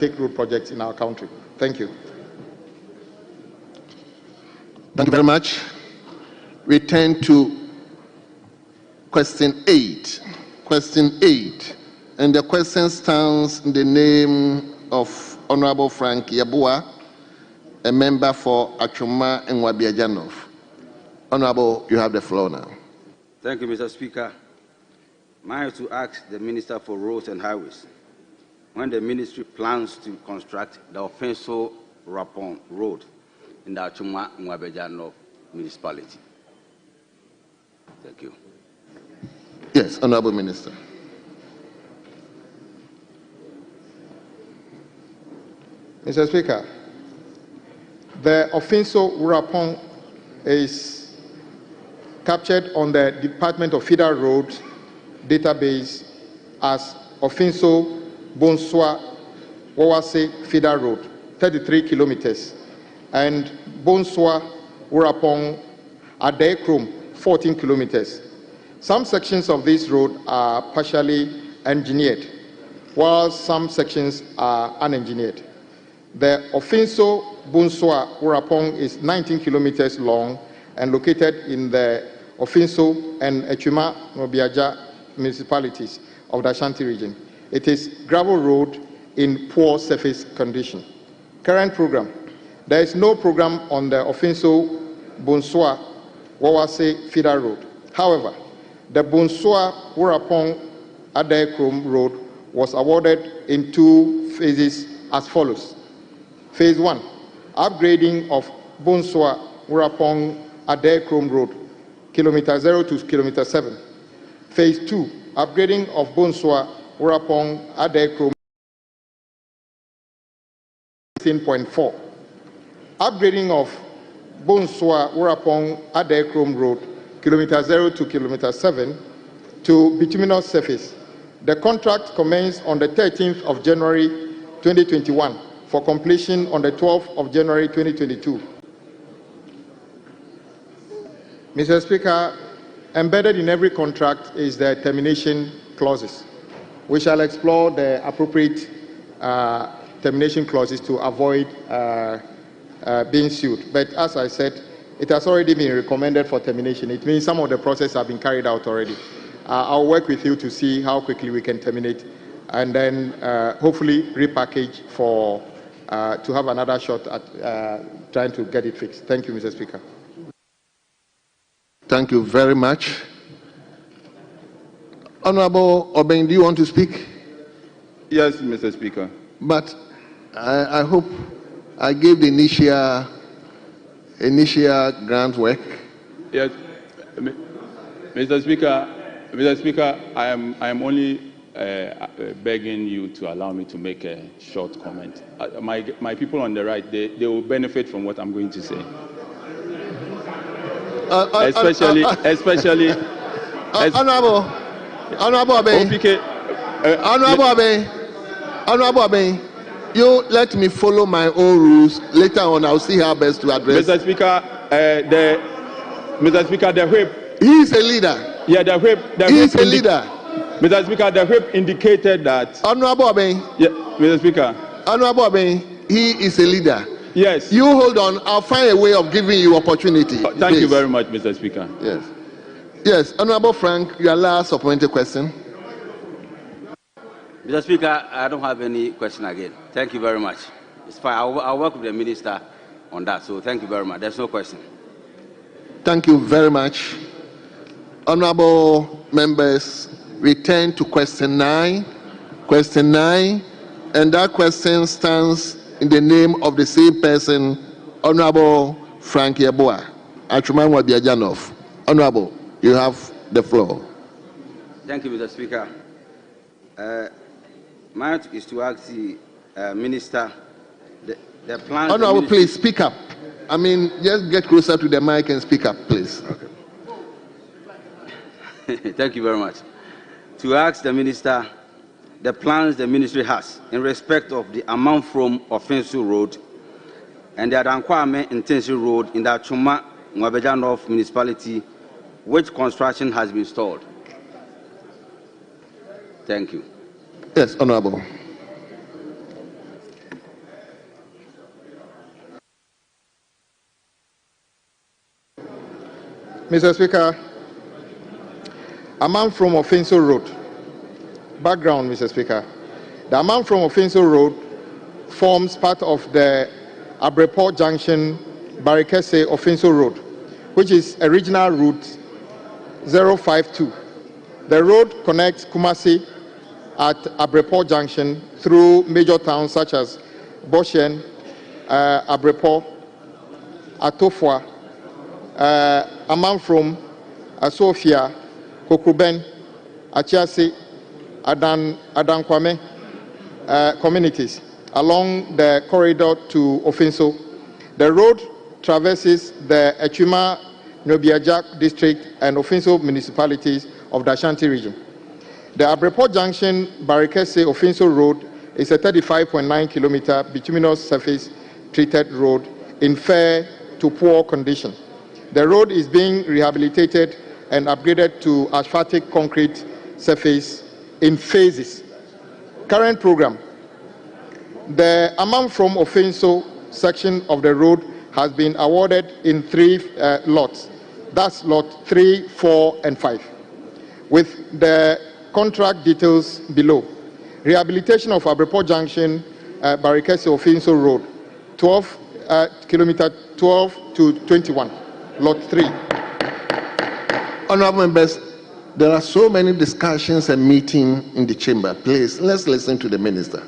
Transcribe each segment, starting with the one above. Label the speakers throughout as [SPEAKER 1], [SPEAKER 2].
[SPEAKER 1] take road projects in our country. Thank you.
[SPEAKER 2] Thank you very much. We turn to question 8. Question 8. And the question stands in the name of Honorable Frank Yeboah, a member for Achuma and Wabiajanov. Honorable, you have the floor now.
[SPEAKER 3] Thank you, Mr. Speaker. I have to ask the Minister for Roads and Highways when the ministry plans to construct the Offenso Rapon Road in the Achuma and Wabiajanov municipality. Thank you.
[SPEAKER 2] Yes, Honorable Minister.
[SPEAKER 1] Mr. Speaker, the Offenso Rapon is captured on the Department of Federal Road database as Offenso Bonswa Wawase Federal Road, 33 kilometers, and Bonswa Rapon Adekrom, 14 kilometers. Some sections of this road are partially engineered, while some sections are unengineered. The Offenso Bonswa Rapon is 19 kilometers long and located in the Offenso and Achuma Nobiaja municipalities of the Ashanti region. It is gravel road in poor surface condition. Current program. There is no program on the Offenso Bonswa Wawase Federal Road. However, the Bonswa Rapon Adekrom Road was awarded in 2 phases as follows. Phase 1, upgrading of Bonswa Rapon Adekrom Road, kilometer 0 to kilometer 7. Phase 2, upgrading of Bonswa Rapon Adekrom 15.4. Upgrading of Bonswa Rapon Adekrom Road, kilometer 0 to kilometer 7, to bituminous surface. The contract commenced on the 13th of January 2021 for completion on the 12th of January 2022. Mr. Speaker, embedded in every contract is the termination clauses. We shall explore the appropriate termination clauses to avoid being sued. But as I said, it has already been recommended for termination. It means some of the process have been carried out already. I'll work with you to see how quickly we can terminate and then hopefully repackage for to have another shot at trying to get it fixed. Thank you, Mr. Speaker.
[SPEAKER 2] Thank you very much. Honorable Obeng, do you want to speak?
[SPEAKER 4] Yes, Mr. Speaker.
[SPEAKER 2] But I hope I gave the initial grant work.
[SPEAKER 4] Yes, Mr. Speaker, I am only begging you to allow me to make a short comment. My people on the right, they will benefit from what I'm going to say. Especially.
[SPEAKER 2] Honorable Obeng. Honorable Obeng. You let me follow my own rules. Later on, I'll see how best to address.
[SPEAKER 4] Mr. Speaker, the whip.
[SPEAKER 2] He is a leader.
[SPEAKER 4] Yeah, the whip.
[SPEAKER 2] He is a leader.
[SPEAKER 4] Mr. Speaker, the whip indicated that.
[SPEAKER 2] Honorable Obeng.
[SPEAKER 4] Yeah, Mr. Speaker.
[SPEAKER 2] Honorable Obeng, he is a leader.
[SPEAKER 4] Yes.
[SPEAKER 2] You hold on. I'll find a way of giving you opportunity.
[SPEAKER 4] Thank you very much, Mr. Speaker.
[SPEAKER 2] Yes. Yes, Honorable Frank, your last supplementary question.
[SPEAKER 3] Mr. Speaker, I don't have any question again. Thank you very much. It's fine. I'll work with the minister on that. So thank you very much. There's no question.
[SPEAKER 2] Thank you very much. Honorable members, we turn to question 9. Question 9, and that question stands in the name of the same person, Honorable Frank Yeboah, Achuma Wabiajanov. Honorable, you have the floor.
[SPEAKER 3] Thank you, Mr. Speaker. Mine is to ask the minister the plan.
[SPEAKER 2] Honorable, please speak up. I mean, just get closer to the mic and speak up, please.
[SPEAKER 3] Okay. Thank you very much. To ask the minister the plans the ministry has in respect of the amount from Offensive Road and the Adankwame Intensive Road in the Achuma Wabejanov municipality, which construction has been stalled. Thank you.
[SPEAKER 2] Yes, Honorable.
[SPEAKER 1] Mr. Speaker, amount from Offenso Road. Background, Mr. Speaker. The amount from Offenso Road forms part of the Abreport Junction, Barikese Offenso Road, which is a regional route 052. The road connects Kumasi at Abreport Junction through major towns such as Boshen, Abreport, Atofua, Amanfrom, Asofia, Kokuben, Achiase, Adankwame communities along the corridor to Offenso. The road traverses the Echuma, Nobiajak district and Offenso municipalities of the Ashanti region. The Abreport Junction Barikese Offenso Road is a 35.9 kilometer bituminous surface treated road in fair to poor condition. The road is being rehabilitated and upgraded to asphaltic concrete surface in phases. Current program. The amount from Offenso section of the road has been awarded in 3 lots. That's lot 3, 4, and 5. With the contract details below. Rehabilitation of Abreport Junction, Barikese Offenso Road, 12 kilometer 12 to 21, lot 3.
[SPEAKER 2] Honorable members, there are so many discussions and meetings in the chamber. Please, let's listen to the minister.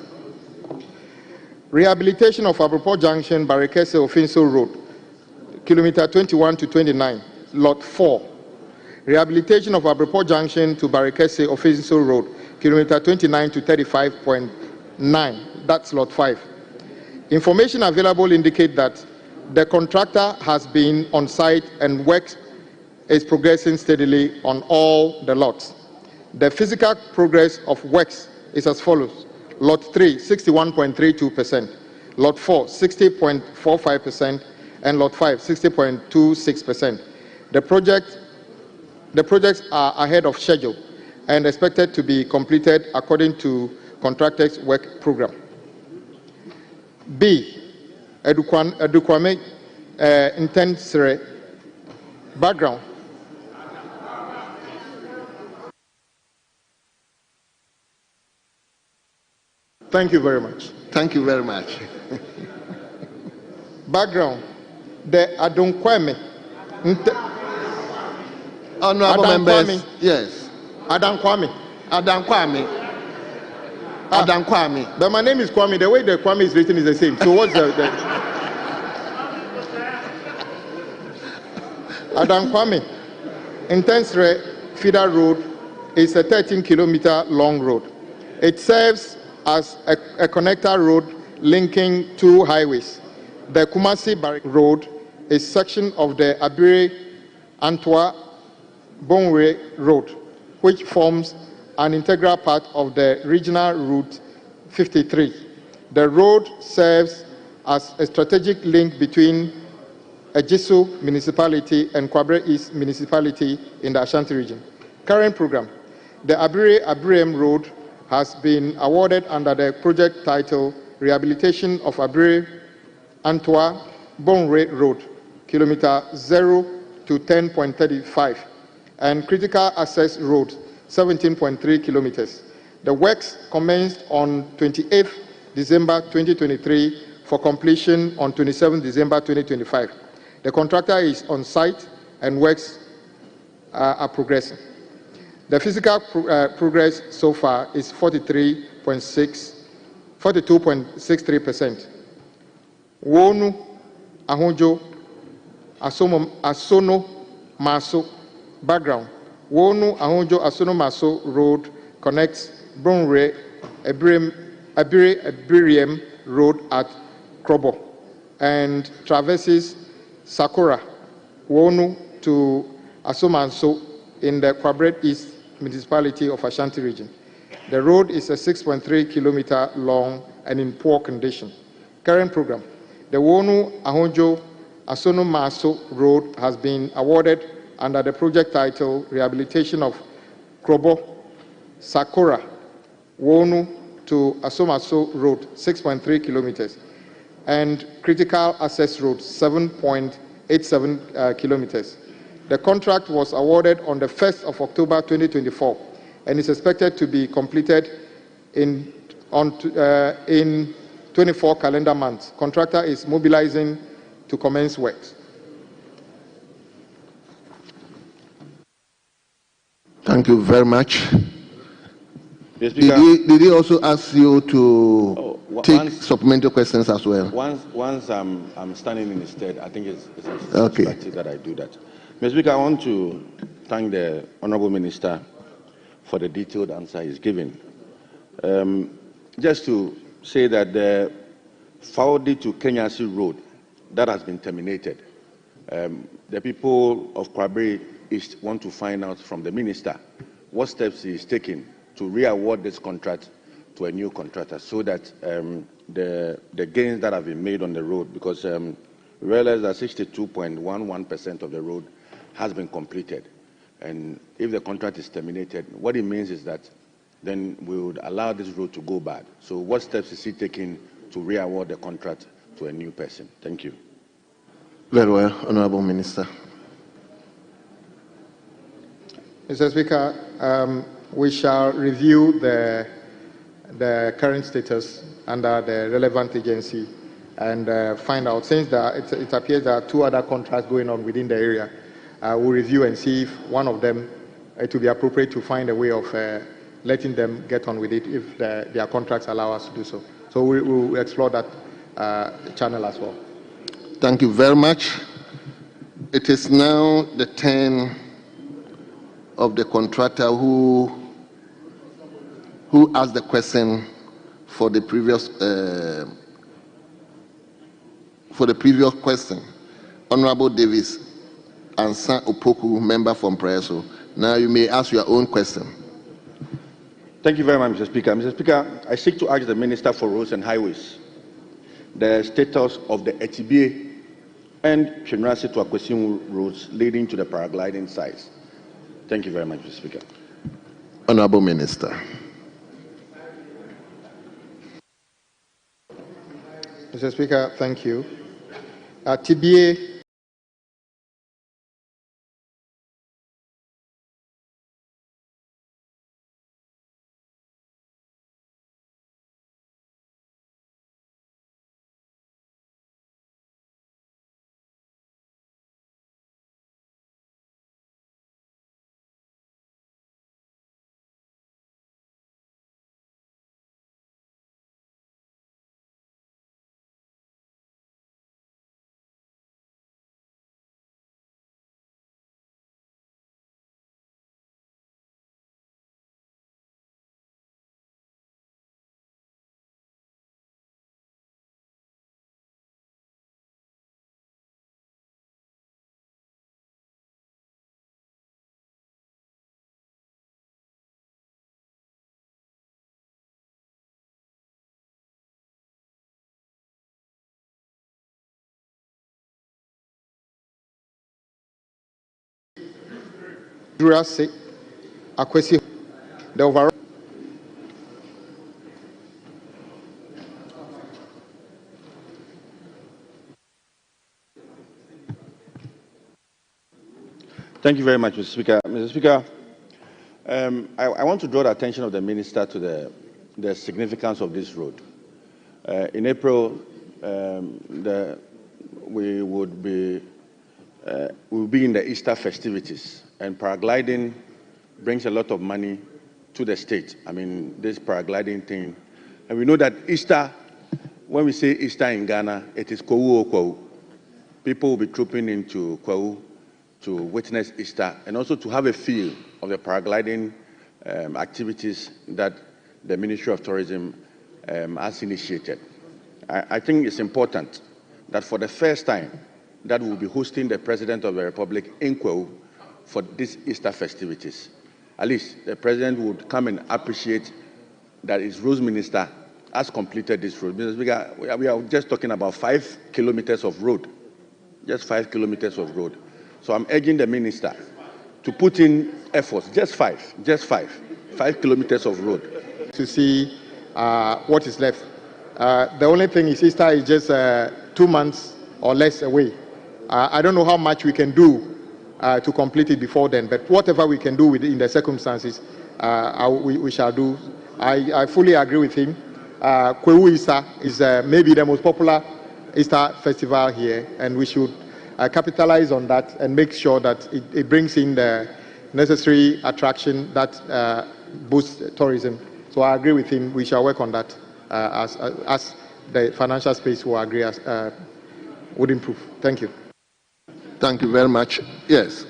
[SPEAKER 1] Rehabilitation of Abreport Junction, Barikese Offenso Road, kilometer 21 to 29, lot 4. Rehabilitation of Abreport Junction to Barikese Offenso Road, kilometer 29 to 35.9, that's lot 5. Information available indicate that the contractor has been on site and work is progressing steadily on all the lots. The physical progress of works is as follows. Lot 3, 61.32%, Lot 4, 60.45%, and Lot 5, 60.26%. The projects are ahead of schedule and expected to be completed according to contractor's work program. B. Edukwame Intensere. Background. Thank you very much.
[SPEAKER 2] Thank you very much.
[SPEAKER 1] Background. The Adonkwame.
[SPEAKER 2] Honorable members. Yes.
[SPEAKER 1] Adankwame.
[SPEAKER 2] Adankwame.
[SPEAKER 1] But my name is Kwame. The way the Kwame is written is the same. So what's the Adankwame Intensere Feeder Road is a 13-kilometer long road. It serves as a connector road linking two highways. The Kumasi Barrick Road is section of the Abire Antwa Bonwe Road, which forms an integral part of the regional route 53. The road serves as a strategic link between Ejisu municipality and Kwabre East municipality in the Ashanti region. Current program. The Abirem Road has been awarded under the project title Rehabilitation of Abire Antwa Bonwe Road, kilometer 0 to 10.35, and Critical Access Road, 17.3 kilometers. The works commenced on 28th December 2023 for completion on 27th December 2025. The contractor is on site and works are progressing. The physical progress so far is 42.63%. Wonu Ahonjo Asono Maso. Background. Wonu Ahonjo Asono Maso Road connects Bonre Abiriem Road at Krobo and traverses Sakura Wonu to Asomanso in the Kwabre East municipality of Ashanti region. The road is a 6.3 kilometer long and in poor condition. Current program. The Wonu Ahonjo Asono Maso Road has been awarded under the project title Rehabilitation of Krobo, Sakura, Wonu to Asomaso Road, 6.3 kilometers, and Critical Access Road, 7.87 kilometers. The contract was awarded on the 1st of October 2024 and is expected to be completed in 24 calendar months. Contractor is mobilizing to commence works.
[SPEAKER 2] Thank you very much.
[SPEAKER 5] Did
[SPEAKER 2] he also ask you to take supplementary questions as well?
[SPEAKER 5] Once I'm standing in his stead, I think it's
[SPEAKER 2] okay
[SPEAKER 5] that I do that. Mr. Speaker, I want to thank the Honourable Minister for the detailed answer he's given. Just to say that the Faudi to Kenyasi Road, that has been terminated. The people of Kwabri East want to find out from the Minister what steps he is taking to re-award this contract to a new contractor so that the gains that have been made on the road, because we realize that 62.11% of the road has been completed. And if the contract is terminated, what it means is that then we would allow this road to go bad. So what steps is he taking to re-award the contract to a new person? Thank you.
[SPEAKER 2] Very well, Honourable Minister.
[SPEAKER 1] Mr. Speaker, we shall review the current status under the relevant agency and find out, since it appears there are two other contracts going on within the area, we'll review and see if one of them, it will be appropriate to find a way of letting them get on with it if their contracts allow us to do so. So we'll explore that channel as well.
[SPEAKER 2] Thank you very much. It is now the turn of the contractor who asked the question for the previous question. Honorable Davis Ansa Opoku, member from Preso. Now you may ask your own question.
[SPEAKER 5] Thank you very much, Mr. Speaker. Mr. Speaker, I seek to ask the Minister for Roads and Highways the status of the Etibie and Chenrasi to Akwesimu roads leading to the paragliding sites. Thank you very much, Mr. Speaker.
[SPEAKER 2] Honorable Minister.
[SPEAKER 1] Mr. Speaker, thank you. TBA Jurassic Akwesi, the overall.
[SPEAKER 5] Thank you very much, Mr. Speaker. Mr. Speaker, I want to draw the attention of the Minister to the significance of this road. In April, we will be in the Easter festivities, and paragliding brings a lot of money to the state. I mean, this paragliding thing, and we know that Easter, when we say Easter in Ghana, it is Kwawu Kwawu. People will be trooping into Kwawu to witness Easter and also to have a feel of the paragliding activities that the Ministry of Tourism has initiated. I think it's important that for the first time that we'll be hosting the President of the Republic in Kwawu for these Easter festivities. At least the President would come and appreciate that his roads minister has completed this road. Because we are just talking about 5 kilometers of road, just 5 kilometers of road. So I'm urging the Minister to put in efforts, just 5 kilometers of road.
[SPEAKER 1] To see what is left. The only thing is Easter is just 2 months or less away. I don't know how much we can do to complete it before then. But whatever we can do in the circumstances, we shall do. I fully agree with him. Kwewu Easter is maybe the most popular Easter festival here, and we should capitalize on that and make sure that it brings in the necessary attraction that boosts tourism. So I agree with him. We shall work on that as the financial space will agree would improve. Thank you.
[SPEAKER 2] Thank you very much. Yes.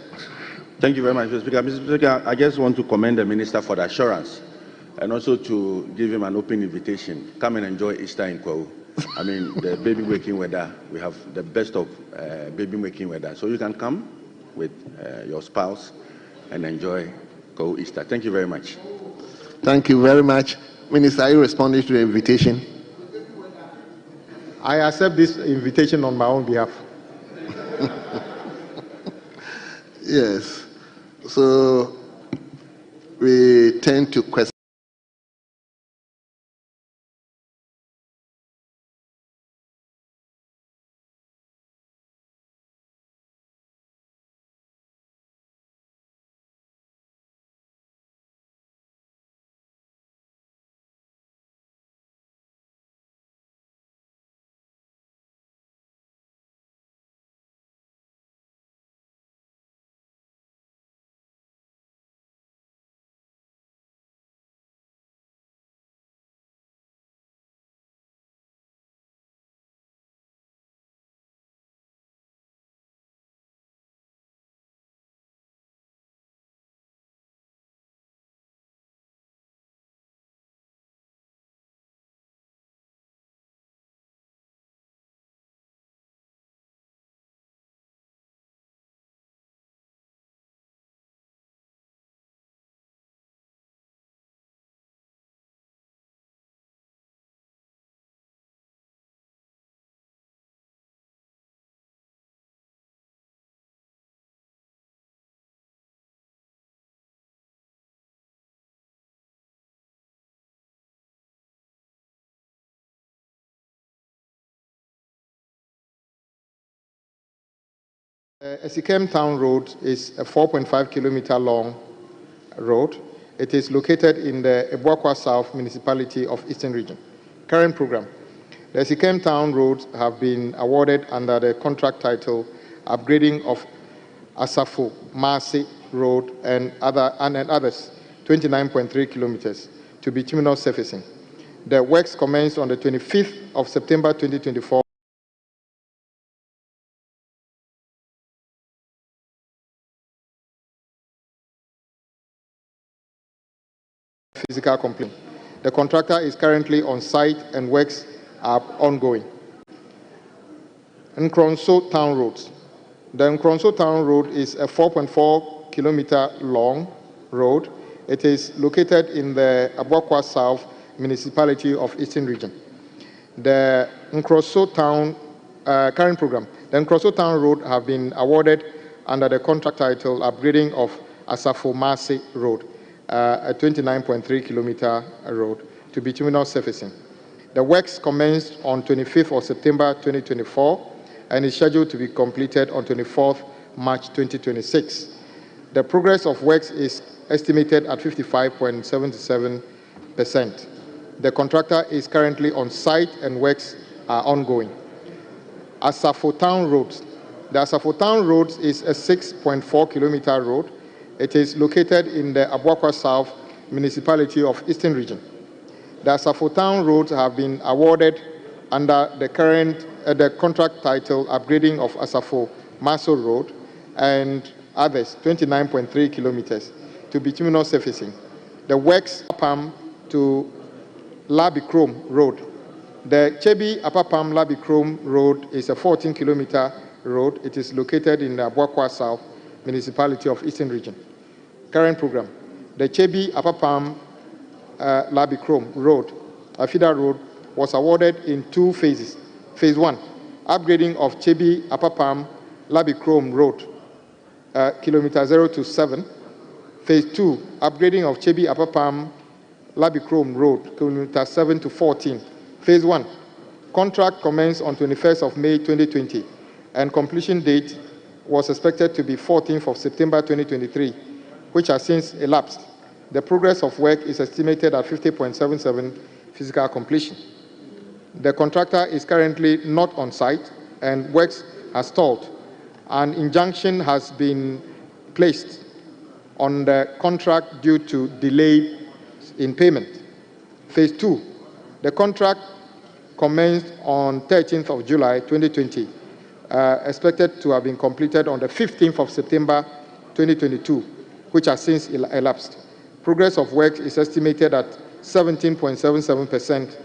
[SPEAKER 5] Thank you very much, Mr. Speaker. Mr. Speaker, I just want to commend the Minister for the assurance and also to give him an open invitation. Come and enjoy Easter in Kwewu. I mean, the baby waking weather, we have the best of baby waking weather. So you can come with your spouse and enjoy Kwewu Easter. Thank you very much.
[SPEAKER 2] Thank you very much. Minister, are you responding to the invitation?
[SPEAKER 1] I accept this invitation on my own behalf.
[SPEAKER 2] Yes. So we turn to questions. Esikem Town Road is a 4.5 kilometer long road. It is located in the Ebuakwa South Municipality of Eastern Region. Current program. The Esikem Town Roads have been awarded under the contract title Upgrading of Asafo Masi Road and others, 29.3 kilometers to bituminous surfacing. The works commenced on the 25th of September 2024. Physical complaint. The contractor is currently on site and works are ongoing. Nkronso Town Road. The Nkronso Town Road is a 4.4 kilometer long road. It is located in the Ebuakwa South Municipality of Eastern Region. The Nkronso Town current program. The Nkronso Town Road have been awarded under the contract title Upgrading of Asafo Masi Road, a 29.3 kilometer road to bituminous surfacing. The works commenced on 25th of September 2024 and is scheduled to be completed on 24th March 2026. The progress of works is estimated at 55.77%. The contractor is currently on site and works are ongoing. Asafo Town Road. The Asafo Town Road is a 6.4 kilometer road. It is located in the Ebuakwa South Municipality of Eastern Region. The Asafo Town roads have been awarded under the contract title Upgrading of Asafo Maso Road and others, 29.3 kilometers to bituminous surfacing. The works Apapam to Labicrom Road. The Chebi Apapam Labicrom Road is a 14 kilometer road. It is located in the Ebuakwa South Municipality of Eastern Region. Current program. The Chebi Apapam Labicrom Road, Afida Road, was awarded in two phases. Phase 1, upgrading of Chebi Apapam Labicrom Road, kilometer 0 to 7. Phase 2, upgrading of Chebi Apapam Labicrom Road, kilometer 7 to 14. Phase 1, contract commenced on 21st of May 2020 and completion date
[SPEAKER 1] was expected to be 14th of September 2023, which has since elapsed. The progress of work is estimated at 50.77 physical completion. The contractor is currently not on site and works has stalled. An injunction has been placed on the contract due to delay in payment. Phase 2, the contract commenced on 13th of July 2020, expected to have been completed on the 15th of September 2022, which has since elapsed. Progress of work is estimated at 17.77%.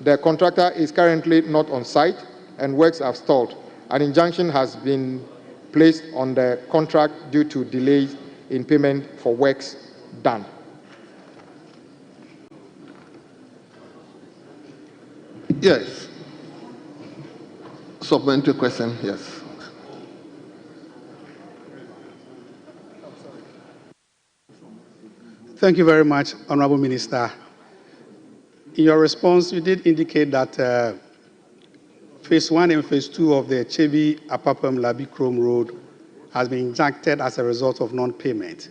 [SPEAKER 1] The contractor is currently not on site and works have stalled. An injunction has been placed on the contract due to delays in payment for works done.
[SPEAKER 2] Yes. Supplementary question, yes.
[SPEAKER 6] Thank you very much, Honorable Minister. In your response, you did indicate that Phase 1 and Phase 2 of the Chebi Apapam Labi Chrome Road has been injuncted as a result of non-payment.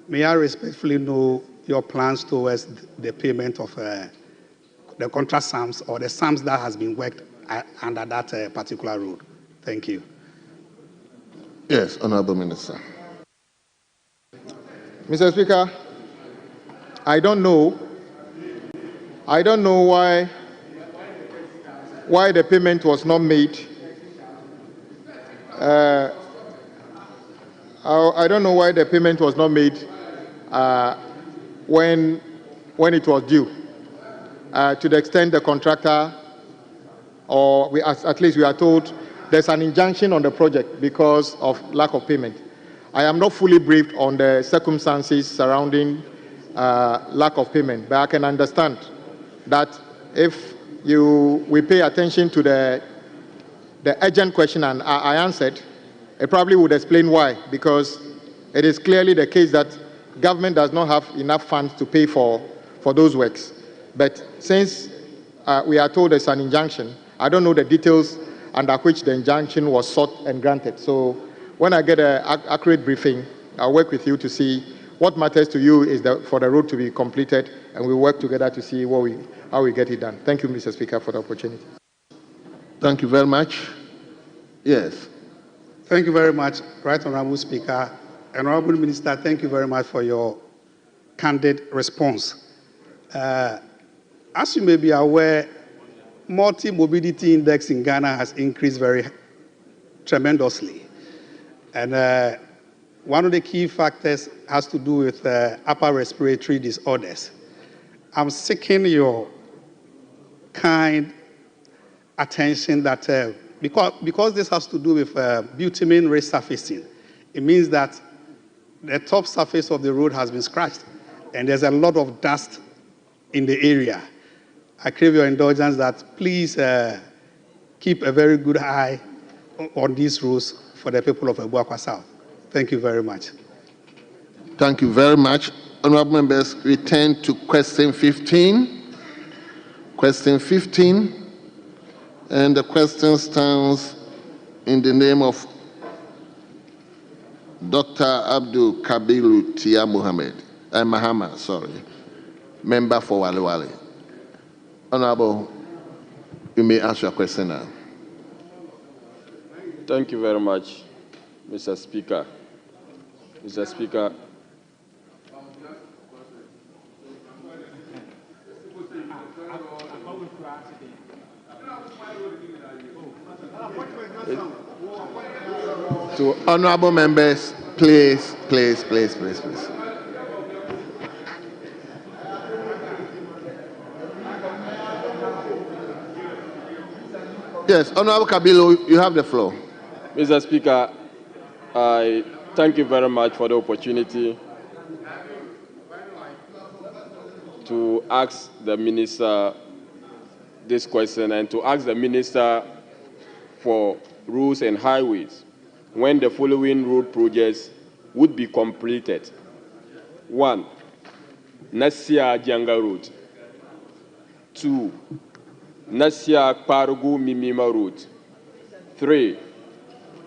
[SPEAKER 6] May I respectfully know your plans towards the payment of the contract sums or the sums that has been worked under that particular road? Thank you.
[SPEAKER 2] Yes, Honorable Minister.
[SPEAKER 1] Mr. Speaker, I don't know why the payment was not made. I don't know why the payment was not made when it was due. To the extent the contractor, or at least we are told, there's an injunction on the project because of lack of payment. I am not fully briefed on the circumstances surrounding lack of payment, but I can understand that if we pay attention to the urgent question and I answered, it probably would explain why, because it is clearly the case that government does not have enough funds to pay for those works. But since we are told there's an injunction, I don't know the details under which the injunction was sought and granted. So when I get an accurate briefing, I'll work with you to see what matters to you is for the road to be completed, and we'll work together to see how we get it done. Thank you, Mr. Speaker, for the opportunity.
[SPEAKER 2] Thank you very much. Yes.
[SPEAKER 6] Thank you very much, Right Honorable Speaker. Honorable Minister, thank you very much for your candid response. As you may be aware, multi-mobility index in Ghana has increased very tremendously. And one of the key factors has to do with upper respiratory disorders. I'm seeking your kind attention that because this has to do with bitumen resurfacing, it means that the top surface of the road has been scratched and there's a lot of dust in the area. I crave your indulgence that please keep a very good eye on these roads for the people of Abuakwa South. Thank you very much.
[SPEAKER 2] Thank you very much. Honorable members, return to question 15. Question 15. And the question stands in the name of Dr. Abdul Kabiru Tia Mahama, member for Wale Wale. Honorable, you may ask your question now.
[SPEAKER 7] Thank you very much, Mr. Speaker. Mr. Speaker,
[SPEAKER 2] to honorable members, please. Yes, Honorable Kabilo, you have the floor.
[SPEAKER 7] Mr. Speaker, I thank you very much for the opportunity to ask the Minister this question and to ask the Minister for Roads and Highways when the following road projects would be completed. 1. Nasia Janga Road. 2. Nasia Parugu Mimima Road. 3.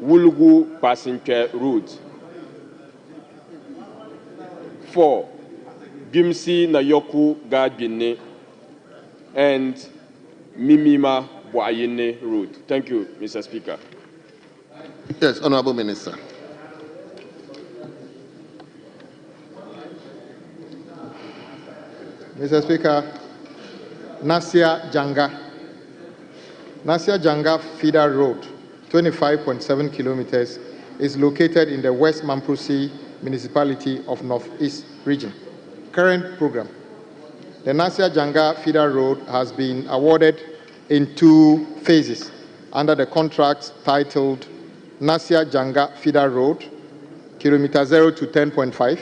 [SPEAKER 7] Wulugu Passenger Route. 4. Bimsi Nayoku Gadbine and Mimima Boayene Road. Thank you, Mr. Speaker.
[SPEAKER 2] Yes, Honorable Minister.
[SPEAKER 1] Mr. Speaker, Nasia Janga Feeder Road, 25.7 kilometers, is located in the West Mamprose Municipality of Northeast Region. Current program. The Nasia Janga Feeder Road has been awarded in 2 phases under the contract titled Nasia Janga Feeder Road, kilometer 0 to 10.5,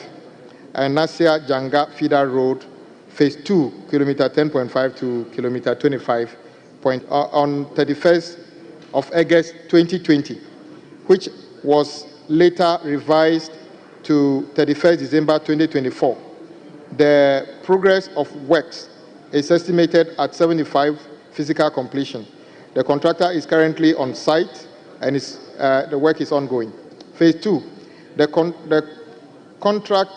[SPEAKER 1] and Nasia Janga Feeder Road, phase 2, kilometer 10.5 to kilometer 25, on 31st of August 2020, which was later revised to 31st December 2024. The progress of works is estimated at 75 physical completion. The contractor is currently on site and the work is ongoing. Phase 2, the contract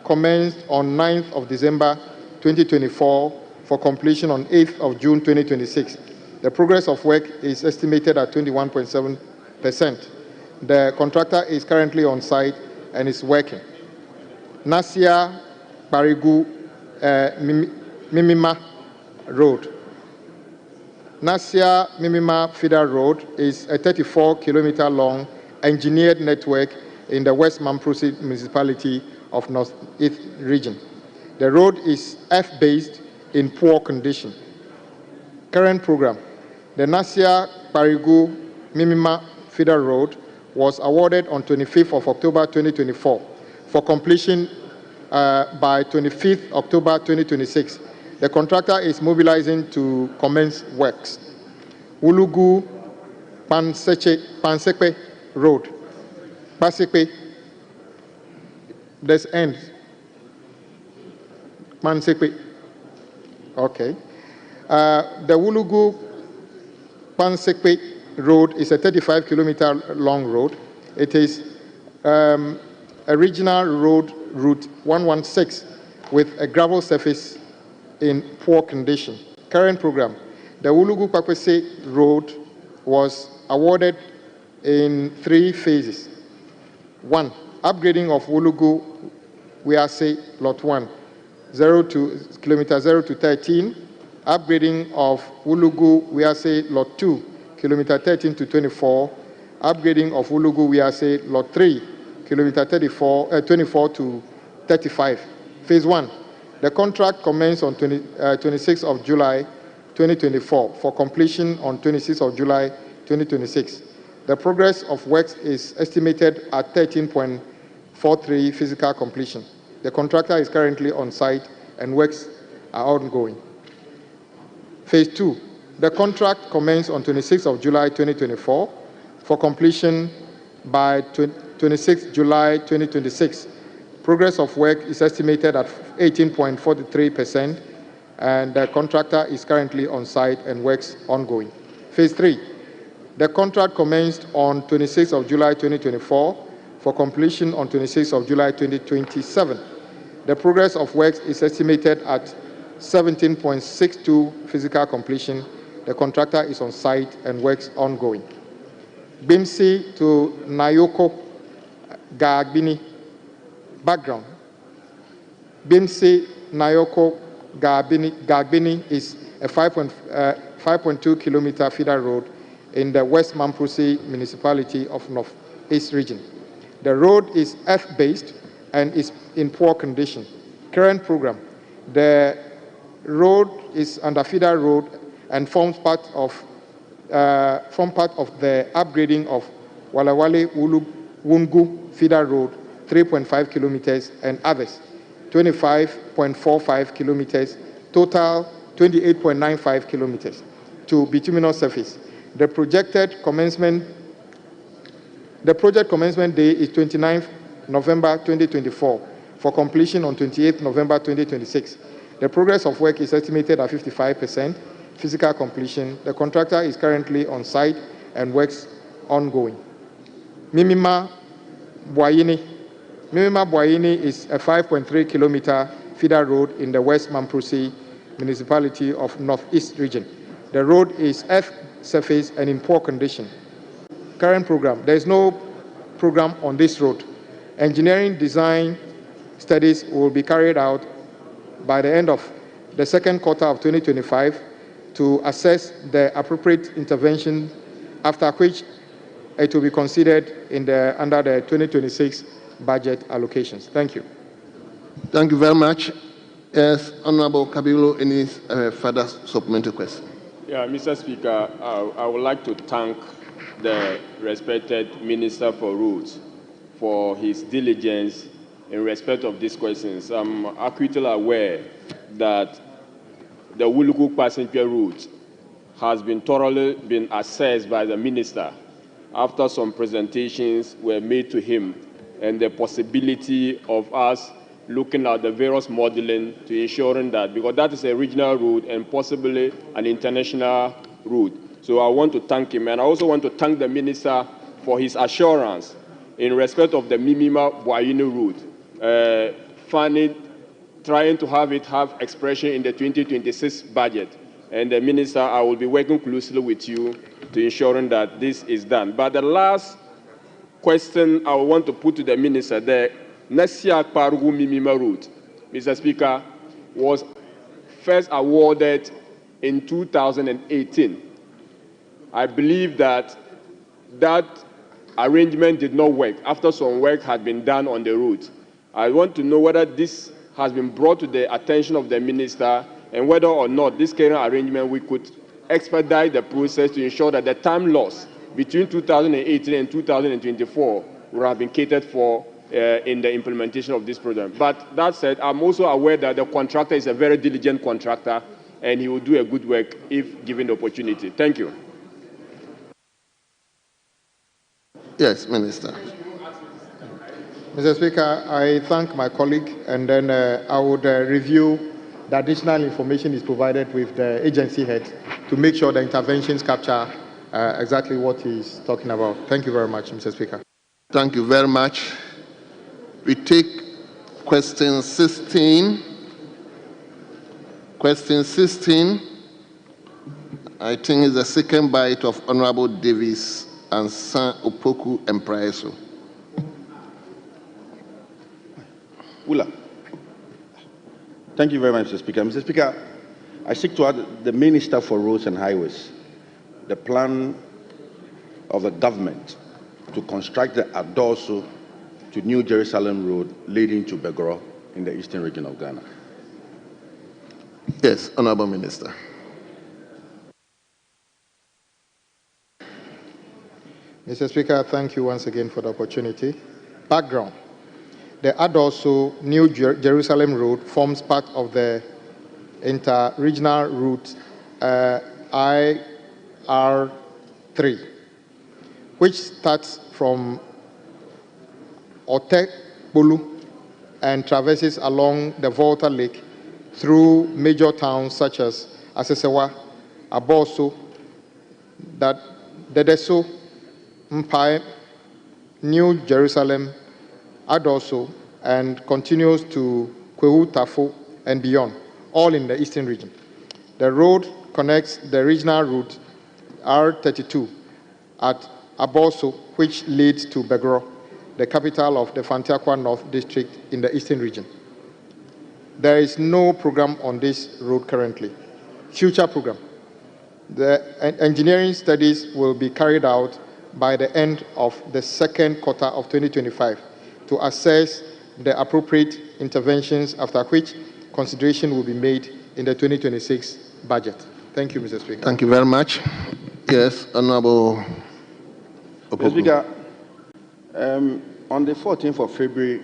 [SPEAKER 1] commenced on 9th of December 2024 for completion on 8th of June 2026. The progress of work is estimated at 21.7%. The contractor is currently on site and is working. Nasia Barigu Mimima Road. Nasia Mimima Feeder Road is a 34-kilometer long engineered network in the West Mamprose Municipality of Northeast Region. The road is F-based in poor condition. Current program. The Nasia Barigu Mimima Feeder Road was awarded on 25th of October 2024 for completion by 25th October 2026. The contractor is mobilizing to commence works. Wulugu Pansekpe Road. Pasekpe, this end. Pansekpe. Okay. The Wulugu Pansekpe Road is a 35-kilometer long road. It is a regional road, Route 116, with a gravel surface in poor condition. Current program. The Wulugu Pakwese Road was awarded in 3 phases. 1. Upgrading of Wulugu Wiase Lot 1, kilometer 0 to 13. Upgrading of Wulugu Wiase Lot 2, kilometer 13 to 24. Upgrading of Wulugu Wiase Lot 3, kilometer 24 to 35. Phase 1. The contract commenced on 26th of July 2024 for completion on 26th of July 2026. The progress of works is estimated at 13.43 physical completion. The contractor is currently on site and works are ongoing. Phase 2. The contract commenced on 26th of July 2024 for completion by 26th July 2026. Progress of work is estimated at 18.43%, and the contractor is currently on site and works ongoing. Phase 3. The contract commenced on 26th of July 2024 for completion on 26th of July 2027. The progress of works is estimated at 17.62 physical completion. The contractor is on site and works ongoing. Bimsi to Nayoko Gagbini. Background. Bimsi Nayoko Gagbini is a 5.2 kilometer feeder road in the West Mamprose Municipality of Northeast Region. The road is F-based and is in poor condition. Current program. The road is under feeder road and forms part of the upgrading of Walawale Wungu Feeder Road, 3.5 kilometers, and others, 25.45 kilometers, total 28.95 kilometers, to bituminous surface. The project commencement day is 29th November 2024 for completion on 28th November 2026. The progress of work is estimated at 55%. Physical completion. The contractor is currently on site and works ongoing. Mimima Bwayini. Mimima Bwayini is a 5.3 kilometer feeder road in the West Mamprose municipality of Northeast region. The road is earth surface and in poor condition. Current program, there is no program on this road. Engineering design studies will be carried out by the end of the second quarter of 2025 to assess the appropriate intervention, after which it will be considered under the 2026 budget allocations. Thank you.
[SPEAKER 2] Thank you very much. Yes, Honorable Kabilo, any further supplementary question?
[SPEAKER 7] Yeah, Mr. Speaker, I would like to thank the respected Minister for Roads for his diligence in respect of these questions. I'm acutely aware that the Wuluku passenger route has been thoroughly assessed by the Minister after some presentations were made to him, and the possibility of us looking at the various modeling to ensuring that, because that is a regional route and possibly an international route. So I want to thank him, and I also want to thank the Minister for his assurance in respect of the Mimima Bwayini route, trying to have expression in the 2026 budget. And the Minister, I will be working closely with you to ensuring that this is done. But the last question I want to put to the Minister there, Nasia Parugu Mimima route, Mr. Speaker, was first awarded in 2018. I believe that arrangement did not work after some work had been done on the route. I want to know whether this has been brought to the attention of the Minister and whether or not this current arrangement, we could expedite the process to ensure that the time lost between 2018 and 2024 would have been catered for in the implementation of this program. But that said, I'm also aware that the contractor is a very diligent contractor and he will do a good work if given the opportunity. Thank you.
[SPEAKER 2] Yes, Minister.
[SPEAKER 1] Mr. Speaker, I thank my colleague, and then I would review the additional information is provided with the agency head to make sure the interventions capture exactly what he's talking about. Thank you very much, Mr. Speaker.
[SPEAKER 2] Thank you very much. We take question 16. Question 16, I think, is the second bite of Honorable Davis and San Opoku and Praeso.
[SPEAKER 5] Ula. Thank you very much, Mr. Speaker. Mr. Speaker, I seek to add the Minister for Roads and Highways, the plan of the government to construct the Adorso to New Jerusalem Road leading to Begoro in the eastern region of Ghana.
[SPEAKER 2] Yes, Honorable Minister.
[SPEAKER 1] Mr. Speaker, thank you once again for the opportunity. Background. The Adorso New Jerusalem Road forms part of the inter-regional route IR3, which starts from Otekpolu and traverses along the Volta Lake through major towns such as Asesewa, Aboso, Dedeso, Mpai, New Jerusalem, Adorso, and continues to Kwehu Tafo and beyond, all in the eastern region. The road connects the regional route R32 at Aboso, which leads to Begoro, the capital of the Fantiakwa North District in the eastern region. There is no program on this road currently. Future program. The engineering studies will be carried out by the end of the second quarter of 2025 to assess the appropriate interventions, after which consideration will be made in the 2026 budget. Thank you, Mr. Speaker.
[SPEAKER 2] Thank you very much. Yes, Honorable
[SPEAKER 5] Mr. Speaker, on the 14th of February,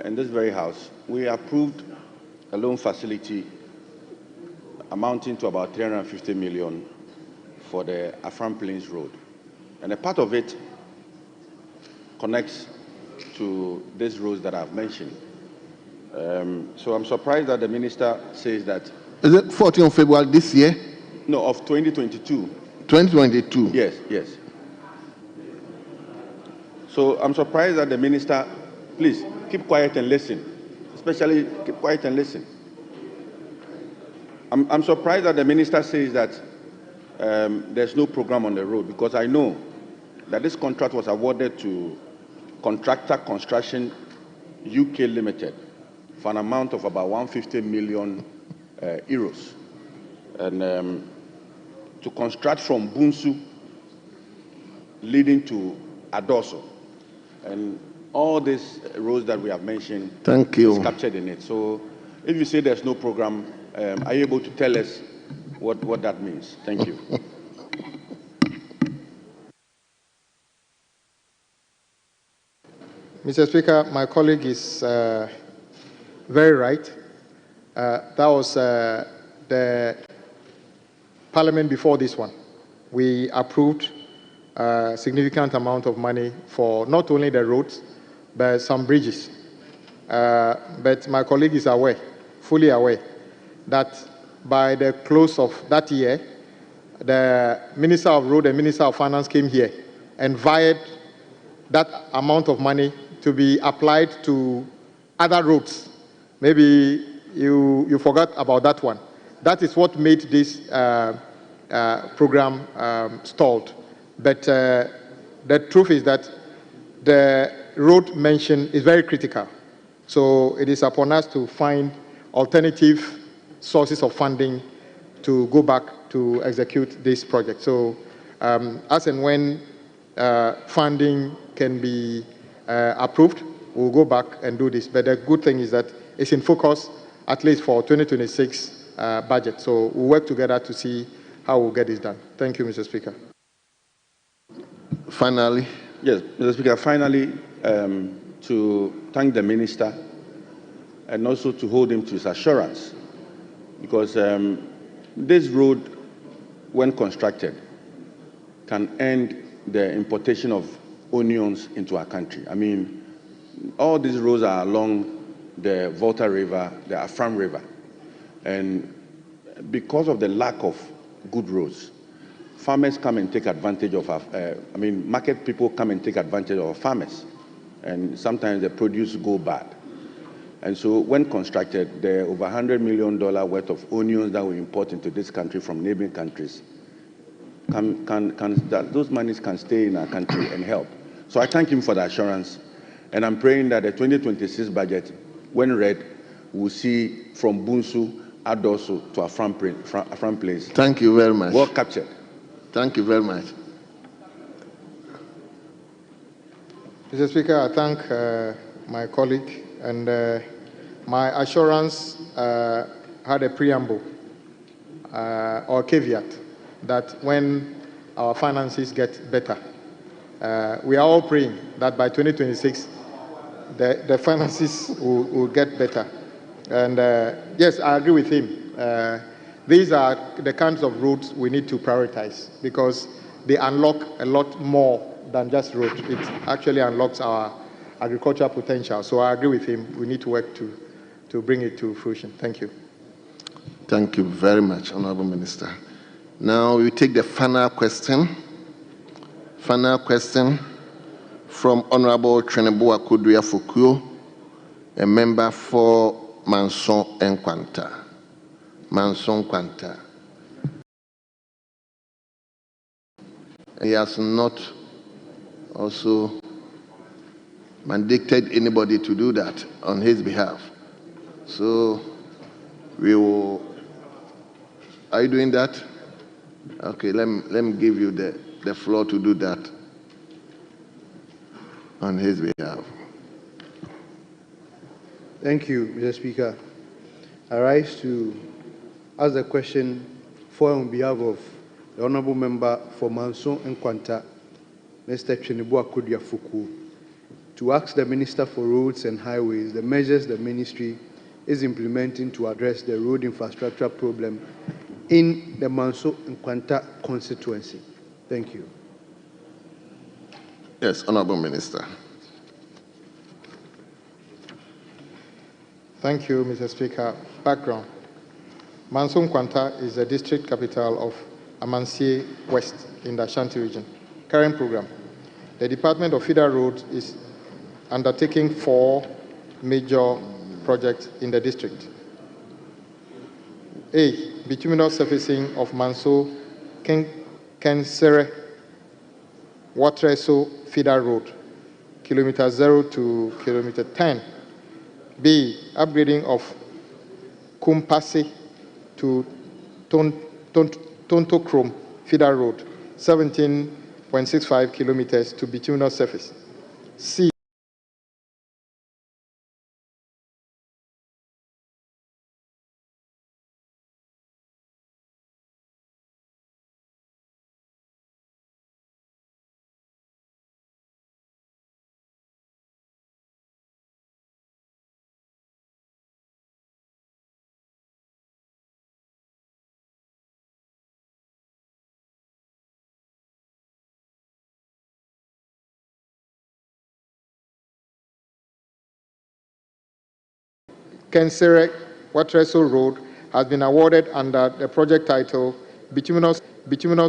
[SPEAKER 5] in this very house, we approved a loan facility amounting to about 350 million for the Afram Plains Road. And a part of it connects to these roads that I've mentioned. So I'm surprised that the minister says that...
[SPEAKER 2] Is it 14th of February this year?
[SPEAKER 5] No, of 2022.
[SPEAKER 2] 2022?
[SPEAKER 5] Yes, yes. So I'm surprised that the minister, please keep quiet and listen, especially keep quiet and listen. I'm surprised that the minister says that there's no program on the road, because I know that this contract was awarded to Contractor Construction UK Limited for an amount of about 150 million euros, and to construct from Bunsu leading to Adoso, and all these roads that we have mentioned is captured in it. So if you say there's no program, are you able to tell us what that means? Thank you.
[SPEAKER 1] Mr. Speaker, my colleague is very right. That was the Parliament before this one. We approved a significant amount of money for not only the roads, but some bridges. But my colleague is aware, fully aware, that by the close of that year, the Minister of Road and Minister of Finance came here and vied that amount of money to be applied to other roads. Maybe you forgot about that one. That is what made this program stalled. But the truth is that the road mentioned is very critical. So it is upon us to find alternative sources of funding to go back to execute this project. So as and when funding can be approved, we'll go back and do this. But the good thing is that it's in focus, at least for 2026 budget. So we'll work together to see how we'll get this done. Thank you, Mr. Speaker.
[SPEAKER 2] Finally.
[SPEAKER 5] Yes, Mr. Speaker, finally, to thank the minister and also to hold him to his assurance, because this road, when constructed, can end the importation of onions into our country. I mean, all these roads are along the Volta River, the Afram River, and because of the lack of good roads, farmers come and take advantage of our, market people come and take advantage of our farmers, and sometimes the produce go bad. And so when constructed, the over $100 million worth of onions that we import into this country from neighboring countries, those monies can stay in our country and help. So I thank him for the assurance, and I'm praying that the 2026 budget, when read, we'll see from Bunsu, Adoso to Afram Place.
[SPEAKER 2] Thank you very much.
[SPEAKER 5] Well captured.
[SPEAKER 2] Thank you very much.
[SPEAKER 1] Mr. Speaker, I thank my colleague, and my assurance had a preamble or caveat that when our finances get better, we are all praying that by 2026, the finances will get better. And yes, I agree with him. These are the kinds of roads we need to prioritize, because they unlock a lot more than just roads. It actually unlocks our agricultural potential. So I agree with him. We need to work to bring it to fruition. Thank you.
[SPEAKER 2] Thank you very much, Honorable Minister. Now we take the final question. Final question from Honorable Tweneboa Kodria Fukuo, a member for Manso Nkwanta. Manso Nkwanta. He has not also mandated anybody to do that on his behalf. So we will. Are you doing that? Okay, let me give you the floor to do that on his behalf.
[SPEAKER 8] Thank you, Mr. Speaker. I rise to ask the question on behalf of the Honourable Member for Manso Nkwanta, Mr. Tweneboa Kodria Fukuo, to ask the Minister for Roads and Highways the measures the Ministry is implementing to address the road infrastructure problem in the Manso Nkwanta constituency. Thank you.
[SPEAKER 2] Yes, Honourable Minister.
[SPEAKER 1] Thank you, Mr. Speaker. Background. Manso Nkwanta is the district capital of Amansie West in the Ashanti region. Current program. the Department of Feeder Roads is undertaking 4 major projects in the district. A. Bituminous surfacing of Manso Nkwanta Watreso Feeder Road, kilometer 0 to kilometer 10. B. Upgrading of Kumpase to Tontochrome Feeder Road, 17.65 kilometers to bituminous surface. C. Kensere Watreso Road has been awarded under the project title Bituminous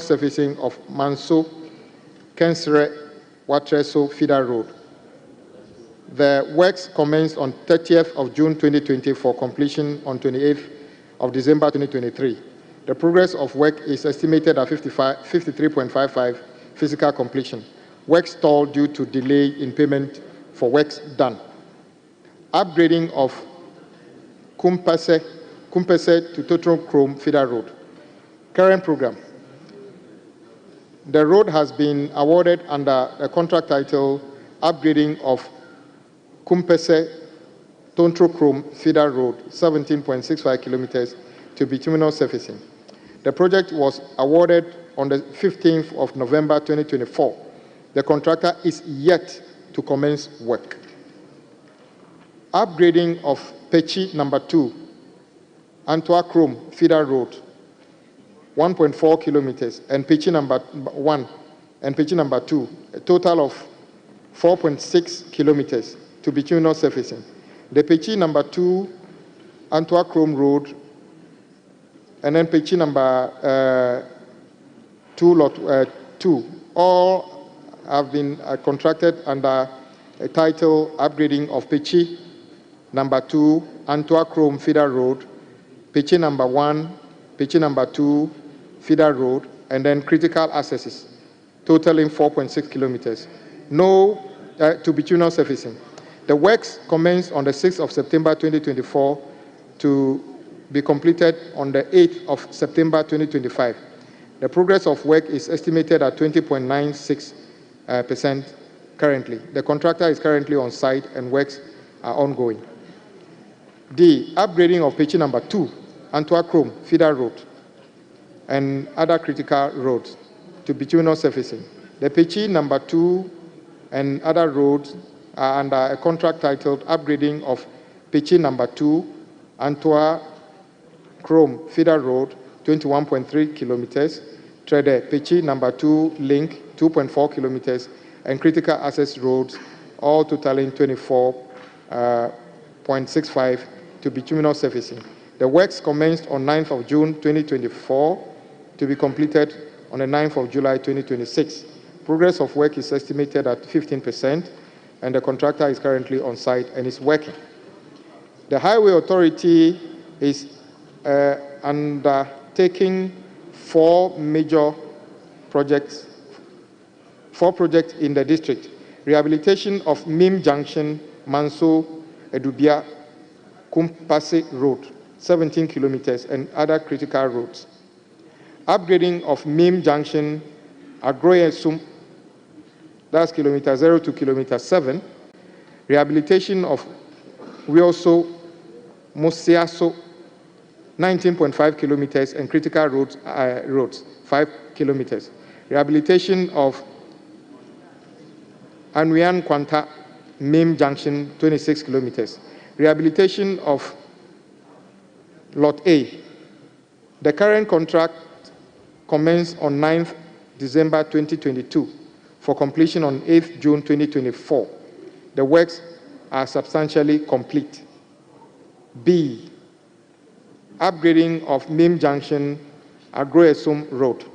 [SPEAKER 1] Surfacing of Manso Kensere Watreso Feeder Road. The works commenced on 30th of June 2020 for completion on 28th of December 2023. The progress of work is estimated at 53.55 physical completion. Work stalled due to delay in payment for works done. Upgrading of Kumpase to Tontochrome Feeder Road. Current program. The road has been awarded under a contract title Upgrading of Kumpase Tontochrome Feeder Road, 17.65 kilometers to bituminous surfacing. The project was awarded on the 15th of November 2024. The contractor is yet to commence work. Upgrading of Pechi number 2, Tontochrome Feeder Road, 1.4 kilometers, and Pechi number 1 and Pechi number 2, a total of 4.6 kilometers to bituminous surfacing. The Pechi number 2, Tontochrome Road, and then Pechi number 2, lot 2, all have been contracted under a title Upgrading of Pechi number 2, Tontochrome Feeder Road, Pechi number 1, Pechi number 2, Feeder Road, and then critical accesses, totaling 4.6 kilometers. To bituminous surfacing. The works commenced on the 6th of September 2024 to be completed on the 8th of September 2025. The progress of work is estimated at 20.96% currently. The contractor is currently on site and works are ongoing. D. Upgrading of Pechi number 2, Tontochrome Feeder Road, and other critical roads to bituminous surfacing. The Pechi number 2 and other roads are under a contract titled Upgrading of Pechi number 2, Tontochrome Feeder Road, 21.3 kilometers, Trede Pechi number 2 link, 2.4 kilometers, and critical access roads, all totaling 24.65 to bituminous surfacing. The works commenced on 9th of June 2024 to be completed on the 9th of July 2026. Progress of work is estimated at 15%, and the contractor is currently on site and is working. The Highway Authority is undertaking 4 major projects, 4 projects in the district. Rehabilitation of Mim Junction, Manso, Edubia, Kumpase Road, 17 kilometers, and other critical roads. Upgrading of Mim Junction, Agroyesum, that's kilometer 0 to kilometer 7. Rehabilitation of Wioso, Mosiaso, 19.5 kilometers, and critical roads, 5 kilometers. Rehabilitation of Nkwanta, Mim Junction, 26 kilometers. Rehabilitation of Lot A. The current contract commenced on 9th December 2022 for completion on 8th June 2024. The works are substantially complete. B. Upgrading of Mim Junction, Agroesum Road.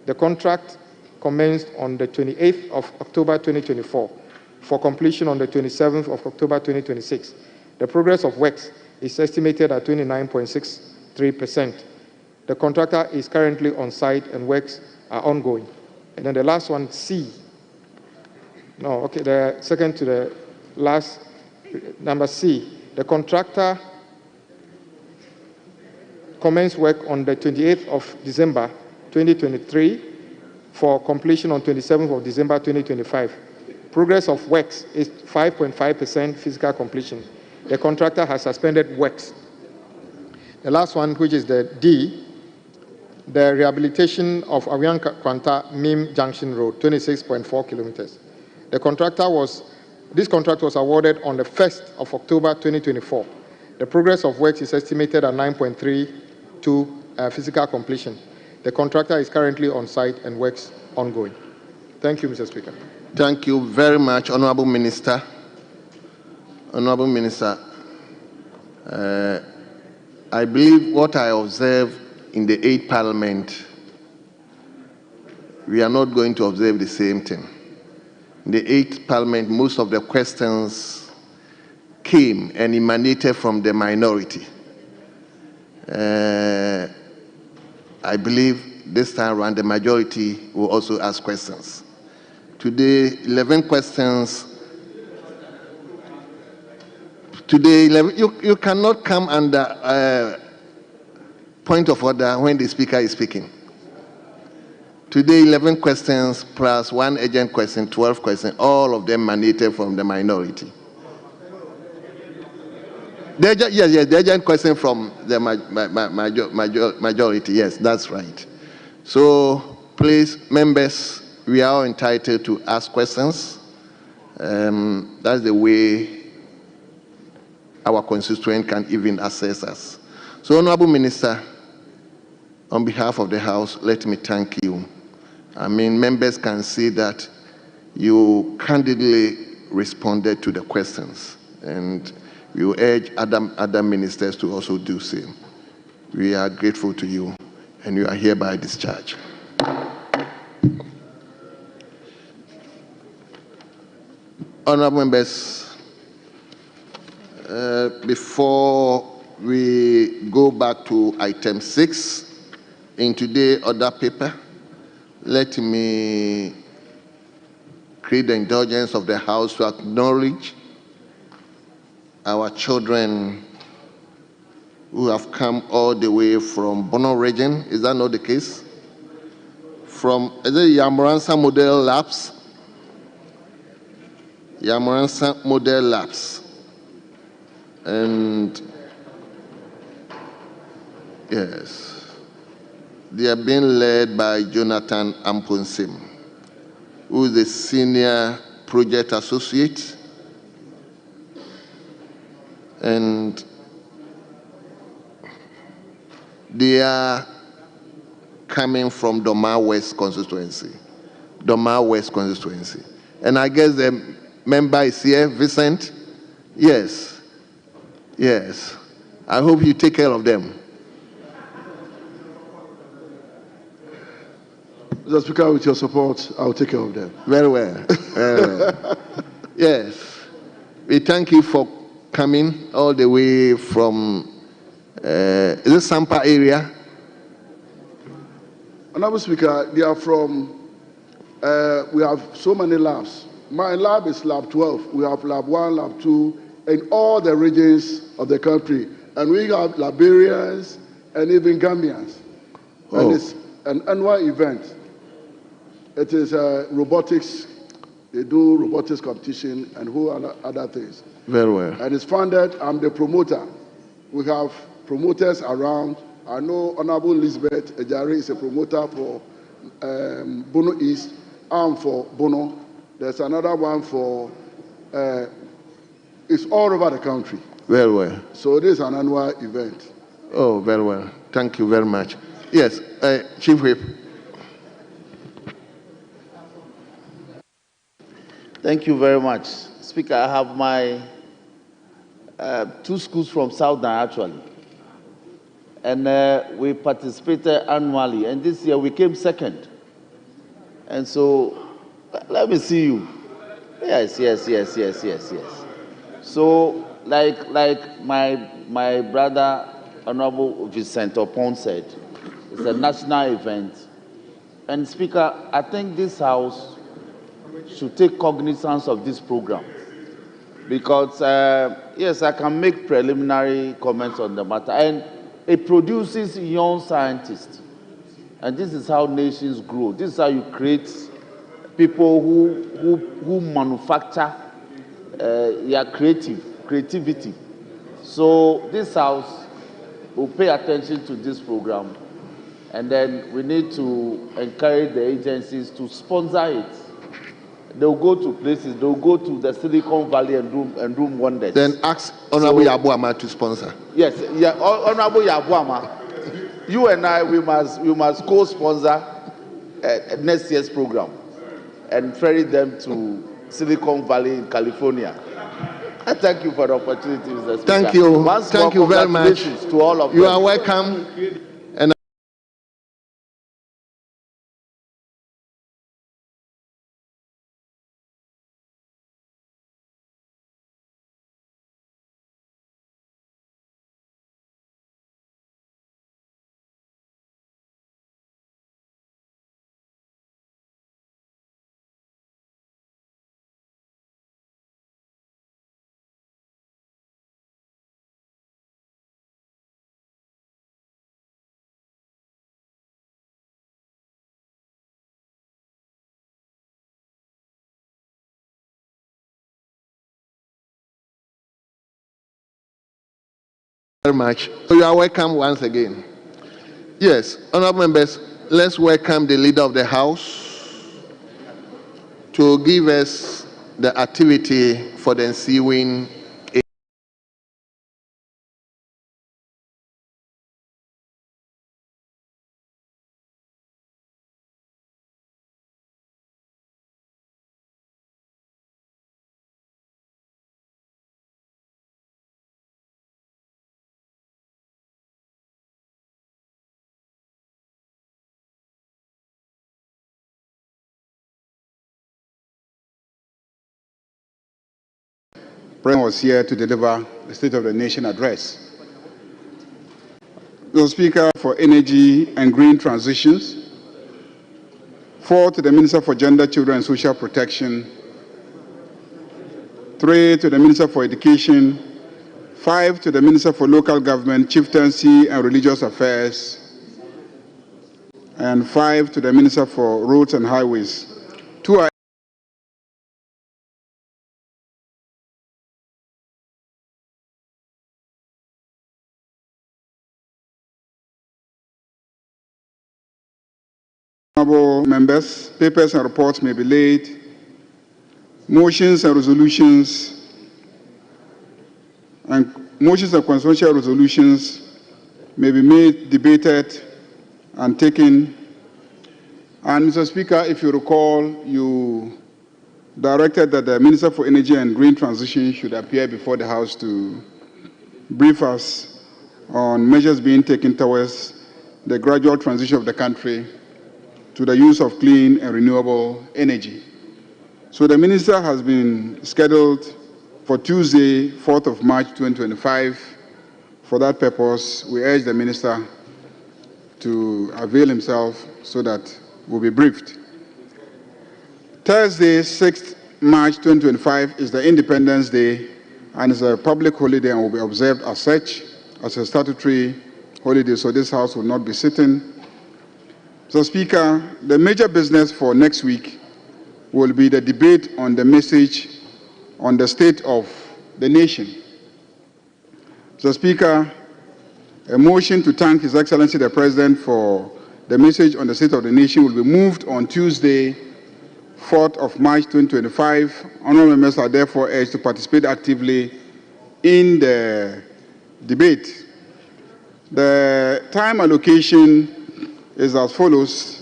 [SPEAKER 1] The contract commenced on the 28th of October 2024 for completion on the 27th of October 2026. The progress of works is estimated at 29.63%. The contractor is currently on site and works are ongoing. And then the last one, C. No, okay, the second to the last, number C. The contractor commenced work on the 28th of December 2023 for completion on 27th of December 2025. Progress of works is 5.5% physical completion. The contractor has suspended works. The last one, which is the D, the rehabilitation of Nkwanta Mim Junction Road, 26.4 kilometers. This contract was awarded on the 1st of October 2024. The progress of works is estimated at 9.3 physical completion. The contractor is currently on site and works ongoing. Thank you, Mr. Speaker.
[SPEAKER 2] Thank you very much, Honorable Minister. Honorable Minister, I believe what I observe in the 8th Parliament, we are not going to observe the same thing. In the 8th Parliament, most of the questions came and emanated from the minority. I believe this time around the majority will also ask questions. Today, 11 questions. Today, 11, you cannot come under point of order when the speaker is speaking. Today, 11 questions plus one urgent question, 12 questions, all of them emanated from the minority. Yes, the urgent question from the majority. Yes, that's right. So, please, members, we are all entitled to ask questions. That's the way our constituent can even assess us. So, Honorable Minister, on behalf of the House, let me thank you. I mean, members can see that you candidly responded to the questions, and we urge other ministers to also do the same. We are grateful to you, and you are hereby discharged. Honorable members, before we go back to item 6 in today's order paper, let me create the indulgence of the House to acknowledge our children who have come all the way from Bono region. Is that not the case? From Yamoransa Model Labs? Yamoransa Model Labs. And yes, they are being led by Jonathan Amponsim, who is the senior project associate, and they are coming from Doma West constituency. Doma West constituency. And I guess the member is here, Vincent? Yes. Yes. I hope you take care of them.
[SPEAKER 9] Mr. Speaker, with your support, I'll take care of them.
[SPEAKER 2] Very well. Very well. Yes. We thank you for coming all the way from, is it Sampa area?
[SPEAKER 9] Honorable Speaker, they are from, we have so many labs. My lab is lab 12. We have lab 1, lab 2, in all the regions of the country. And we have Liberians and even Gambians. Oh. And it's an annual event. It is robotics. They do robotics competition and whole other things.
[SPEAKER 2] Very well.
[SPEAKER 9] And it's funded. I'm the promoter. We have promoters around. I know Honorable Elizabeth Ejari is a promoter for Bono East. I'm for Bono. There's another one for, it's all over the country.
[SPEAKER 2] Very well.
[SPEAKER 9] So this is an annual event.
[SPEAKER 2] Oh, very well. Thank you very much. Yes, Chief Whip.
[SPEAKER 10] Thank you very much. Speaker, I have my 2 schools from Southern actually. And we participated annually. And this year we came second. And so, let me see you. Yes. So, like my brother, Honorable Vincent Opon said, it's a national event. And Speaker, I think this House should take cognizance of this program. Because, yes, I can make preliminary comments on the matter. And it produces young scientists. And this is how nations grow. This is how you create people who manufacture their creativity. So this House will pay attention to this program. And then we need to encourage the agencies to sponsor it. They'll go to places, they'll go to the Silicon Valley and do wonders.
[SPEAKER 2] Then ask Honorable Yabuama to sponsor.
[SPEAKER 10] Yes, Honorable Yabuama, you and I, we must co-sponsor next year's program and ferry them to Silicon Valley in California. I thank you for the opportunity, Mr. Speaker.
[SPEAKER 2] Thank you. Thank you very much.
[SPEAKER 10] To all of
[SPEAKER 2] you
[SPEAKER 10] them.
[SPEAKER 2] are welcome. Very much. So you are welcome once again. Yes, honorable members, let's welcome the leader of the House to give us the activity for the ensuing.
[SPEAKER 11] President was here to deliver the State of the Nation address. The Speaker for Energy and Green Transitions. 4 to the Minister for Gender, Children and Social Protection. 3 to the Minister for Education. 5 to the Minister for Local Government, Chieftaincy and Religious Affairs. And 5 to the Minister for Roads and Highways. 2 are honorable members, papers and reports may be laid. Motions and resolutions and consequential resolutions may be made, debated, and taken. And Mr. Speaker, if you recall, you directed that the Minister for Energy and Green Transition should appear before the House to brief us on measures being taken towards the gradual transition of the country to the use of clean and renewable energy. So the Minister has been scheduled for Tuesday, 4th of March 2025. For that purpose, we urge the Minister to avail himself so that we'll be briefed. Thursday, 6th March 2025 is the Independence Day and is a public holiday and will be observed as such, as a statutory holiday, so this House will not be sitting. So, Speaker, the major business for next week will be the debate on the message on the state of the nation. So, Speaker, a motion to thank His Excellency the President for the message on the state of the nation will be moved on Tuesday, 4th of March 2025. Honourable members are therefore urged to participate actively in the debate. The time allocation is as follows: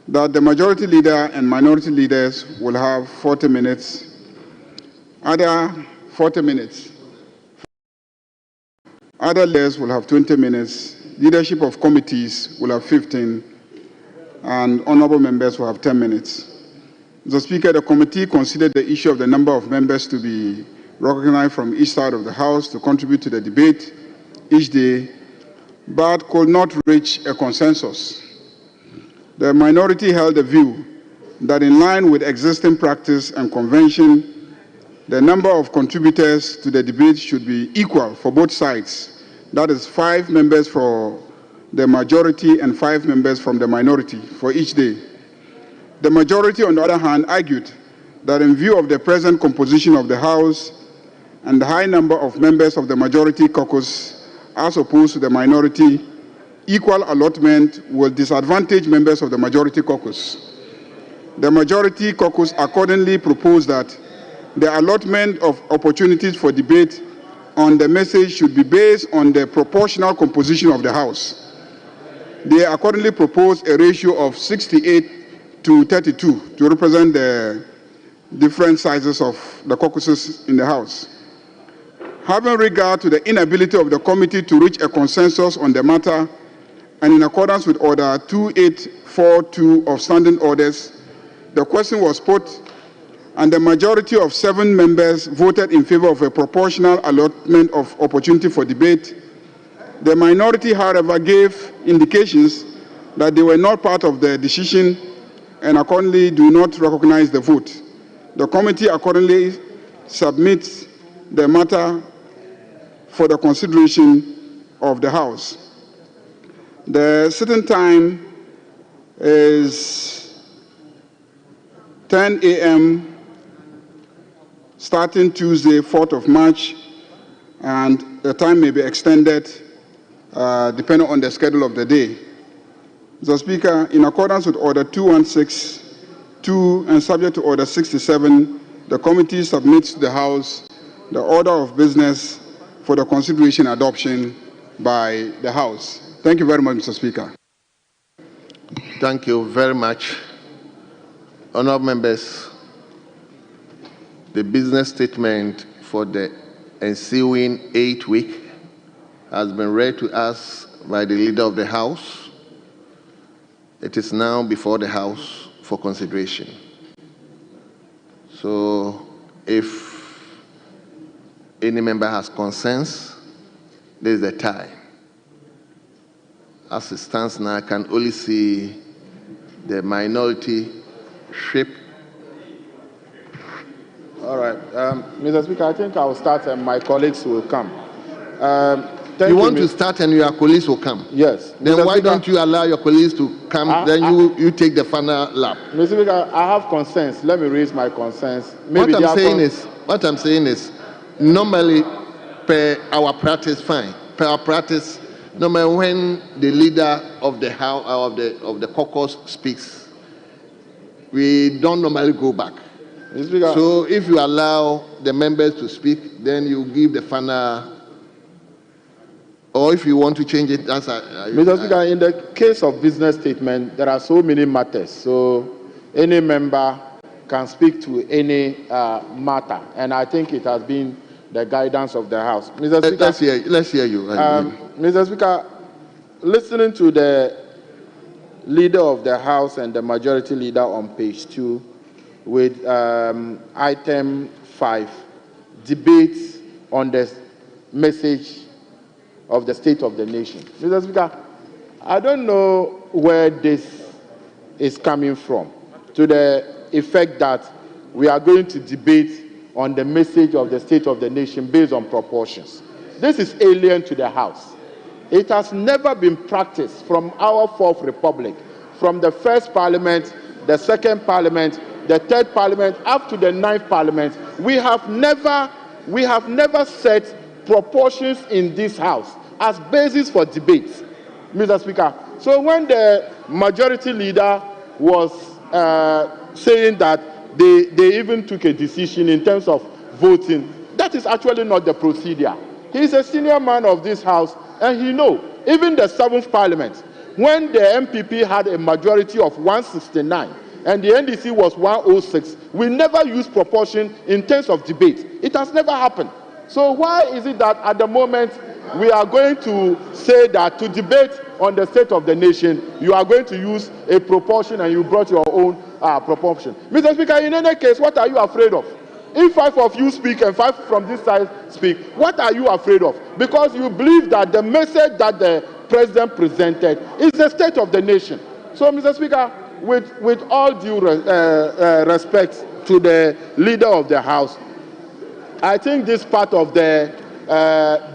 [SPEAKER 11] that the majority leader and minority leaders will have 40 minutes, other 40 minutes. Other leaders will have 20 minutes, leadership of committees will have 15, and honorable members will have 10 minutes. Mr. Speaker, the committee considered the issue of the number of members to be recognized from each side of the House to contribute to the debate each day, but could not reach a consensus. The minority held the view that in line with existing practice and convention, the number of contributors to the debate should be equal for both sides. That is 5 members for the majority and 5 members from the minority for each day. The majority, on the other hand, argued that in view of the present composition of the House and the high number of members of the majority caucus as opposed to the minority, equal allotment will disadvantage members of the majority caucus. The majority caucus accordingly proposed that the allotment of opportunities for debate on the message should be based on the proportional composition of the House. They accordingly proposed a ratio of 68 to 32 to represent the different sizes of the caucuses in the House. Having regard to the inability of the committee to reach a consensus on the matter, and in accordance with Order 2842 of Standing Orders, the question was put, and the majority of 7 members voted in favor of a proportional allotment of opportunity for debate. The minority, however, gave indications that they were not part of the decision and accordingly do not recognize the vote. The committee accordingly submits the matter for the consideration of the House. The sitting time is 10 a.m. starting Tuesday, 4th of March, and the time may be extended depending on the schedule of the day. Mr. Speaker, in accordance with Order 216(2) and subject to Order 67, the committee submits to the House the order of business for the consideration and adoption by the House. Thank you very much, Mr. Speaker.
[SPEAKER 2] Thank you very much. Honourable members, the business statement for the ensuing 8th week has been read to us by the Leader of the House. It is now before the House for consideration. So if any member has concerns, there is a time. As it stands now, I can only see the minority ship.
[SPEAKER 12] All right. Mr. Speaker, I think I will start and my colleagues will come.
[SPEAKER 2] You want to start and your colleagues will come?
[SPEAKER 12] Yes.
[SPEAKER 2] Then
[SPEAKER 12] Mr.
[SPEAKER 2] why
[SPEAKER 12] Speaker,
[SPEAKER 2] don't you allow your colleagues to come, then you take the final lap?
[SPEAKER 12] Mr. Speaker, I have concerns. Let me raise my concerns.
[SPEAKER 2] What I'm saying is, normally, per our practice, fine. Per our practice, normally when the leader of the House of the caucus speaks, we don't normally go back. So if you allow the members to speak, then you give the final. Or if you want to change it, that's
[SPEAKER 12] Mr. Speaker, in the case of business statement, there are so many matters. So any member can speak to any matter. And I think it has been the guidance of the House. Mr. Speaker,
[SPEAKER 2] let's hear you.
[SPEAKER 12] Mr. Speaker, listening to the Leader of the House and the Majority Leader on page 2 with item 5, debate on the message of the State of the Nation. Mr. Speaker, I don't know where this is coming from, to the effect that we are going to debate on the message of the State of the Nation based on proportions. This is alien to the House. It has never been practiced from our 4th Republic, from the 1st Parliament, the 2nd Parliament, the 3rd Parliament, up to the 9th Parliament. We have never set proportions in this House as basis for debates, Mr. Speaker. So when the majority leader was saying that they even took a decision in terms of voting, that is actually not the procedure. He is a senior man of this House, and he knows. Even the 7th Parliament, when the MPP had a majority of 169 and the NDC was 106, we never used proportion in terms of debate. It has never happened. So why is it that at the moment we are going to say that to debate on the state of the nation, you are going to use a proportion and you brought your own proportion? Mr. Speaker, in any case, what are you afraid of? If 5 of you speak and 5 from this side speak, what are you afraid of? Because you believe that the message that the president presented is the state of the nation. So, Mr. Speaker, with all due respect to the leader of the House, I think this part of the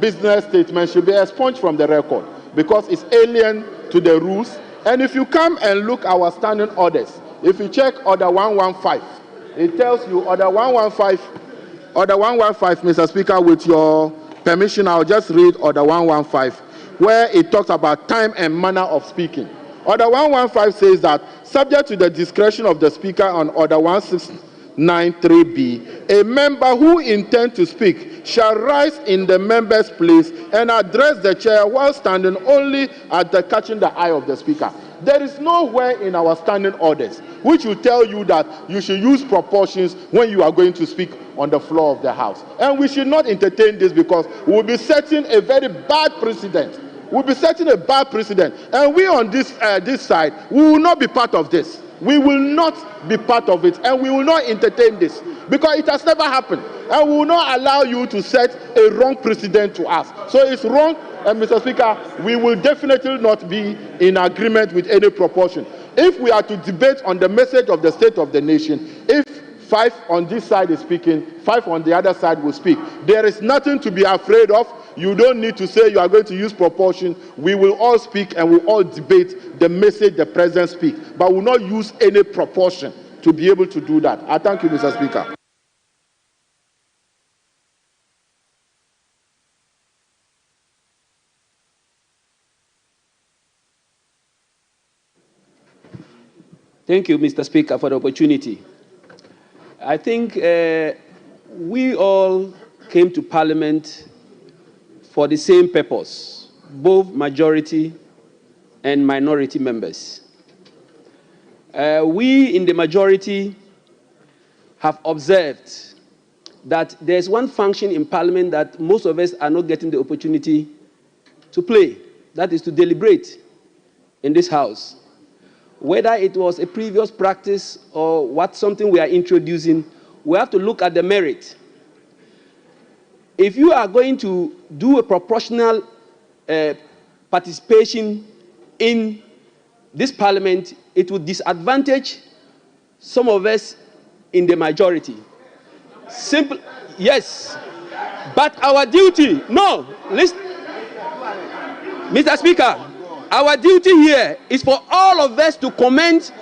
[SPEAKER 12] business statement should be expunged from the record because it's alien to the rules. And if you come and look at our standing orders, if you check Order 115, it tells you Order 115, Mr. Speaker, with your permission, I'll just read Order 115, where it talks about time and manner of speaking. Order 115 says that, subject to the discretion of the Speaker on Order 1693B, a member who intends to speak shall rise in the member's place and address the chair while standing only at the catching the eye of the Speaker. There is nowhere in our standing orders which will tell you that you should use proportions when you are going to speak on the floor of the House. And we should not entertain this because we will be setting a very bad precedent. We'll be setting a bad precedent. And we on this side, we will not be part of this. We will not be part of it. And we will not entertain this because it has never happened. And we will not allow you to set a wrong precedent to us. So it's wrong. And Mr. Speaker, we will definitely not be in agreement with any proportion. If we are to debate on the message of the state of the nation, if 5 on this side is speaking, 5 on the other side will speak, there is nothing to be afraid of. You don't need to say you are going to use proportion. We will all speak and we'll all debate the message the president speaks, but will not use any proportion to be able to do that. I thank you, Mr. Speaker.
[SPEAKER 13] Thank you, Mr. Speaker, for the opportunity. I think we all came to Parliament for the same purpose, both majority and minority members. We in the majority have observed that there's one function in Parliament that most of us are not getting the opportunity to play. That is to deliberate in this House. Whether it was a previous practice or something we are introducing, we have to look at the merit. If you are going to do a proportional participation in this Parliament, it would disadvantage some of us in the majority. Simple, yes. But our duty, no, listen, Mr. Speaker, our duty here is for all of us to comment,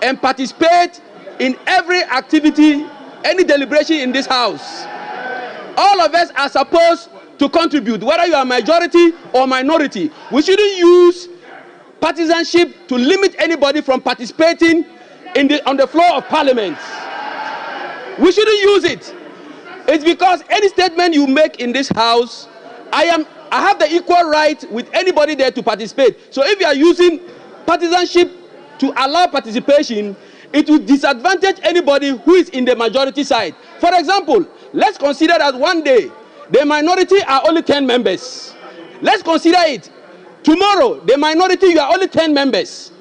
[SPEAKER 13] and participate in every activity, any deliberation in this House. All of us are supposed to contribute, whether you are majority or minority. We shouldn't use partisanship to limit anybody from participating on the floor of Parliament. We shouldn't use it. It's because any statement you make in this House, I have the equal right with anybody there to participate. So if you are using partisanship to allow participation, it will disadvantage anybody who is in the majority side. For example, let's consider that one day the minority are only 10 members. Let's consider it. Tomorrow, the minority, you are only 10 members.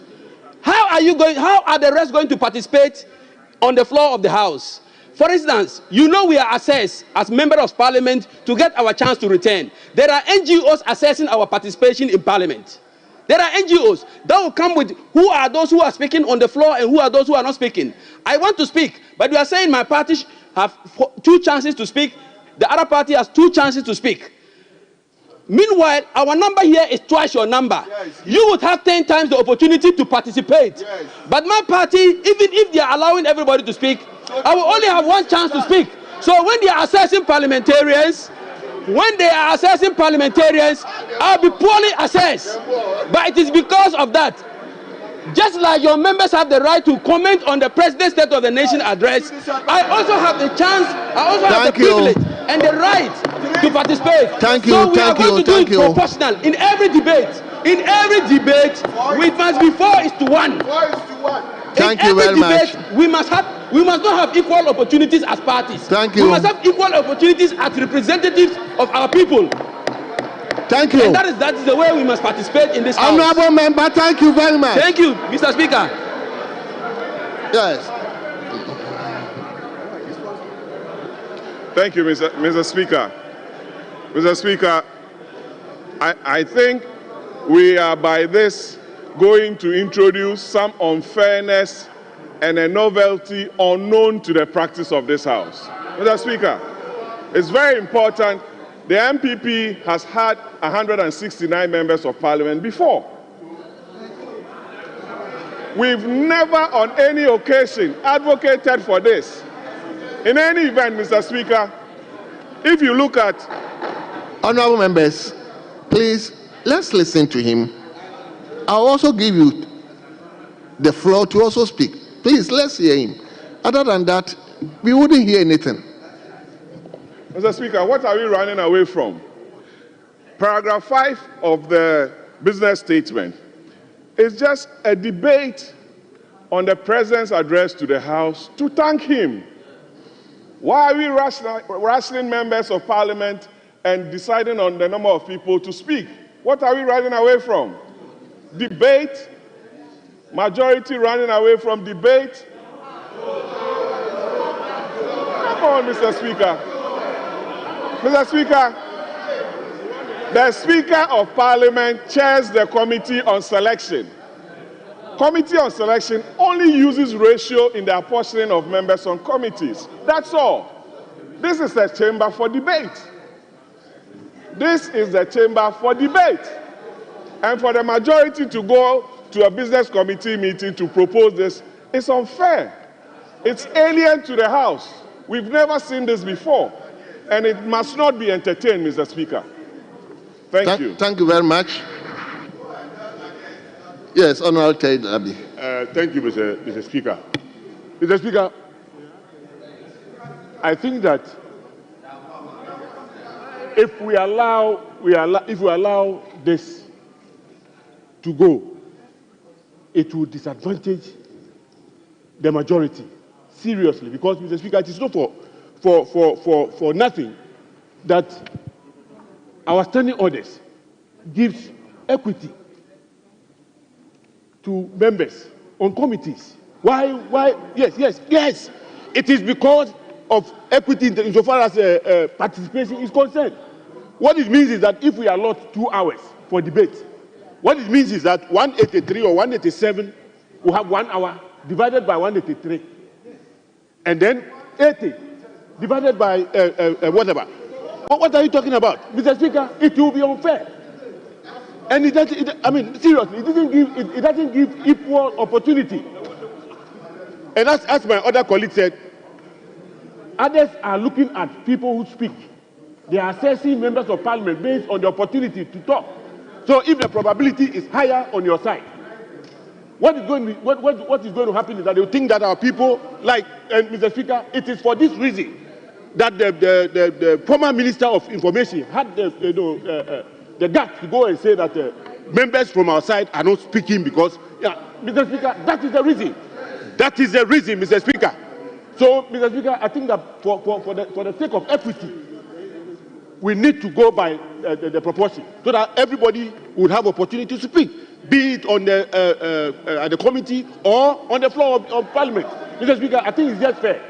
[SPEAKER 13] How are the rest going to participate on the floor of the House? For instance, you know we are assessed as members of Parliament to get our chance to return. There are NGOs assessing our participation in Parliament. There are NGOs that will come with who are those who are speaking on the floor and who are those who are not speaking. I want to speak, but you are saying my party have 2 chances to speak. The other party has 2 chances to speak. Meanwhile, our number here is twice your number. Yes. You would have 10 times the opportunity to participate. Yes. But my party, even if they are allowing everybody to speak, I will only have 1 chance to speak. So when they are assessing parliamentarians, I'll be poorly assessed. But it is because of that. Just like your members have the right to comment on the President's State of the Nation address, I also have the chance, I also have the privilege and the right to participate. So we are going to do it proportional in every debate. In every debate, it must be 4:1.
[SPEAKER 2] Thank you very much.
[SPEAKER 13] We must have We must not have equal opportunities as parties.
[SPEAKER 2] Thank you.
[SPEAKER 13] We must have equal opportunities as representatives of our people.
[SPEAKER 2] Thank you.
[SPEAKER 13] And that is the way we must participate in this house.
[SPEAKER 2] Honorable member, thank you very much.
[SPEAKER 13] Thank you, Mr. Speaker.
[SPEAKER 2] Yes.
[SPEAKER 14] Thank you, Mr. Speaker. Mr. Speaker, I think we are by this going to introduce some unfairness and a novelty unknown to the practice of this House. Mr. Speaker, it's very important. The MPP has had 169 members of Parliament before. We've never on any occasion advocated for this. In any event, Mr. Speaker, if you look at...
[SPEAKER 2] Honorable members, please, let's listen to him. I'll also give you the floor to also speak. Please, let's hear him. Other than that, we wouldn't hear anything.
[SPEAKER 14] Mr. Speaker, what are we running away from? Paragraph 5 of the business statement is just a debate on the President's address to the House to thank him. Why are we rationing members of Parliament and deciding on the number of people to speak? What are we running away from? Debate? Majority running away from debate? Come on, Mr. Speaker. Mr. Speaker, the Speaker of Parliament chairs the Committee on Selection. Committee on Selection only uses ratio in the apportioning of members on committees. That's all. This is a chamber for debate. This is the chamber for debate. And for the majority to go to a business committee meeting to propose this is unfair. It's alien to the House. We've never seen this before. And it must not be entertained, Mr. Speaker. Thank you.
[SPEAKER 2] Thank you very much. Yes, Honorable Ted Abi.
[SPEAKER 15] Thank you, Mr. Speaker. Mr. Speaker, I think that if we allow this to go, it will disadvantage the majority seriously. Because, Mr. Speaker, it is not for nothing that our standing orders gives equity to members on committees. Why? Yes. It is because of equity insofar as participation is concerned. What it means is that if we allot 2 hours for debate, what it means is that 183 or 187 will have 1 hour divided by 183. And then 80 divided by whatever. What are you talking about? Mr. Speaker, it will be unfair. And seriously, it doesn't give equal opportunity. And as my other colleague said, others are looking at people who speak. They are assessing members of Parliament based on the opportunity to talk. So if the probability is higher on your side, what is going to happen is that they will think that our people, like Mr. Speaker, it is for this reason that the former Minister of Information had the guts to go and say that members from our side are not speaking because, Mr. Speaker, that is the reason. That is the reason, Mr. Speaker. So, Mr. Speaker, I think that for the sake of equity, we need to go by the proportion so that everybody would have opportunity to speak, be it on at the committee or on the floor of Parliament. Mr. Speaker, I think it's just fair.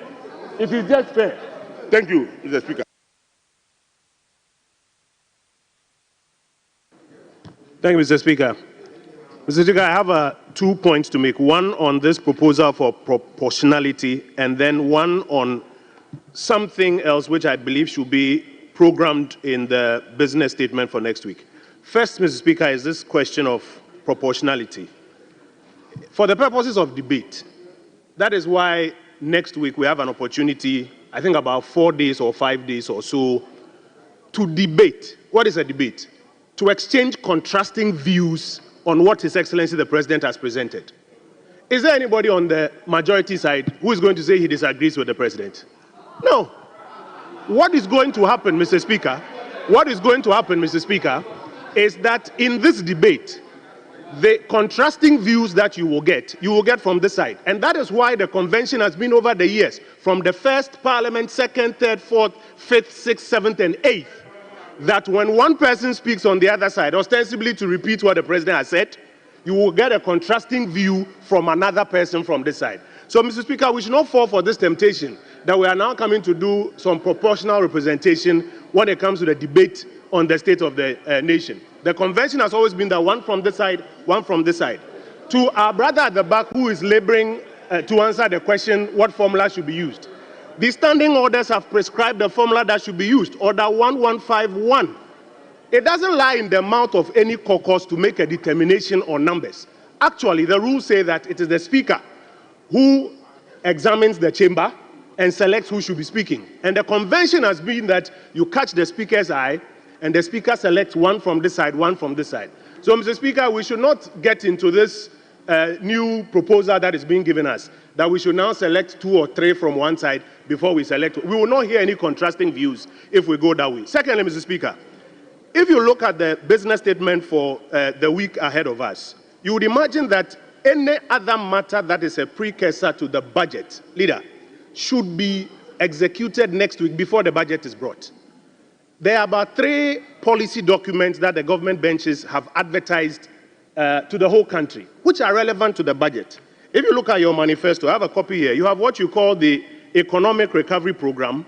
[SPEAKER 15] It is just fair. Thank you, Mr. Speaker.
[SPEAKER 16] Thank you, Mr. Speaker. Mr. Speaker, I have 2 points to make. One on this proposal for proportionality, and then one on something else which I believe should be programmed in the business statement for next week. First, Mr. Speaker, is this question of proportionality. For the purposes of debate, that is why next week we have an opportunity, I think about 4 days or 5 days or so, to debate. What is a debate? To exchange contrasting views on what His Excellency the President has presented. Is there anybody on the majority side who is going to say he disagrees with the President? No. What is going to happen, Mr. Speaker? What is going to happen, Mr. Speaker, is that in this debate, the contrasting views that you will get from this side. And that is why the convention has been over the years, from the first parliament, second, third, fourth, fifth, sixth, seventh, and eighth, that when one person speaks on the other side, ostensibly to repeat what the president has said, you will get a contrasting view from another person from this side. So, Mr. Speaker, we should not fall for this temptation that we are now coming to do some proportional representation when it comes to the debate on the state of the nation. The convention has always been that one from this side, one from this side. To our brother at the back who is laboring to answer the question what formula should be used, the standing orders have prescribed the formula that should be used, Order 1151. It doesn't lie in the mouth of any caucus to make a determination on numbers. Actually, the rules say that it is the Speaker who examines the chamber and selects who should be speaking. And the convention has been that you catch the Speaker's eye and the Speaker selects one from this side, one from this side. So, Mr. Speaker, we should not get into this new proposal that is being given us, that we should now select 2 or 3 from one side before we select. We will not hear any contrasting views if we go that way. Secondly, Mr. Speaker, if you look at the business statement for the week ahead of us, you would imagine that any other matter that is a precursor to the budget, leader, should be executed next week before the budget is brought. There are about 3 policy documents that the government benches have advertised to the whole country, which are relevant to the budget. If you look at your manifesto, I have a copy here. You have what you call the Economic Recovery Program,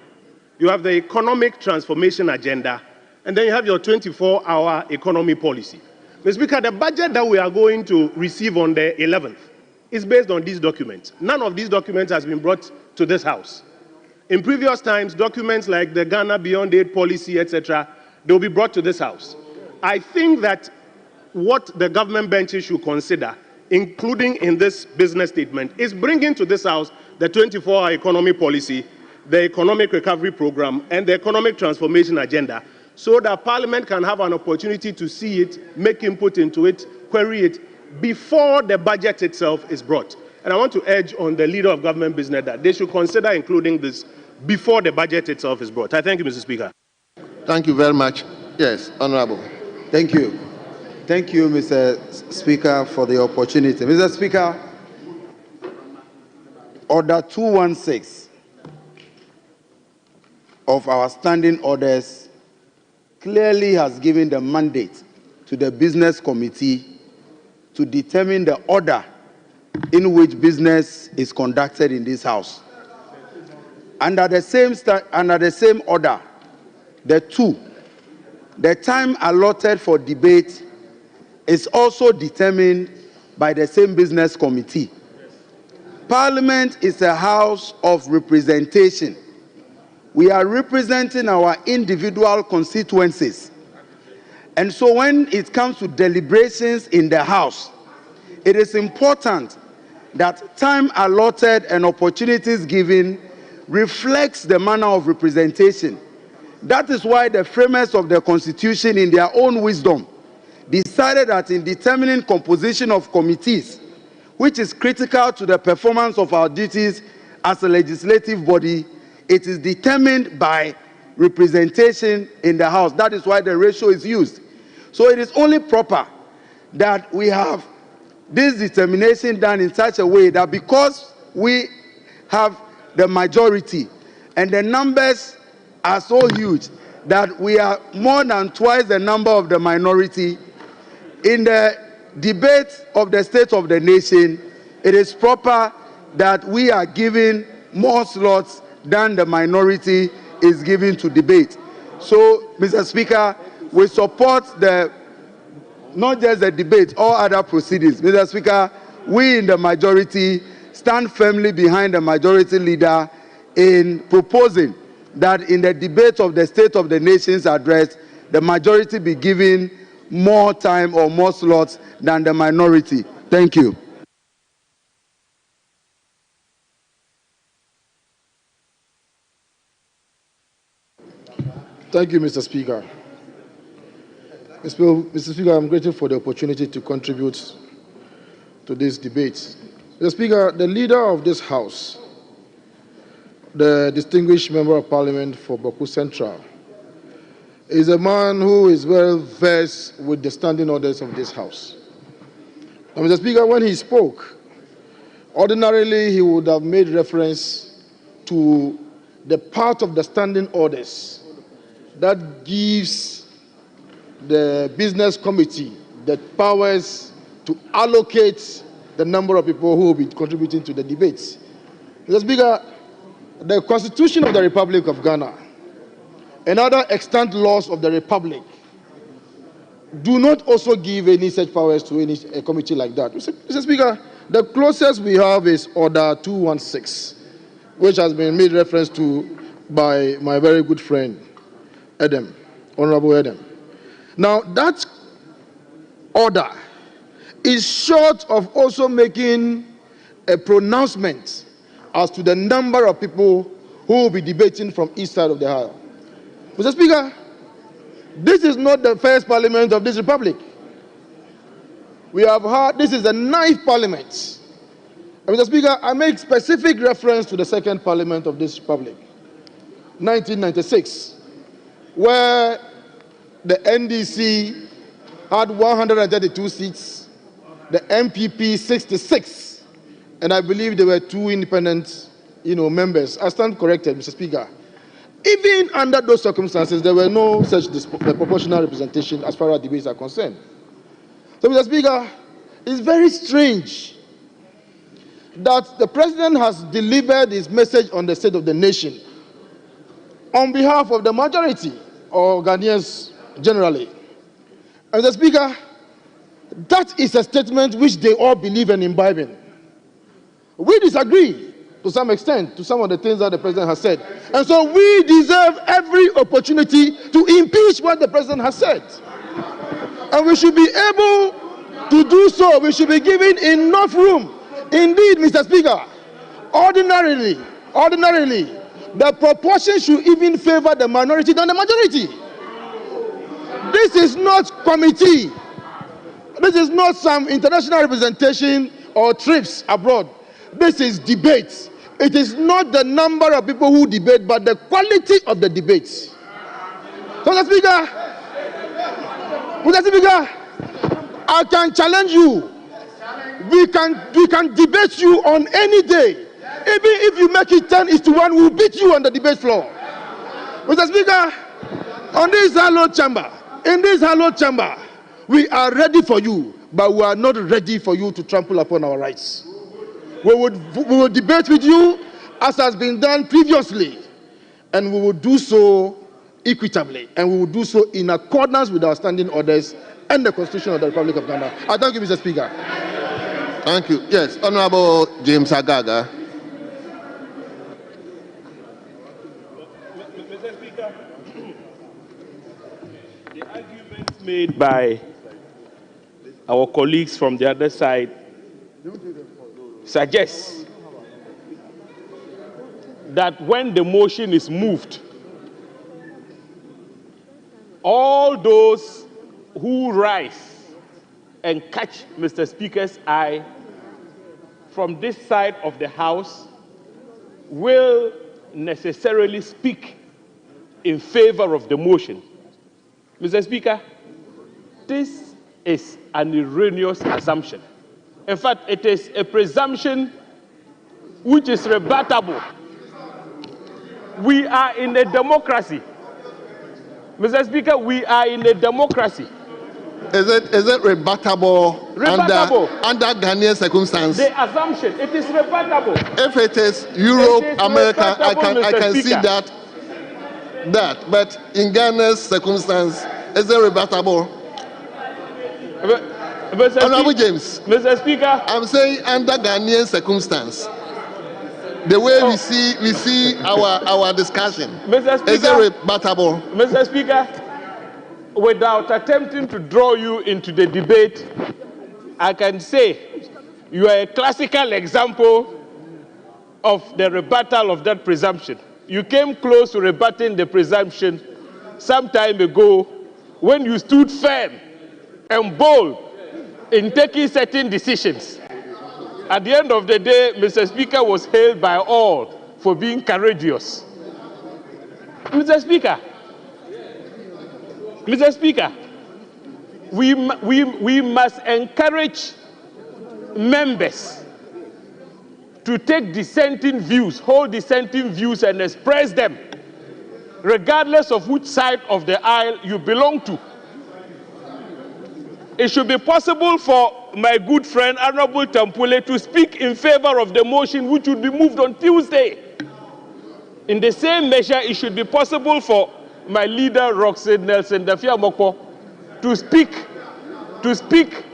[SPEAKER 16] you have the Economic Transformation Agenda, and then you have your 24-hour economy policy. Mr. Speaker, the budget that we are going to receive on the 11th is based on these documents. None of these documents has been brought to this House. In previous times, documents like the Ghana Beyond Aid policy, etc., they will be brought to this House. I think that what the government benches should consider, including in this business statement, is bringing to this House the 24-hour economy policy, the Economic Recovery Program, and the Economic Transformation Agenda, so that Parliament can have an opportunity to see it, make input into it, query it, before the budget itself is brought. And I want to urge on the leader of government business that they should consider including this before the budget itself is brought. I thank you, Mr. Speaker.
[SPEAKER 2] Thank you very much. Yes, Honorable.
[SPEAKER 17] Thank you. Thank you, Mr. Speaker, for the opportunity. Mr. Speaker, Order 216 of our standing orders clearly has given the mandate to the Business Committee to determine the order in which business is conducted in this House. Under the same order, the time allotted for debate is also determined by the same Business Committee. Parliament is a house of representation. We are representing our individual constituencies. And so when it comes to deliberations in the House, it is important that time allotted and opportunities given reflects the manner of representation. That is why the framers of the Constitution, in their own wisdom, decided that in determining composition of committees, which is critical to the performance of our duties as a legislative body, it is determined by representation in the House. That is why the ratio is used. So it is only proper that we have this determination done in such a way that because we have the majority and the numbers are so huge that we are more than twice the number of the minority, in the debate of the state of the nation, it is proper that we are giving more slots than the minority is given to debate. So, Mr. Speaker, we support not just the debate, all other proceedings. Mr. Speaker, we in the majority stand firmly behind the majority leader in proposing that in the debate of the State of the Nation's address, the majority be given more time or more slots than the minority. Thank you.
[SPEAKER 9] Thank you, Mr. Speaker. Mr. Speaker, I'm grateful for the opportunity to contribute to this debate. Mr. Speaker, the leader of this House, the distinguished Member of Parliament for Boku Central, is a man who is well versed with the standing orders of this House. Now, Mr. Speaker, when he spoke, ordinarily he would have made reference to the part of the standing orders that gives the business committee the powers to allocate the number of people who will be contributing to the debates. Mr. Speaker, the Constitution of the Republic of Ghana and other extant laws of the Republic do not also give any such powers to any committee like that. Mr. Speaker, the closest we have is Order 216, which has been made reference to by my very good friend, Adam, Honorable Adam. Now, that order is short of also making a pronouncement as to the number of people who will be debating from each side of the aisle. Mr. Speaker, this is not the first parliament of this republic. We have heard this is the 9th parliament. And Mr. Speaker, I make specific reference to the 2nd parliament of this republic, 1996, where the NDC had 132 seats, the MPP 66, and I believe there were 2 independent, members. I stand corrected, Mr. Speaker. Even under those circumstances, there were no such proportional representation as far as debates are concerned. So, Mr. Speaker, it's very strange that the President has delivered his message on the state of the nation on behalf of the majority, or Ghanaians generally. And Mr. Speaker, that is a statement which they all believe and imbibe in. We disagree to some extent to some of the things that the President has said. And so we deserve every opportunity to impeach what the President has said. And we should be able to do so. We should be given enough room. Indeed, Mr. Speaker, ordinarily, the proportion should even favor the minority than the majority. This is not committee. This is not some international representation or trips abroad. This is debate. It is not the number of people who debate, but the quality of the debates. So, Mr. Speaker, I can challenge you. We can debate you on any day. Even if you make it 10-1, we'll beat you on the debate floor. Mr. Speaker, in this hallowed chamber, we are ready for you, but we are not ready for you to trample upon our rights. We will debate with you as has been done previously, and we will do so equitably, and we will do so in accordance with our standing orders and the Constitution of the Republic of Ghana. I thank you, Mr. Speaker.
[SPEAKER 2] Thank you. Yes, Honorable James Agaga.
[SPEAKER 16] Mr. Speaker, the arguments made by our colleagues from the other side suggests that when the motion is moved, all those who rise and catch Mr. Speaker's eye from this side of the House will necessarily speak in favor of the motion. Mr. Speaker, this is an erroneous assumption. In fact, it is a presumption which is rebuttable. We are in a democracy. Mr. Speaker, we are in a democracy.
[SPEAKER 2] Is it rebuttable, under Ghanaian circumstances?
[SPEAKER 16] The assumption, it is rebuttable.
[SPEAKER 2] If it is Europe, America, I can see that. But in Ghana's circumstance, is it rebuttable? Honorable James,
[SPEAKER 16] Mr. Speaker,
[SPEAKER 2] I'm saying under Ghanaian circumstance, the way we see our discussion,
[SPEAKER 16] Mr. Speaker,
[SPEAKER 2] is it rebuttable?
[SPEAKER 16] Mr. Speaker, without attempting to draw you into the debate, I can say you are a classical example of the rebuttal of that presumption. You came close to rebutting the presumption some time ago when you stood firm and bold in taking certain decisions. At the end of the day, Mr. Speaker was hailed by all for being courageous. Mr. Speaker, we must encourage
[SPEAKER 15] members to take dissenting views, hold dissenting views and express them, regardless of which side of the aisle you belong to. It should be possible for my good friend Honorable Tampule to speak in favor of the motion which would be moved on Tuesday. In the same measure, it should be possible for my leader, Roxanne Nelson Dafia Mokpo, to speak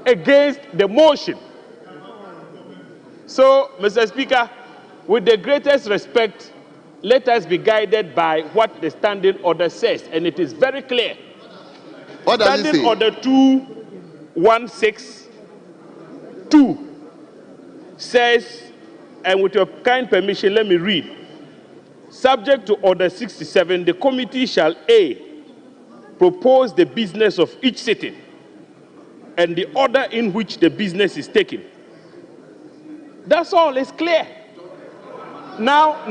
[SPEAKER 15] against the motion. So, Mr. Speaker, with the greatest respect, let us be guided by what the standing order says, and it is very clear.
[SPEAKER 2] What does
[SPEAKER 15] Standing
[SPEAKER 2] it say?
[SPEAKER 15] Order 2162 says, and with your kind permission, let me read. Subject to Order 67, the committee shall A, propose the business of each sitting and the order in which the business is taken. That's all, it's clear. Now,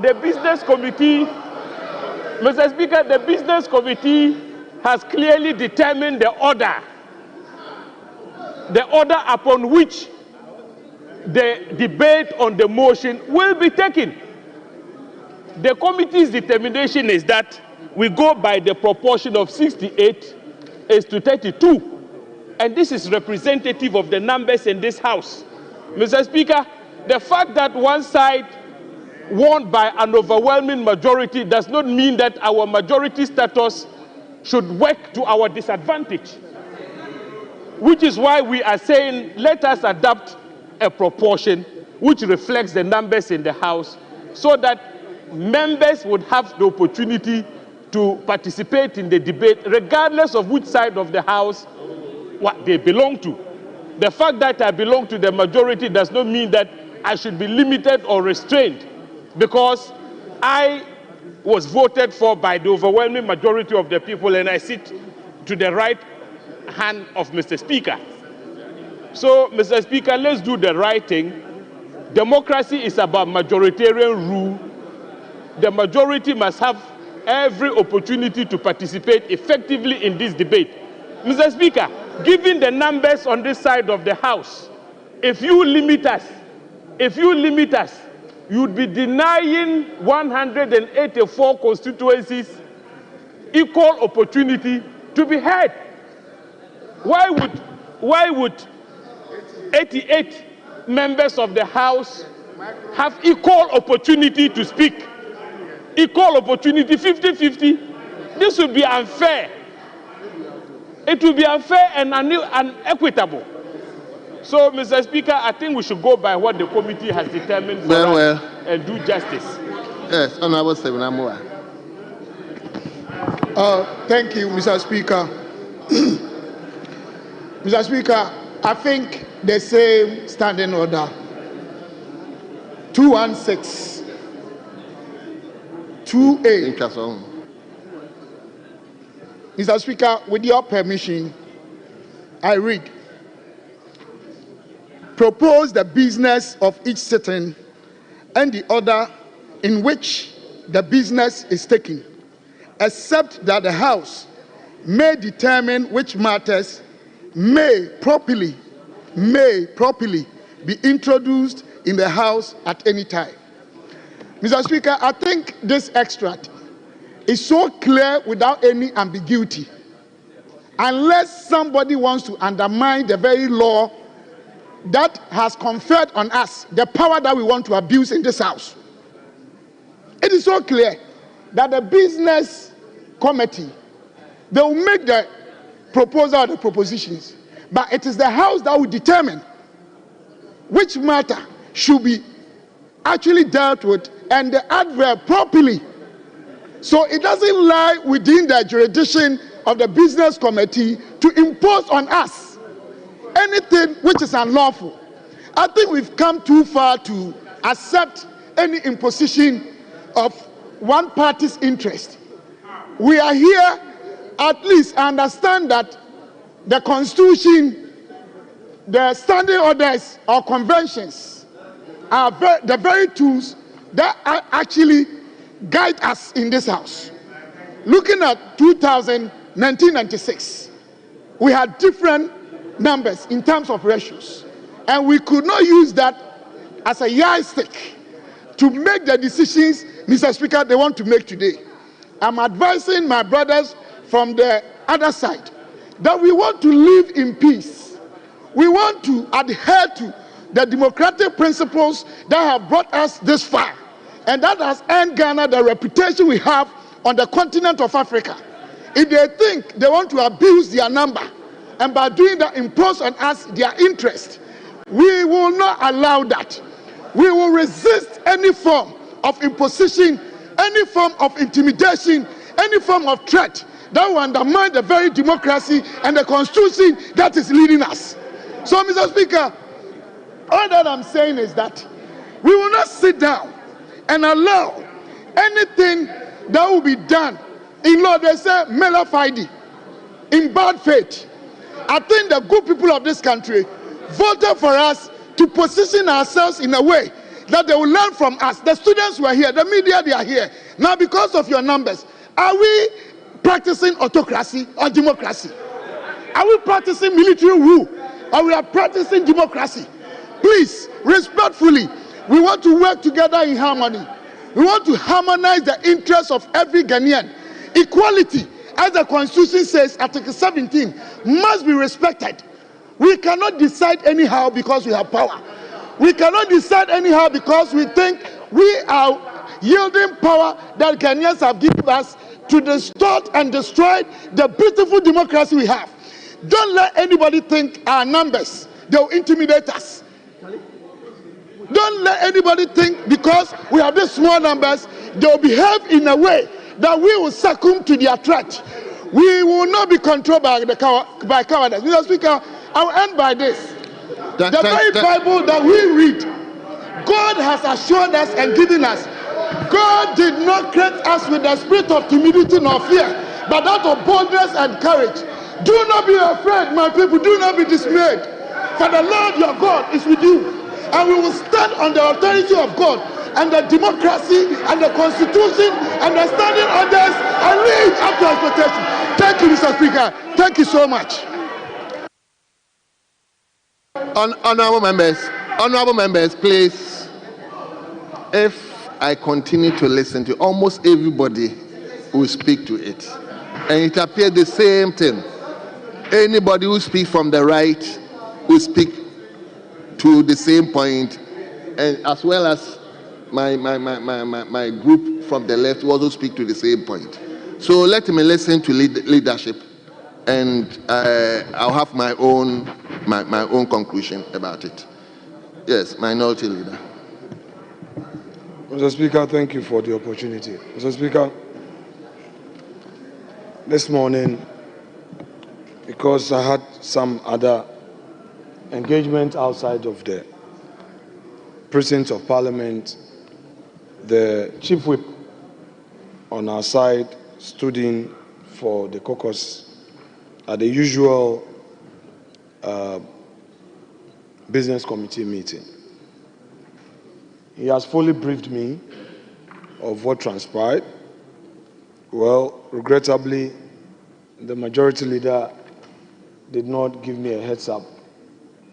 [SPEAKER 15] the business committee, Mr. Speaker, the business committee has clearly determined the order upon which the debate on the motion will be taken. The committee's determination is that we go by the proportion of 68 is to 32. And this is representative of the numbers in this House. Mr. Speaker, the fact that one side won by an overwhelming majority does not mean that our majority status should work to our disadvantage. Which is why we are saying, let us adopt a proportion which reflects the numbers in the House so that members would have the opportunity to participate in the debate regardless of which side of the House what they belong to. The fact that I belong to the majority does not mean that I should be limited or restrained because I was voted for by the overwhelming majority of the people and I sit to the right hand of Mr. Speaker. So, Mr. Speaker, let's do the right thing. Democracy is about majoritarian rule. The majority must have every opportunity to participate effectively in this debate. Mr. Speaker, given the numbers on this side of the House, if you limit us, you'd be denying 184 constituencies equal opportunity to be heard. Why would 88 members of the House have equal opportunity to speak? Equal opportunity, 50-50. This would be unfair. It will be unfair and unequitable. So, Mr. Speaker, I think we should go by what the committee has determined for us and do justice.
[SPEAKER 2] Yes, Honorable Sevenamua.
[SPEAKER 1] Thank you, Mr. Speaker. Mr. Speaker, I think the same standing order 216 2A. Mr. Speaker, with your permission, I read. Propose the business of each sitting and the order in which the business is taken, except that the House may determine which matters may properly be introduced in the House at any time. Mr. Speaker, I think this extract is so clear without any ambiguity. Unless somebody wants to undermine the very law that has conferred on us the power that we want to abuse in this House. It is so clear that the business committee, they will make the proposal or the propositions, but it is the House that will determine which matter should be actually dealt with and the adverb properly. So it doesn't lie within the jurisdiction of the business committee to impose on us anything which is unlawful. I think we've come too far to accept any imposition of one party's interest. We are here, at least I understand that the Constitution, the standing orders or conventions are the very tools that actually guide us in this House. Looking at 1996, we had different numbers in terms of ratios.
[SPEAKER 9] And we could not use that as a yardstick to make the decisions, Mr. Speaker, they want to make today. I'm advising my brothers from the other side that we want to live in peace. We want to adhere to the democratic principles that have brought us this far, and that has earned Ghana the reputation we have on the continent of Africa. If they think they want to abuse their number and by doing that impose on us their interest, we will not allow that. We will resist any form of imposition, any form of intimidation, any form of threat that will undermine the very democracy and the constitution that is leading us. So, Mr. Speaker, all that I'm saying is that we will not sit down and allow anything that will be done in law. They say mela fide, in bad faith. I think the good people of this country voted for us to position ourselves in a way that they will learn from us. The students were here, the media, they are here. Now, because of your numbers, are we practicing autocracy or democracy? Are we practicing military rule or we are practicing democracy? Please, respectfully, we want to work together in harmony. We want to harmonize the interests of every Ghanaian. Equality, as the Constitution says, Article 17, must be respected. We cannot decide anyhow because we have power. We cannot decide anyhow because we think we are yielding power that Ghanaians have given us to distort and destroy the beautiful democracy we have. Don't let anybody think our numbers, they'll intimidate us. Don't let anybody think because we have these small numbers, they'll behave in a way that we will succumb to their threat. We will not be controlled by cowardice. Mr. Speaker, I'll end by this. The very Bible that we read, God has assured us and given us. God did not create us with the spirit of timidity nor fear, but that of boldness and courage. Do not be afraid, my people. Do not be dismayed. For the Lord your God is with you. And we will stand on the authority of God and the democracy and the constitution and the standing orders and live up to expectation. Thank you, Mr. Speaker. Thank you so much.
[SPEAKER 2] Honorable members, please. If I continue to listen to almost everybody who speak to it, and it appears the same thing. Anybody who speaks from the right will speak to the same point, and as well as my group from the left will also speak to the same point. So let me listen to leadership, and I'll have my own conclusion about it. Yes, Minority Leader.
[SPEAKER 18] Mr. Speaker, thank you for the opportunity. Mr. Speaker, this morning, because I had some other engagement outside of the precincts of Parliament, the Chief Whip on our side stood in for the caucus at the usual business committee meeting. He has fully briefed me of what transpired. Well, regrettably, the majority leader did not give me a heads up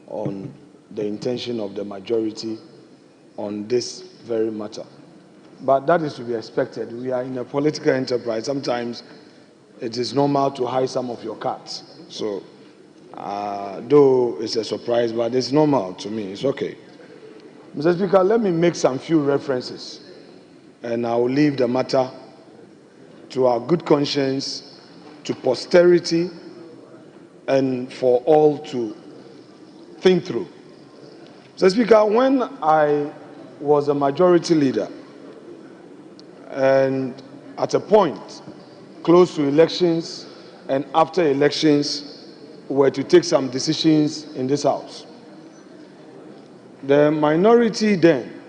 [SPEAKER 18] on the intention of the majority on this very matter. But that is to be expected. We are in a political enterprise. Sometimes it is normal to hide some of your cards. So, though it's a surprise, but it's normal to me. It's okay. Mr. Speaker, let me make some few references, and I will leave the matter to our good conscience, to posterity, and for all to think through. Mr. Speaker, when I was a majority leader, and at a point close to elections and after elections were to take some decisions in this House, the minority then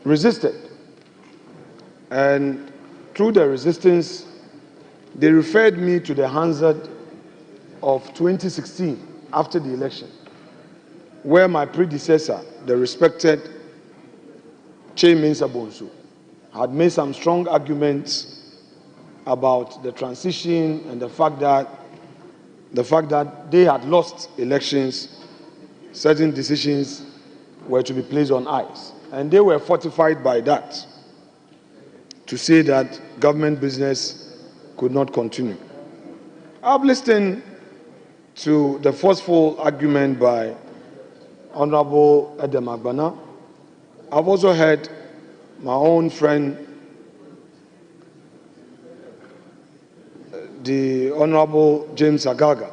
[SPEAKER 18] resisted, and through the resistance they referred me to the Hansard of 2016 after the election, where my predecessor, the respected Manso Nkwanta, had made some strong arguments about the transition and the fact that they had lost elections certain decisions were to be placed on ice. And they were fortified by that to say that government business could not continue. I've listened to the forceful argument by Honorable Edem Agbana. I've also heard my own friend, the Honorable James Agaga,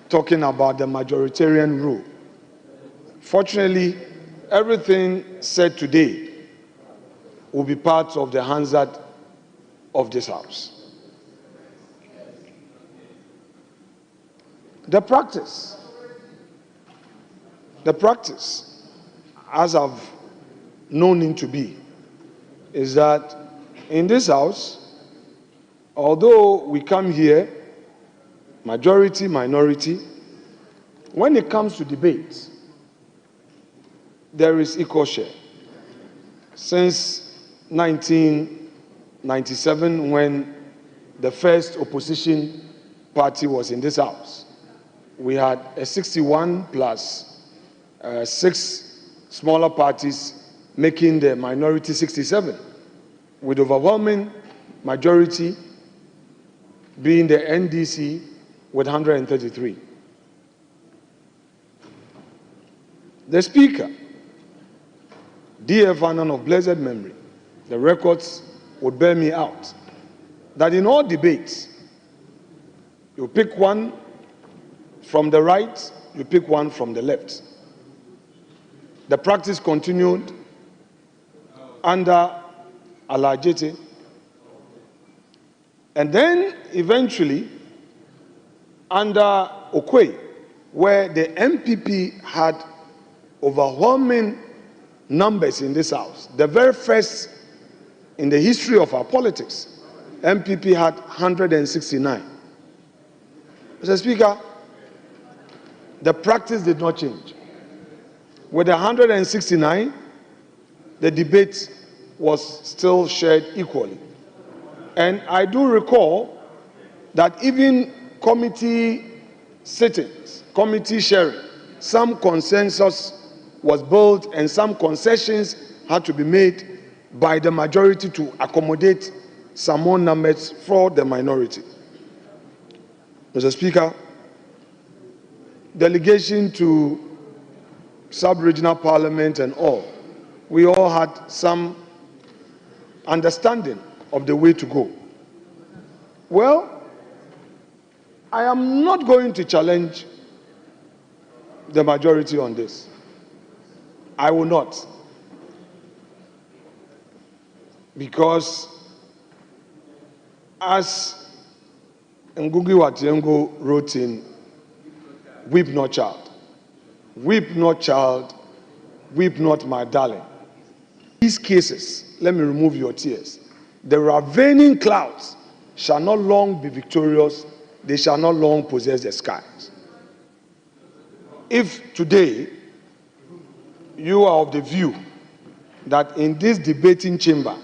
[SPEAKER 18] talking about the majoritarian rule. Fortunately, everything said today will be part of the Hansard of this House. The practice, as I've known it to be, is that in this House, although we come here, majority, minority, when it comes to debate, there is equal share. Since 1997, when the first opposition party was in this House, we had a 61 plus 6 smaller parties making the minority 67, with overwhelming majority being the NDC with 133. The Speaker, D.F. Annan of blessed memory, the records would bear me out, that in all debates, you pick one from the right, you pick one from the left. The practice continued under Alajete, and then eventually under Okwe, where the MPP had overwhelming numbers in this House. The very first in the history of our politics, MPP had 169. Mr. Speaker, the practice did not change. With 169, the debate was still shared equally. And I do recall that even committee sittings, committee sharing, some consensus was built and some concessions had to be made by the majority to accommodate some more numbers for the minority. Mr. Speaker, delegation to sub-regional parliament and all, we all had some understanding of the way to go. Well, I am not going to challenge the majority on this. I will not. Because as Ngugi wa Thiong'o wrote in Weep Not Child, weep not child, weep not my darling. These cases, let me remove your tears. The ravening clouds shall not long be victorious, they shall not long possess the skies. If today you are of the view that in this debating chamber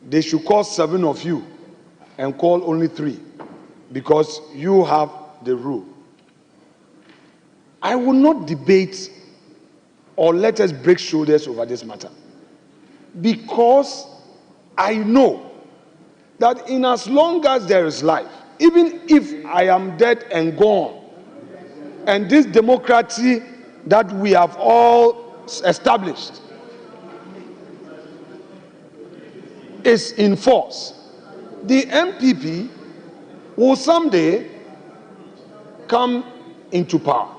[SPEAKER 18] they should call 7 of you and call only 3 because you have the rule, I will not debate or let us break shoulders over this matter, because I know that in as long as there is life, even if I am dead and gone, and this democracy that we have all established is in force, the MPP will someday come into power.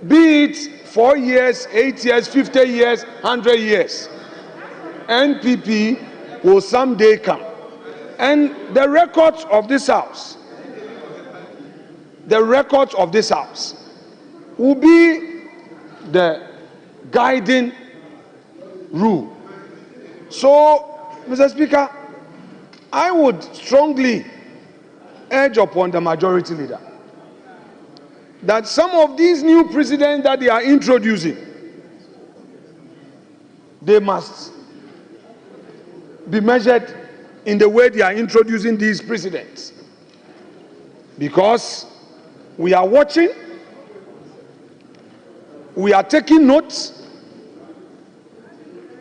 [SPEAKER 18] Be it 4 years, 8 years, 50 years, 100 years, NPP will someday come. And the records of this House, will be the guiding rule. So, Mr. Speaker, I would strongly urge upon the majority leader that some of these new presidents that they are introducing, they must be measured in the way they are introducing these presidents. Because we are watching We are taking notes,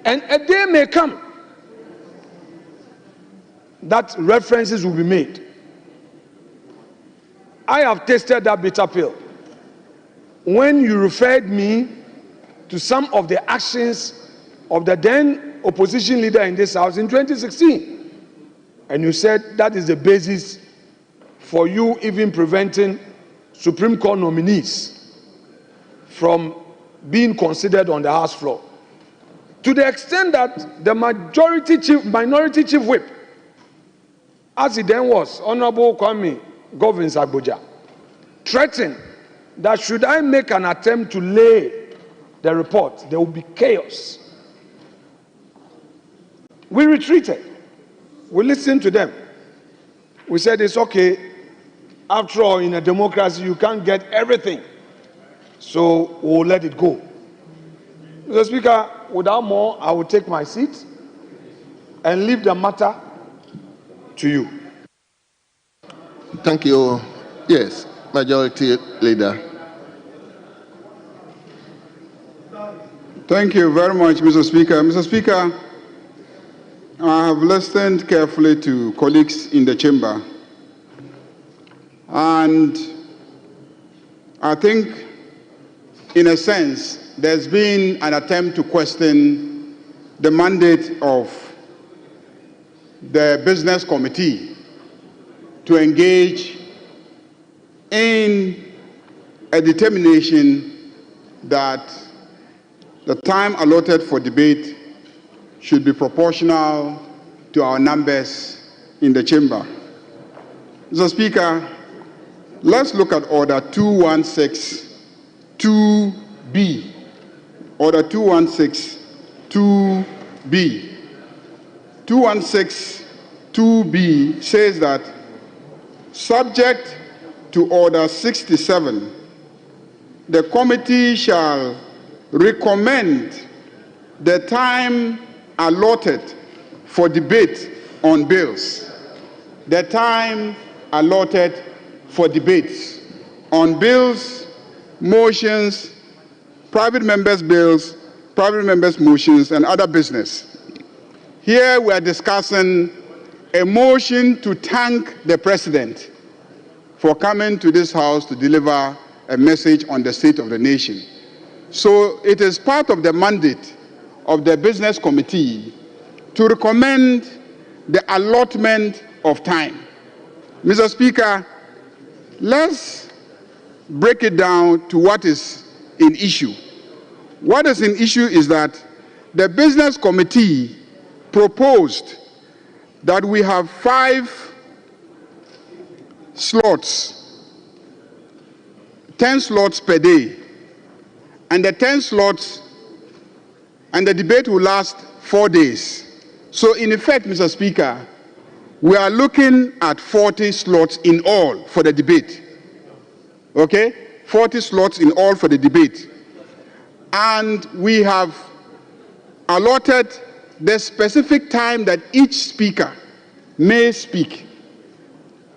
[SPEAKER 18] and a day may come that references will be made. I have tasted that bitter pill. When you referred me to some of the actions of the then opposition leader in this house in 2016, and you said that is the basis for you even preventing Supreme Court nominees from being considered on the House floor. To the extent that the minority chief whip, as he then was, Honorable Kwame Govins Agboja, threatened that should I make an attempt to lay the report, there will be chaos. We retreated. We listened to them. We said it's okay. After all, in a democracy, you can't get everything. So we'll let it go. Mr. Speaker, without more, I will take my seat and leave the matter to you.
[SPEAKER 2] Thank you. Yes, Majority Leader.
[SPEAKER 11] Thank you very much, Mr. Speaker. Mr. Speaker, I have listened carefully to colleagues in the chamber, and I think, in a sense, there's been an attempt to question the mandate of the Business Committee to engage in a determination that the time allotted for debate should be proportional to our numbers in the chamber. Mr. Speaker, let's look at Order 216-2B. Order 216-2B. 216-2B says that, subject to Order 67, the committee shall recommend the time allotted for debate on bills. The time allotted for debates on bills, motions, private members' bills, private members' motions, and other business. Here we are discussing a motion to thank the President for coming to this House to deliver a message on the state of the nation. So it is part of the mandate of the Business Committee to recommend the allotment of time. Mr. Speaker, let's break it down to what is in issue. What is in issue is that the Business Committee proposed that we have 5 slots, 10 slots per day, and the 10 slots and the debate will last 4 days. So in effect, Mr. Speaker, we are looking at 40 slots in all for the debate. Okay? 40 slots in all for the debate. And we have allotted the specific time that each speaker may speak.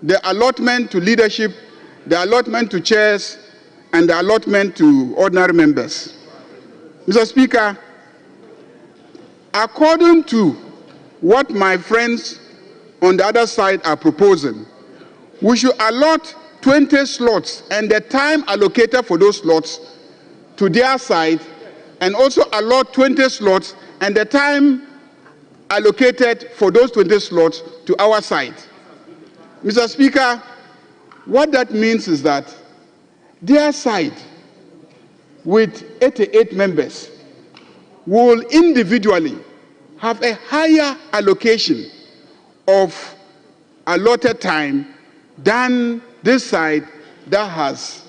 [SPEAKER 11] The allotment to leadership, the allotment to chairs, and the allotment to ordinary members. Mr. Speaker, according to what my friends on the other side are proposing, we should allot 20 slots and the time allocated for those slots to their side, and also allot 20 slots and the time allocated for those 20 slots to our side. Mr. Speaker, what that means is that their side, with 88 members, will individually have a higher allocation of allotted time than this side that has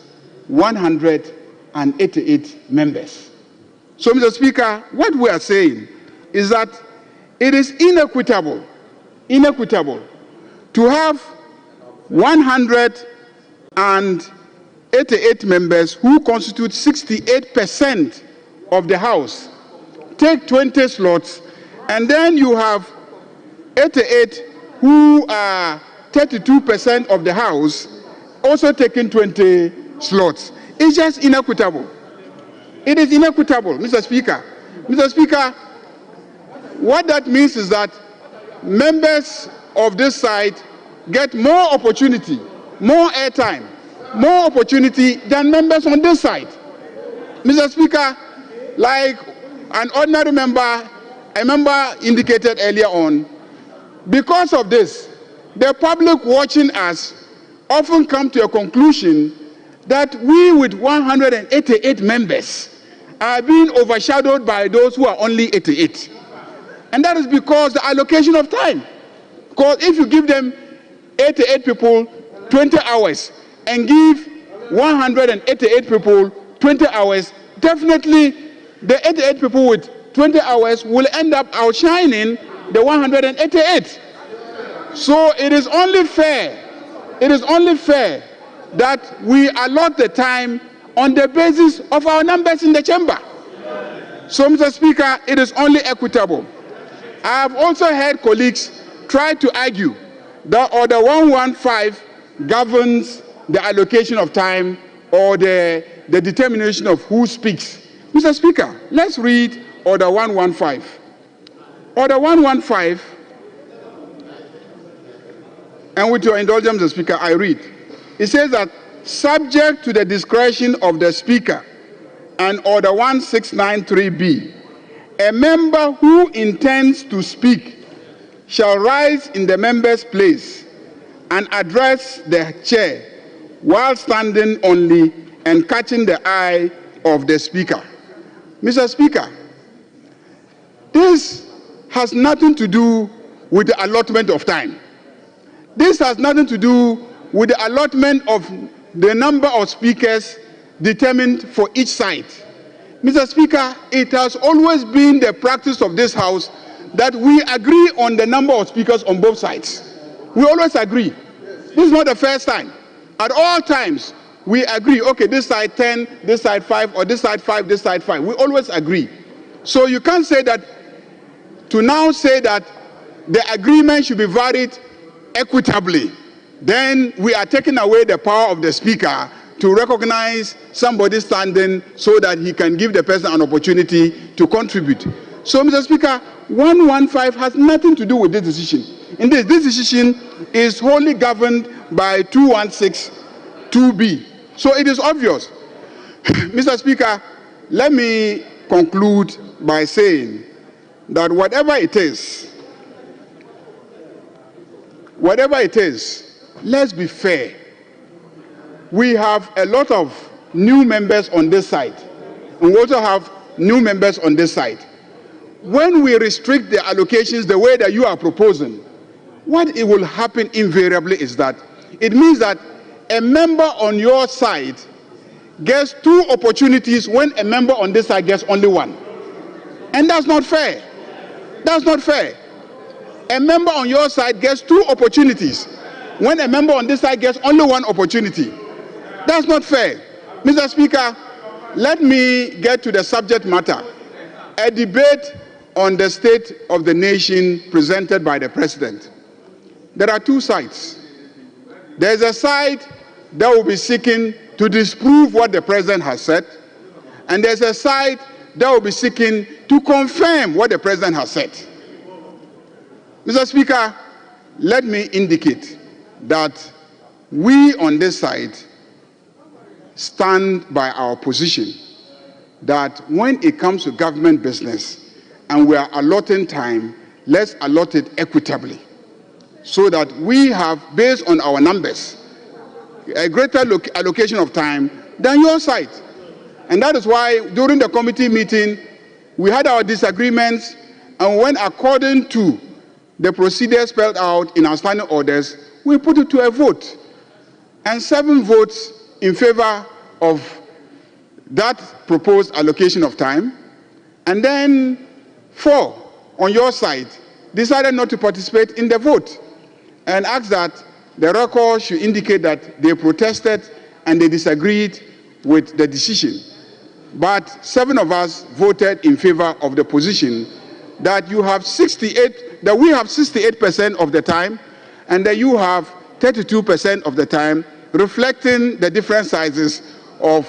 [SPEAKER 11] 188 members. So, Mr. Speaker, what we are saying is that it is inequitable to have 188 members who constitute 68% of the House take 20 slots, and then you have 88 who are 32% of the House also taking 20 slots. It's just inequitable. It is inequitable, Mr. Speaker. Mr. Speaker, what that means is that members of this side get more opportunity, more airtime, more opportunity than members on this side. Mr. Speaker, like an ordinary member, a member indicated earlier on, because of this, the public watching us often come to a conclusion that we with 188 members are being overshadowed by those who are only 88. And that is because the allocation of time. Because if you give them 88 people 20 hours and give 188 people 20 hours, definitely the 88 people with 20 hours will end up outshining the 188. So it is only fair, that we allot the time on the basis of our numbers in the chamber. So, Mr. Speaker, it is only equitable. I have also heard colleagues try to argue that Order 115 governs the allocation of time or the determination of who speaks. Mr. Speaker, let's read Order 115. Order 115, and with your indulgence, Mr. Speaker, I read. It says that subject to the discretion of the Speaker and Order 1693B, a member who intends to speak shall rise in the member's place and address the chair while standing only and catching the eye of the Speaker. Mr. Speaker, this has nothing to do with the allotment of time. This has nothing to do with the allotment of the number of speakers determined for each side. Mr. Speaker, it has always been the practice of this House that we agree on the number of speakers on both sides. We always agree. This is not the first time. At all times, we agree, okay, this side 10, this side 5, or this side 5, this side 5. We always agree. So you can't say that, to now say that the agreement should be varied equitably, then we are taking away the power of the Speaker to recognize somebody standing so that he can give the person an opportunity to contribute. So, Mr. Speaker, 115 has nothing to do with this decision. Indeed, this decision is wholly governed by 2162B. So it is obvious. Mr. Speaker, let me conclude by saying that whatever it is, let's be fair. We have a lot of new members on this side, and we also have new members on this side. When we restrict the allocations the way that you are proposing, what it will happen invariably is that it means that a member on your side gets 2 opportunities when a member on this side gets only 1. And that's not fair. That's not fair. A member on your side gets 2 opportunities when a member on this side gets only 1 opportunity. That's not fair. Mr. Speaker, let me get to the subject matter. A debate on the state of the nation presented by the President. There are 2 sides. There's a side that will be seeking to disprove what the President has said, and there's a side that will be seeking to confirm what the President has said. Mr. Speaker, let me indicate that we on this side stand by our position that when it comes to government business and we are allotting time, let's allot it equitably so that we have, based on our numbers, a greater allocation of time than your side. And that is why during the committee meeting, we had our disagreements, and when according to the procedure spelled out in our standing orders, we put it to a vote. And 7 votes in favor of that proposed allocation of time, and then 4 on your side decided not to participate in the vote and asked that the record should indicate that they protested and they disagreed with the decision. But 7 of us voted in favor of the position that you have 68, that we have 68% of the time, and that you have 32% of the time, reflecting the different sizes of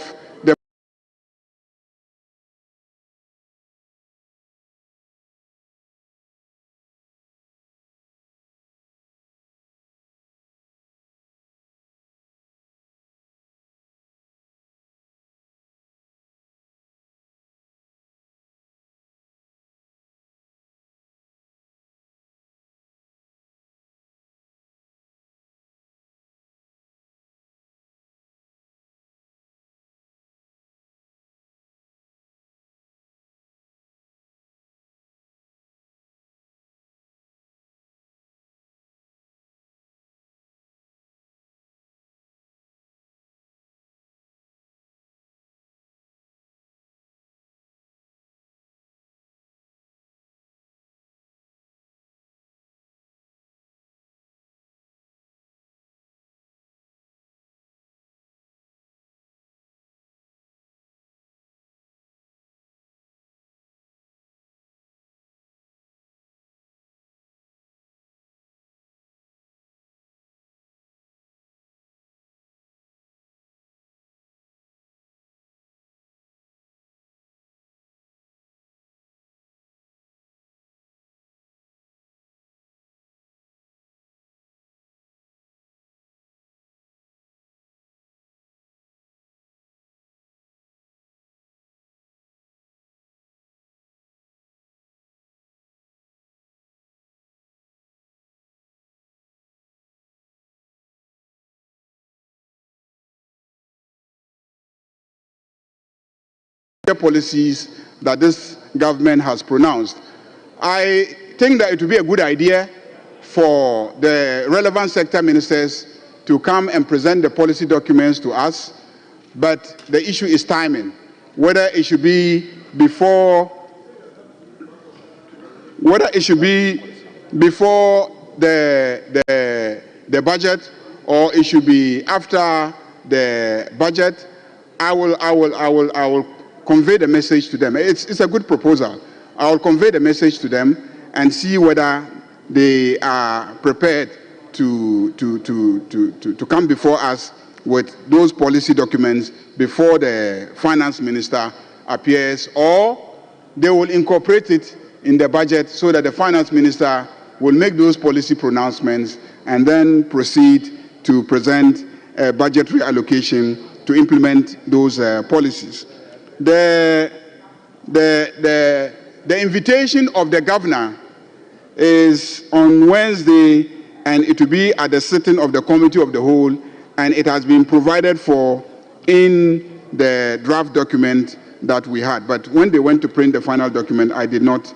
[SPEAKER 11] policies that this government has pronounced. I think that it would be a good idea for the relevant sector ministers to come and present the policy documents to us, but the issue is timing, whether it should be before the budget or it should be after the budget. I will convey the message to them. It's a good proposal. I will convey the message to them and see whether they are prepared to come before us with those policy documents before the finance minister appears, or they will incorporate it in the budget so that the finance minister will make those policy pronouncements and then proceed to present a budgetary allocation to implement those policies. The invitation of the governor is on Wednesday, and it will be at the sitting of the committee of the whole, and it has been provided for in the draft document that we had. But when they went to print the final document, I did not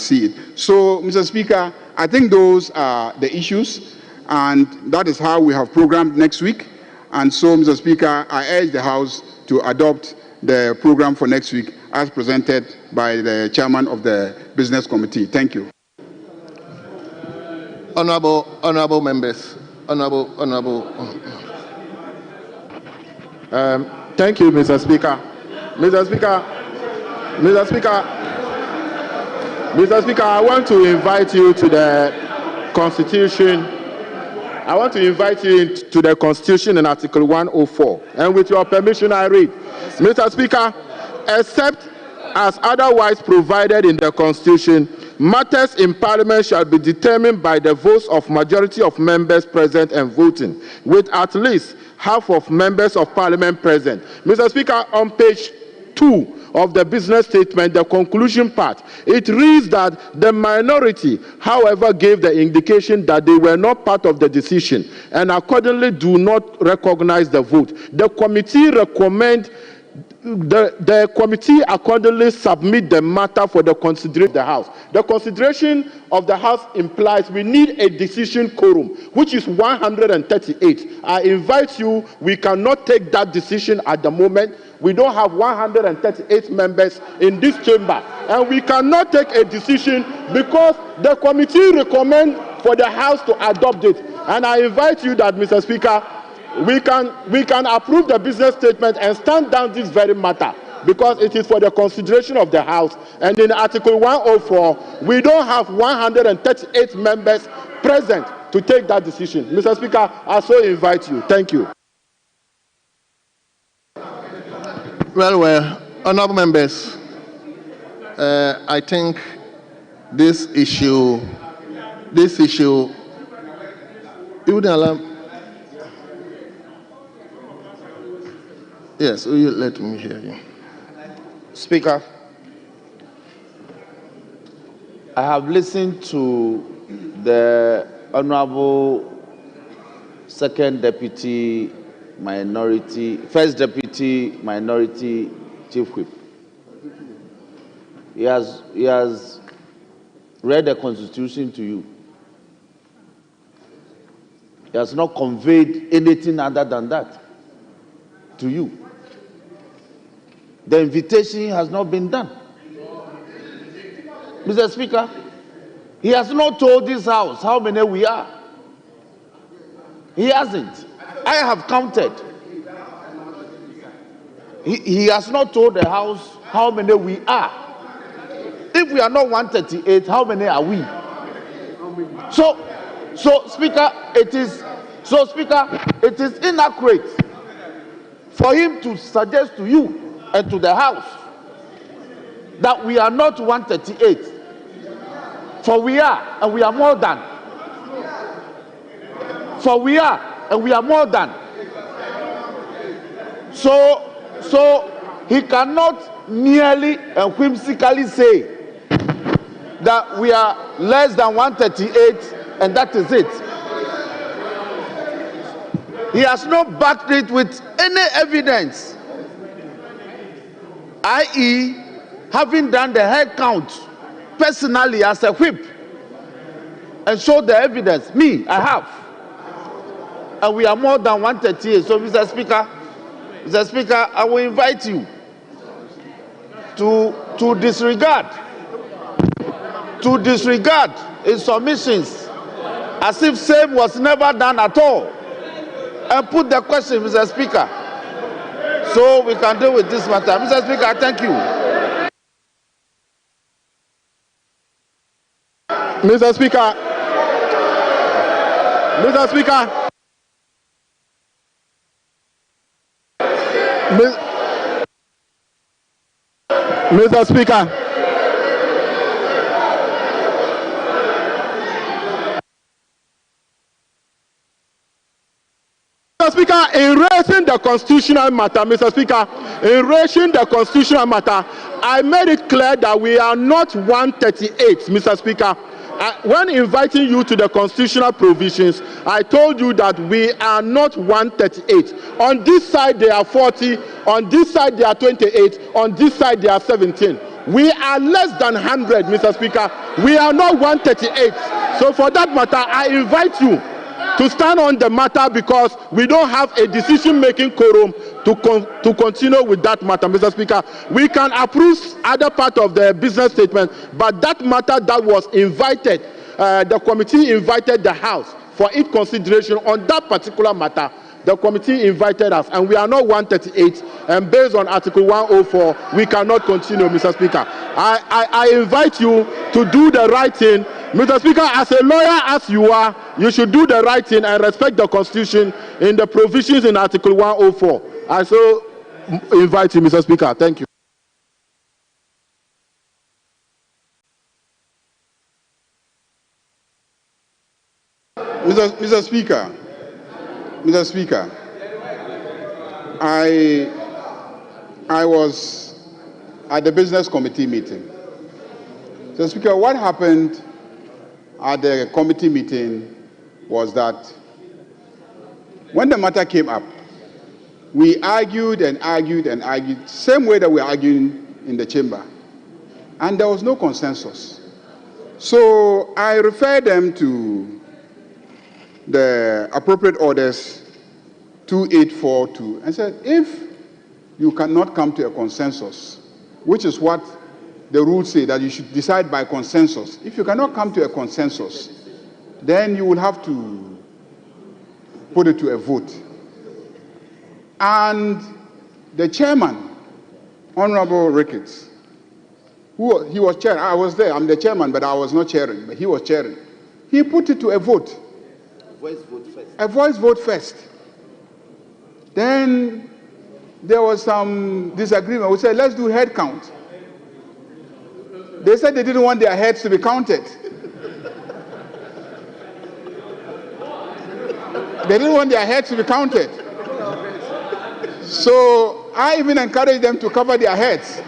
[SPEAKER 11] see it. So, Mr. Speaker, I think those are the issues, and that is how we have programmed next week. And so, Mr. Speaker, I urge the House to adopt the program for next week as presented by the chairman of the Business Committee. Thank you.
[SPEAKER 2] Honorable members.
[SPEAKER 12] Thank you, Mr. Speaker. Mr. Speaker, I want to invite you to the Constitution. I want to invite you to the Constitution in Article 104. And with your permission, I read. Mr. Speaker, except as otherwise provided in the Constitution, matters in Parliament shall be determined by the votes of majority of members present and voting, with at least half of members of Parliament present. Mr. Speaker, on page 2 of the business statement, the conclusion part, it reads that the minority, however, gave the indication that they were not part of the decision and accordingly do not recognize the vote. The committee recommend the committee accordingly submit the matter for the consideration of the House. The consideration of the House implies we need a decision quorum, which is 138. I invite you, we cannot take that decision at the moment. We don't have 138 members in this chamber, and we cannot take a decision because the committee recommends for the House to adopt it. And I invite you that, Mr. Speaker, we can approve the business statement and stand down this very matter because it is for the consideration of the House. And in Article 104, we don't have 138 members present to take that decision. Mr. Speaker, I so invite you. Thank you.
[SPEAKER 2] Well, honorable members, I think this issue, you wouldn't allow. Yes, will you let me hear you?
[SPEAKER 10] Speaker, I have listened to the Honorable Second Deputy Minority, First Deputy Minority Chief Whip. He has read the Constitution to you. He has not conveyed anything other than that to you. The invitation has not been done. Mr. Speaker, he has not told this House how many we are. He hasn't. I have counted. He has not told the House how many we are. If we are not 138, how many are we? So Speaker, it is inaccurate for him to suggest to you and to the House that we are not 138. For we are, and we are more than. For we are, and we are more than. So he cannot merely and whimsically say that we are less than 138 and that is it. He has not backed it with any evidence. i.e., having done the head count personally as a whip and showed the evidence. Me, I have. And we are more than 138. So, Mr. Speaker, I will invite you to disregard his submissions as if same was never done at all, and put the question, Mr. Speaker, so we can deal with this matter. Mr. Speaker, thank you.
[SPEAKER 1] Mr. Speaker. Mr. Speaker. Mr. Speaker. Mr. Speaker, in raising the constitutional matter, Mr. Speaker, in raising the constitutional matter, I made it clear that we are not 138, Mr. Speaker. When inviting you to the constitutional provisions, I told you that we are not 138. On this side, they are 40. On this side, they are 28. On this side, they are 17. We are less than 100, Mr. Speaker. We are not 138. So for that matter, I invite you to stand on the matter because we don't have a decision-making quorum to continue with that matter, Mr. Speaker. We can approve other part of the business statement, but that matter that was invited, the committee invited the House for its consideration on that particular matter. The committee invited us, and we are not 138, and based on Article 104, we cannot continue, Mr. Speaker. I invite you to do the right thing. Mr. Speaker, as a lawyer as you are, you should do the right thing and respect the Constitution in the provisions in Article 104. I so invite you, Mr. Speaker. Thank you.
[SPEAKER 11] Mr. Speaker, I was at the business committee meeting. Mr. Speaker, what happened at the committee meeting was that when the matter came up, we argued and argued and argued, same way that we're arguing in the chamber, and there was no consensus. So I referred them to the appropriate orders 2842 and said, if you cannot come to a consensus, which is what the rules say, that you should decide by consensus. If you cannot come to a consensus, then you will have to put it to a vote. And the chairman, Honorable Ricketts, he was chairing. I was there. I'm the chairman, but I was not chairing, but he was chairing. He put it to a vote.
[SPEAKER 10] Voice vote first.
[SPEAKER 11] A voice vote first. Then there was some disagreement. We said, let's do head count. They said they didn't want their heads to be counted. They didn't want their heads to be counted. So I even encouraged them to cover their heads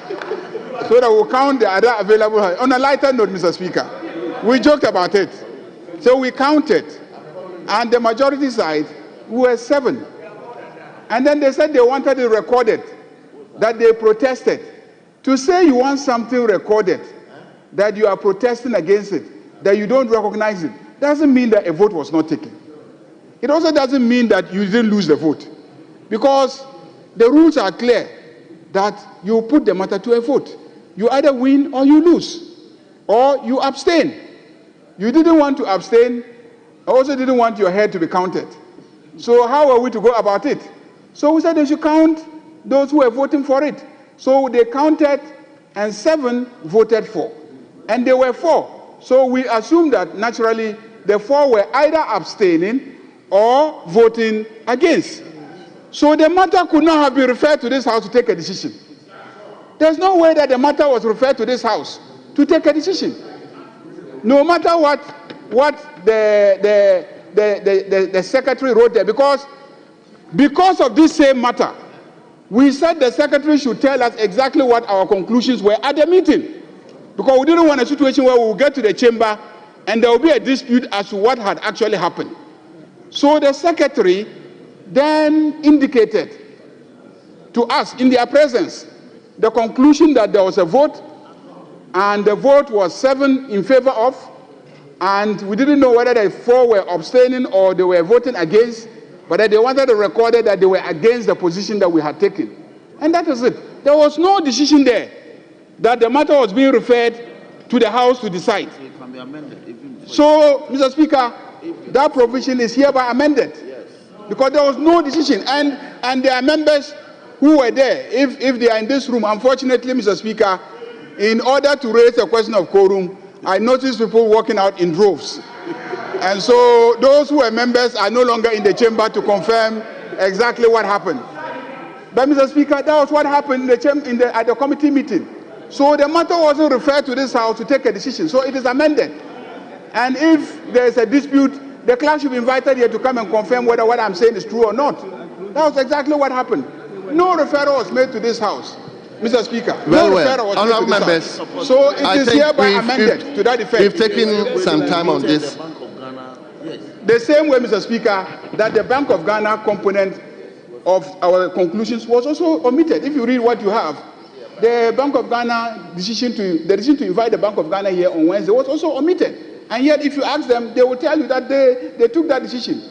[SPEAKER 11] so that we'll count the other available heads. On a lighter note, Mr. Speaker, we joked about it. So we counted. And the majority side, we were 7. And then they said they wanted it recorded, that they protested. To say you want something recorded, that you are protesting against it, that you don't recognize it, doesn't mean that a vote was not taken. It also doesn't mean that you didn't lose the vote. Because the rules are clear that you put the matter to a vote. You either win or you lose, or you abstain. You didn't want to abstain, also didn't want your head to be counted. So how are we to go about it? So we said they should count those who were voting for it. So they counted, and 7 voted for. And there were 4. So we assume that naturally the 4 were either abstaining or voting against. So the matter could not have been referred to this House to take a decision. There's no way that the matter was referred to this House to take a decision. No matter what the secretary wrote there, because of this same matter, we said the secretary should tell us exactly what our conclusions were at the meeting. Because we didn't want a situation where we will get to the chamber and there will be a dispute as to what had actually happened. So the secretary then indicated to us in their presence
[SPEAKER 14] the conclusion that there was a vote, and the vote was 7 in favor of, and we didn't know whether the 4 were abstaining or they were voting against, but they wanted to record it that they were against the position that we had taken. And that is it. There was no decision there that the matter was being referred to the House to decide. So, Mr. Speaker, that provision is hereby amended. Because there was no decision. And there are members who were there. If they are in this room, unfortunately, Mr. Speaker, in order to raise a question of quorum, I noticed people walking out in droves. And so those who were members are no longer in the chamber to confirm exactly what happened. But, Mr. Speaker, that was what happened at the committee meeting. So the matter wasn't referred to this House to take a decision. So it is amended. And if there is a dispute, the clerk should be invited here to come and confirm whether what I'm saying is true or not. That was exactly what happened. No referral was made to this House, Mr. Speaker. No referral was made to this House. So it is hereby amended to that effect.
[SPEAKER 2] We've taken some time on this.
[SPEAKER 14] The same way, Mr. Speaker, that the Bank of Ghana component of our conclusions was also omitted. If you read what you have, the Bank of Ghana decision to invite the Bank of Ghana here on Wednesday was also omitted. And yet, if you ask them, they will tell you that they took that decision.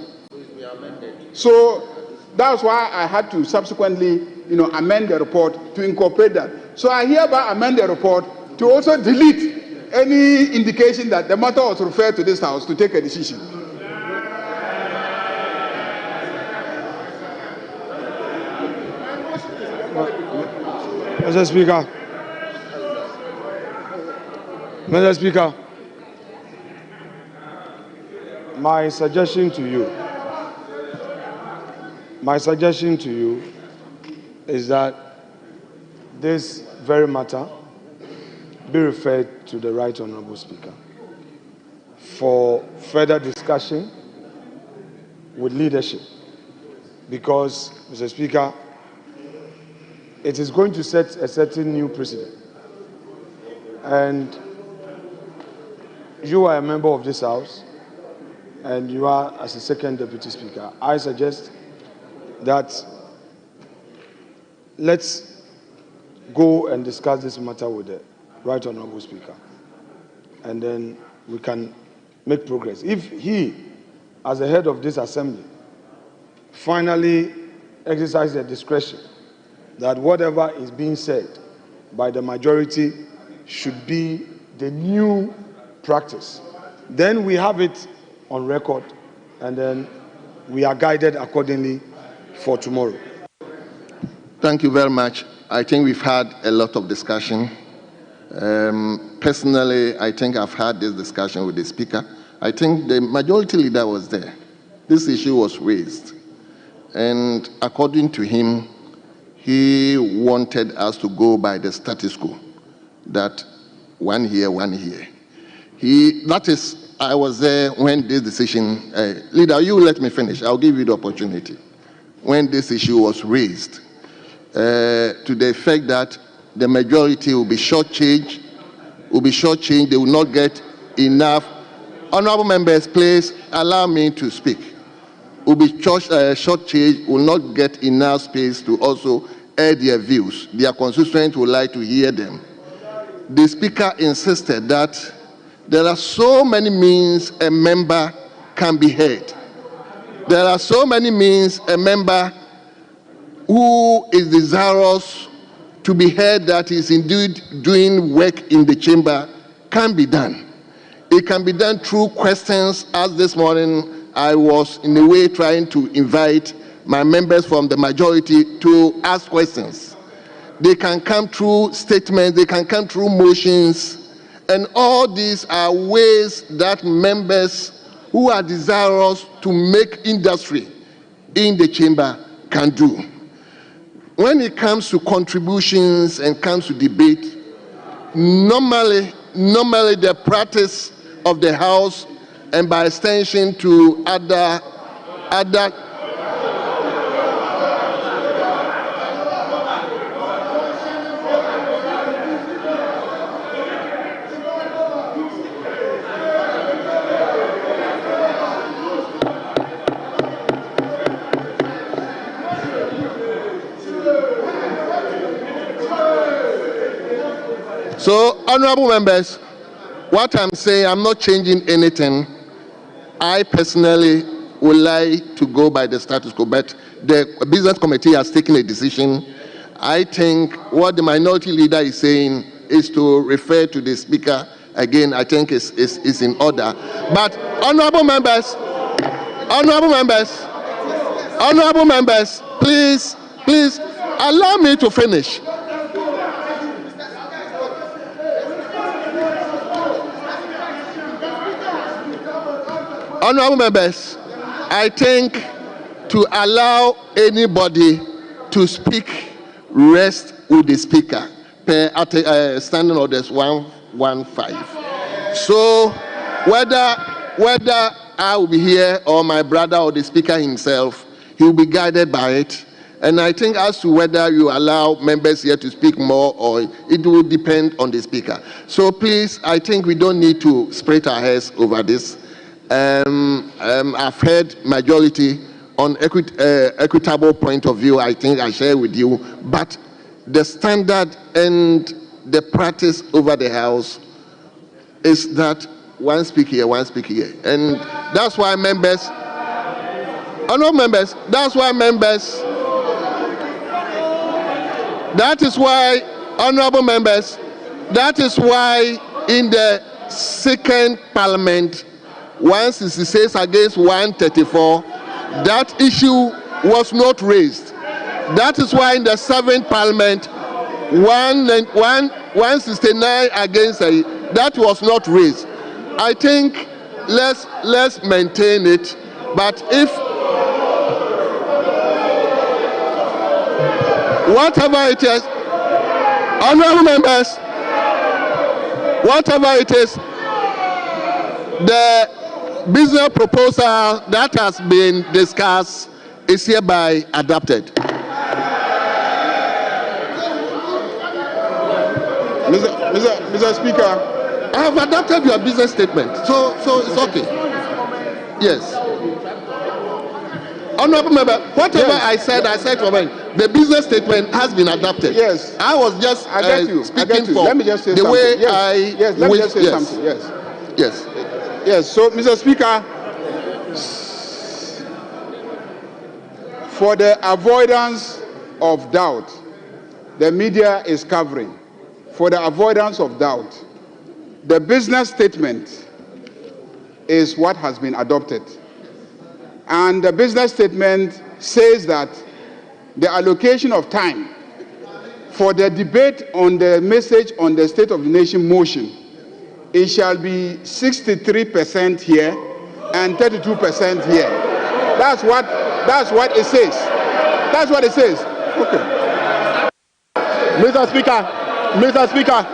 [SPEAKER 14] So that's why I had to subsequently, amend the report to incorporate that. So I hereby amend the report to also delete any indication that the matter was referred to this House to take a decision.
[SPEAKER 18] Mr. Speaker. Mr. Speaker. My suggestion to you is that this very matter be referred to the Right Honourable Speaker for further discussion with leadership, because, Mr. Speaker, it is going to set a certain new precedent. And you are a member of this House, and you are as a second Deputy Speaker. I suggest that let's go and discuss this matter with the Right Honourable Speaker, and then we can make progress. If he, as the head of this assembly, finally exercises the discretion that whatever is being said by the majority should be the new practice, then we have it on record, and then we are guided accordingly for tomorrow.
[SPEAKER 2] Thank you very much. I think we've had a lot of discussion. Personally, I think I've had this discussion with the Speaker. I think the majority leader was there. This issue was raised. And according to him, he wanted us to go by the status quo, that one here, one here. I was there when this decision, leader, you let me finish. I'll give you the opportunity. When this issue was raised, to the effect that the majority will be shortchanged, they will not get enough. Honourable members, please allow me to speak. Will be shortchanged, will not get enough space to also air their views. Their constituents would like to hear them. The Speaker insisted that there are so many means a member can be heard. There are so many means a member who is desirous to be heard that is indeed doing work in the chamber can be done. It can be done through questions, as this morning I was in a way trying to invite my members from the majority to ask questions. They can come through statements, they can come through motions, and all these are ways that members who are desirous to make industry in the chamber can do. When it comes to contributions and comes to debate, normally the practice of the House, and by extension to other Honorable members, what I'm saying, I'm not changing anything. I personally would like to go by the status quo, but the business committee has taken a decision. I think what the minority leader is saying is to refer to the speaker again. I think is in order. But honorable members, please allow me to finish. Honorable members, I think to allow anybody to speak rests with the speaker per standing orders 115. So whether I will be here or my brother or the speaker himself, he will be guided by it. And I think as to whether you allow members here to speak more or it will depend on the speaker. So please, I think we don't need to split our heads over this. I've heard majority on equitable point of view. I think I share with you, but the standard and the practice over the house is that one speak here, and that's why members, honorable members, that is why honorable members, that is why in the second parliament 166 against 134, that issue was not raised. That is why in the 7th parliament 169 against that was not raised. I think let's maintain it. But if whatever it is, honorable members, whatever it is, the business proposal that has been discussed is hereby adopted.
[SPEAKER 11] Mr. Speaker,
[SPEAKER 2] I have adopted your business statement, so it's okay. Yes. Honorable member, whatever yes. I said for me. The business statement has been adopted.
[SPEAKER 11] Yes.
[SPEAKER 2] I was just speaking for
[SPEAKER 11] let me just say
[SPEAKER 2] the
[SPEAKER 11] something.
[SPEAKER 2] way
[SPEAKER 11] yes. Let me just say something. Yes. So, Mr. Speaker, for the avoidance of doubt, the media is covering. For the avoidance of doubt, the business statement is what has been adopted. And the business statement says that the allocation of time for the debate on the message on the State of the Nation motion, it shall be 63% here and 32% here. That's what it says. That's what it says. Okay.
[SPEAKER 14] Mr. Speaker, Mr. Speaker,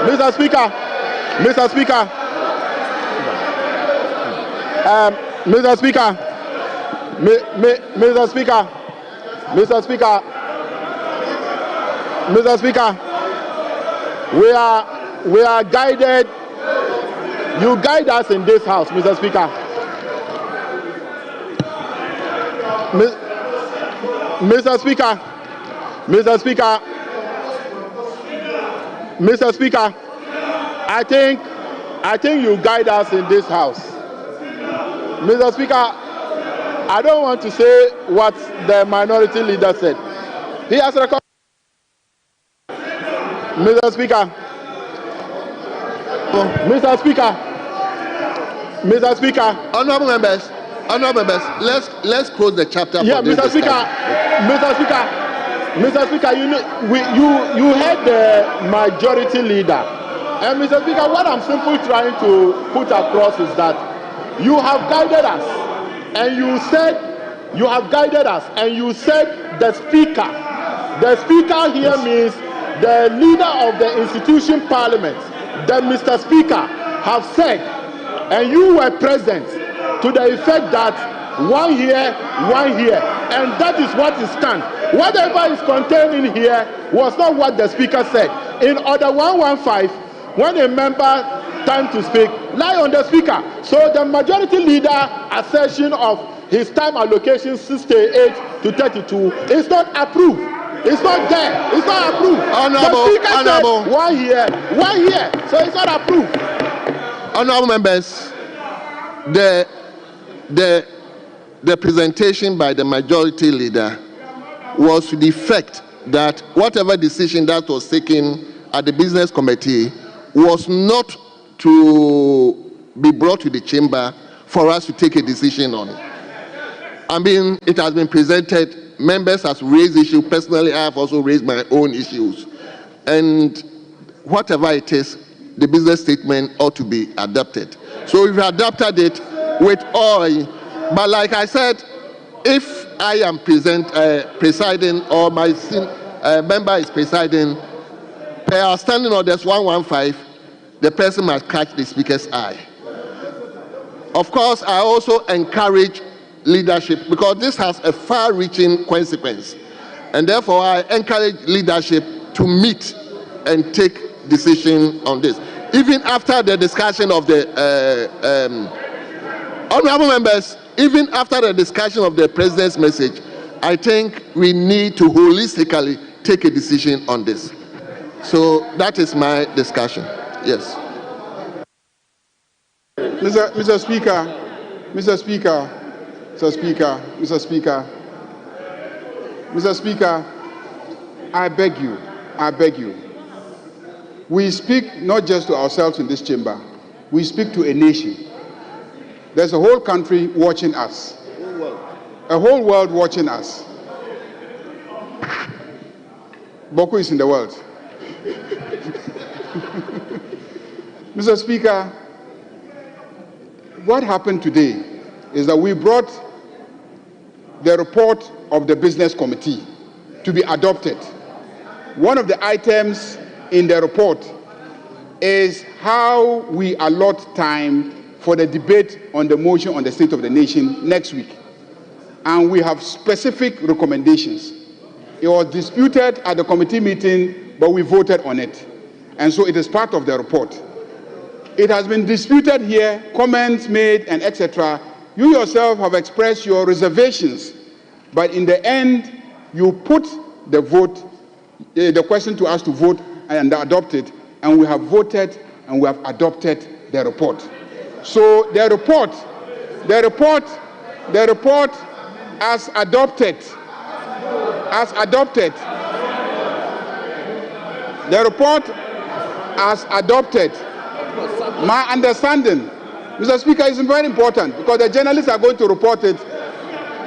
[SPEAKER 14] Mr. Speaker, Mr. Speaker, Mr. Speaker, Mr. Speaker, Mr. Speaker, Mr. Speaker, we are guided. You guide us in this house, Mr. Speaker. Mr. Speaker, Mr. Speaker, Mr. Speaker, I think you guide us in this house. Mr. Speaker, I don't want to say what the minority leader said. He has recorded. Mr. Speaker, Mr. Speaker, Mr. Speaker,
[SPEAKER 2] honorable members, let's close the chapter.
[SPEAKER 14] Yeah, for Mr. Speaker, Mr. Speaker, you heard the majority leader, and Mr. Speaker, what I'm simply trying to put across is that you have guided us, and you said the speaker. The speaker here means the leader of the institution parliament. The Mr. Speaker have said, and you were present, to the effect that one here, and that is what is stand. Whatever is contained in here was not what the speaker said. In order 115, when a member time to speak, lie on the speaker. So the majority leader assertion of his time allocation 68 to 32 is not approved.
[SPEAKER 9] It's not there. It's not approved.
[SPEAKER 2] Honorable,
[SPEAKER 9] the speaker
[SPEAKER 2] honorable.
[SPEAKER 9] said one here. So it's not approved.
[SPEAKER 2] Honorable members, the presentation by the majority leader was to the effect that whatever decision that was taken at the business committee was not to be brought to the chamber for us to take a decision on. I mean, it has been presented. Members have raised issues. Personally, I have also raised my own issues. And whatever it is, the business statement ought to be adopted. So we've adopted it with all. But like I said, if I am presiding or my member is presiding, per our standing orders 115, the person must catch the speaker's eye. Of course, I also encourage leadership because this has a far-reaching consequence. And therefore, I encourage leadership to meet and take decision on this. Even after the discussion of the honorable members, even after the discussion of the president's message, I think we need to holistically take a decision on this. So that is my discussion. Yes.
[SPEAKER 11] Mr. Speaker, I beg you. We speak not just to ourselves in this chamber, we speak to a nation. There's a whole country watching us, a whole world watching us. Boko is in the world. Mr. Speaker, what happened today is that we brought the report of the business committee to be adopted. One of the items in the report is how we allot time for the debate on the motion on the state of the nation next week. And we have specific recommendations. It was disputed at the committee meeting, but we voted on it. And so it is part of the report. It has been disputed here, comments made, and etc. You yourself have expressed your reservations, but in the end, you put the vote, the question to us to vote and adopt it, and we have voted and we have adopted the report. So the report as adopted, the report as adopted. My understanding, Mr. Speaker, is very important because the journalists are going to report it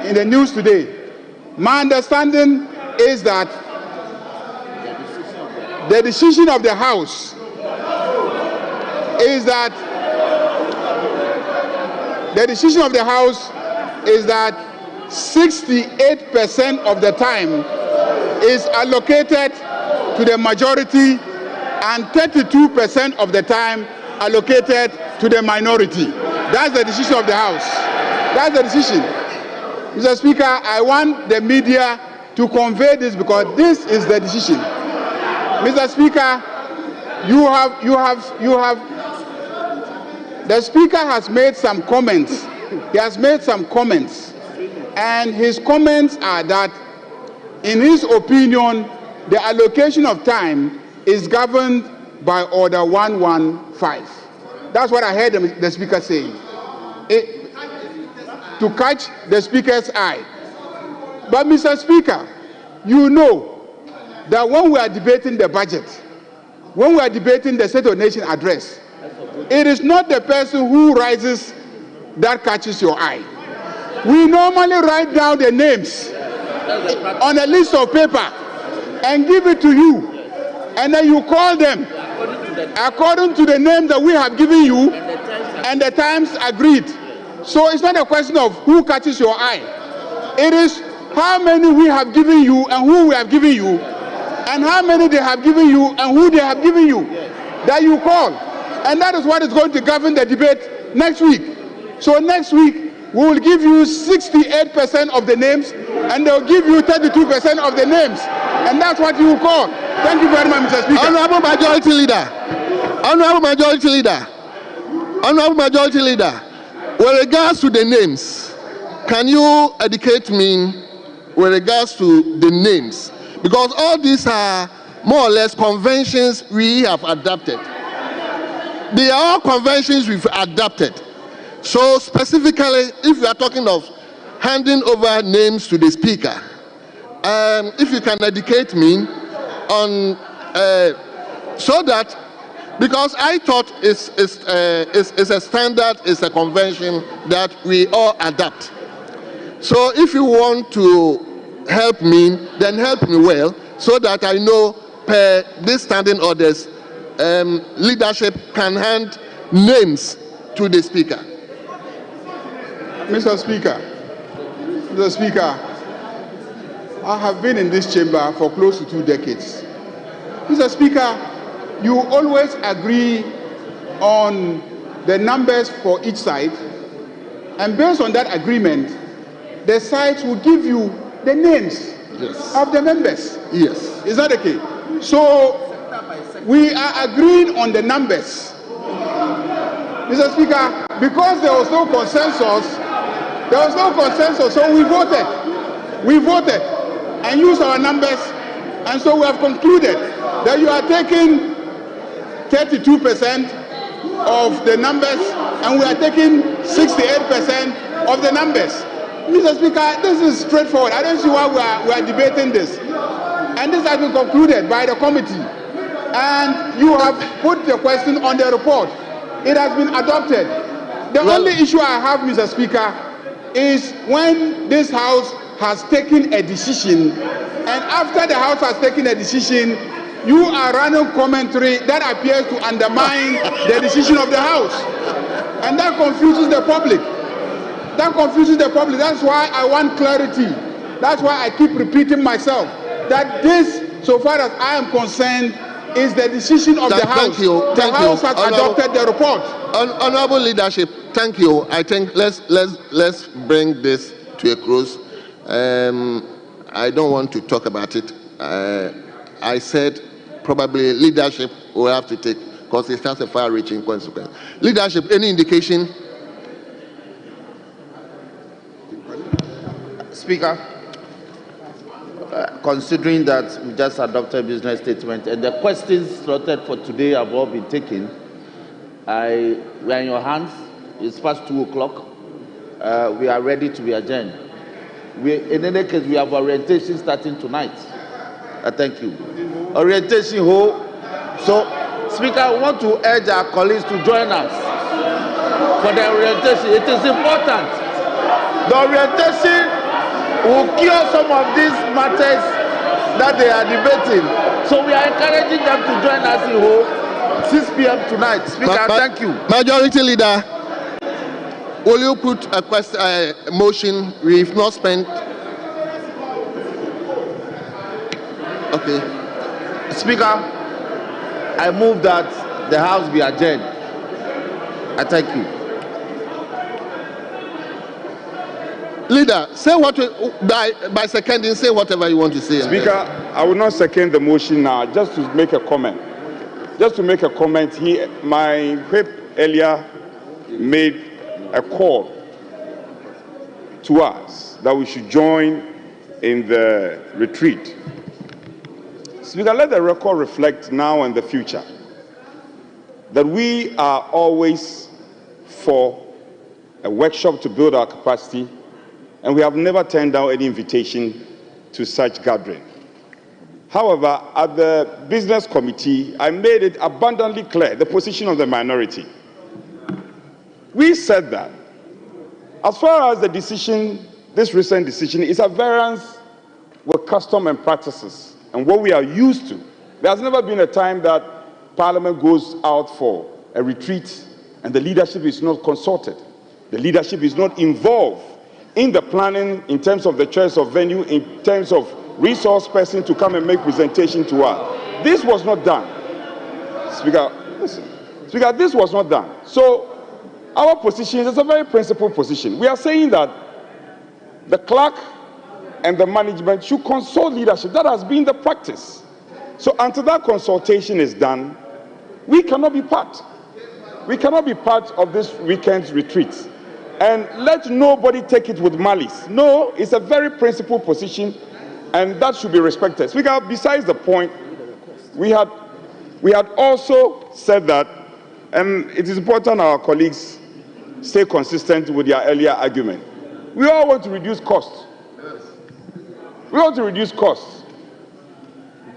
[SPEAKER 11] in the news today. My understanding is that the decision of the House is that 68% of the time is allocated to the majority and 32% of the time allocated to the minority. That's the decision of the House. That's the decision. Mr. Speaker, I want the media to convey this because this is the decision. Mr. Speaker, the Speaker has made some comments. He has made some comments. And his comments are that, in his opinion, the allocation of time is governed by Order 115. That's what I heard the Speaker saying. To catch the Speaker's eye. But, Mr. Speaker, you know that when we are debating the budget, when we are debating the State of the Nation address, it is not the person who rises that catches your eye. We normally write down the names on a list of paper and give it to you, and then you call them according to the name that we have given you and the times agreed. So it's not a question of who catches your eye. It is how many we have given you and who we have given you, and how many they have given you and who they have given you, that you call. And that is what is going to govern the debate next week. So next week, we will give you 68% of the names, and they'll give you 32% of the names. And that's what you will call. Thank you very much, Mr. Speaker.
[SPEAKER 2] Honorable Majority Leader. Honorable Majority Leader. Honorable Majority Leader. With regards to the names, can you educate me with regards to the names? because all these are more or less conventions we have adopted. They are all conventions we've adopted. So specifically, if we are talking of handing over names to the speaker, if you can educate me on so that, because I thought it's a standard, it's a convention that we all adapt. So if you want to help me, then help me well, so that I know per these standing orders, leadership can hand names to the speaker.
[SPEAKER 11] Mr. Speaker, I have been in this chamber for close to 2 decades. Mr. Speaker, you always agree on the numbers for each side, and based on that agreement, the sides will give you the names of the members.
[SPEAKER 2] Yes.
[SPEAKER 11] Is that okay? So we are agreeing on the numbers. Mr. Speaker, because there was no consensus, so we voted and used our numbers, and so we have concluded that you are taking 32% of the numbers and we are taking 68% of the numbers. Mr. Speaker, this is straightforward. I don't see why we are debating this. And this has been concluded by the committee. And you have put the question on the report. It has been adopted. The only issue I have, Mr. Speaker, is when this House has taken a decision, and after the House has taken a decision, you are running commentary that appears to undermine the decision of the House. And that confuses the public. That's why I want clarity. That's why I keep repeating myself that this, so far as I am concerned, is the decision of the House. The House has adopted the report.
[SPEAKER 2] Honorable leadership, thank you. I think let's bring this to a close. I don't want to talk about it. I said probably leadership will have to take, because it has a far-reaching consequence. Leadership, any indication?
[SPEAKER 10] Speaker, considering that we just adopted business statement and the questions slotted for today have all been taken, we are in your hands. It's past 2 o'clock. We are ready to be adjourned. In any case, we have orientation starting tonight. Thank you. Orientation ho. So, Speaker, I want to urge our colleagues to join us for the orientation. It is important. The orientation will cure some of these matters that they are debating. So we are encouraging them to join us in Ho, 6 p.m. tonight. Speaker, thank you.
[SPEAKER 2] Majority Leader, will you put a motion? We've not spent. Okay.
[SPEAKER 10] Speaker, I move that the House be adjourned. I thank you.
[SPEAKER 2] Leader, say what by seconding, say whatever you want to say.
[SPEAKER 14] Speaker, I will not second the motion now, just to make a comment. My whip earlier made a call to us that we should join in the retreat. Speaker, let the record reflect now and the future that we are always for a workshop to build our capacity, and we have never turned down any invitation to such gathering. However, at the business committee, I made it abundantly clear the position of the minority. We said that as far as the decision, this recent decision is at variance with custom and practices and what we are used to. There has never been a time that Parliament goes out for a retreat and the leadership is not consulted. The leadership is not involved in the planning in terms of the choice of venue, in terms of resource person to come and make presentation to us. This was not done. Speaker, listen. Speaker, this was not done. So our position is a very principled position. We are saying that the clerk and the management should consult leadership. That has been the practice. So until that consultation is done, we cannot be part. We cannot be part of this weekend's retreat. And let nobody take it with malice. No, it's a very principled position and that should be respected. Speaker, besides the point, we had also said that, and it is important our colleagues stay consistent with their earlier argument. We all want to reduce costs. We want to reduce costs.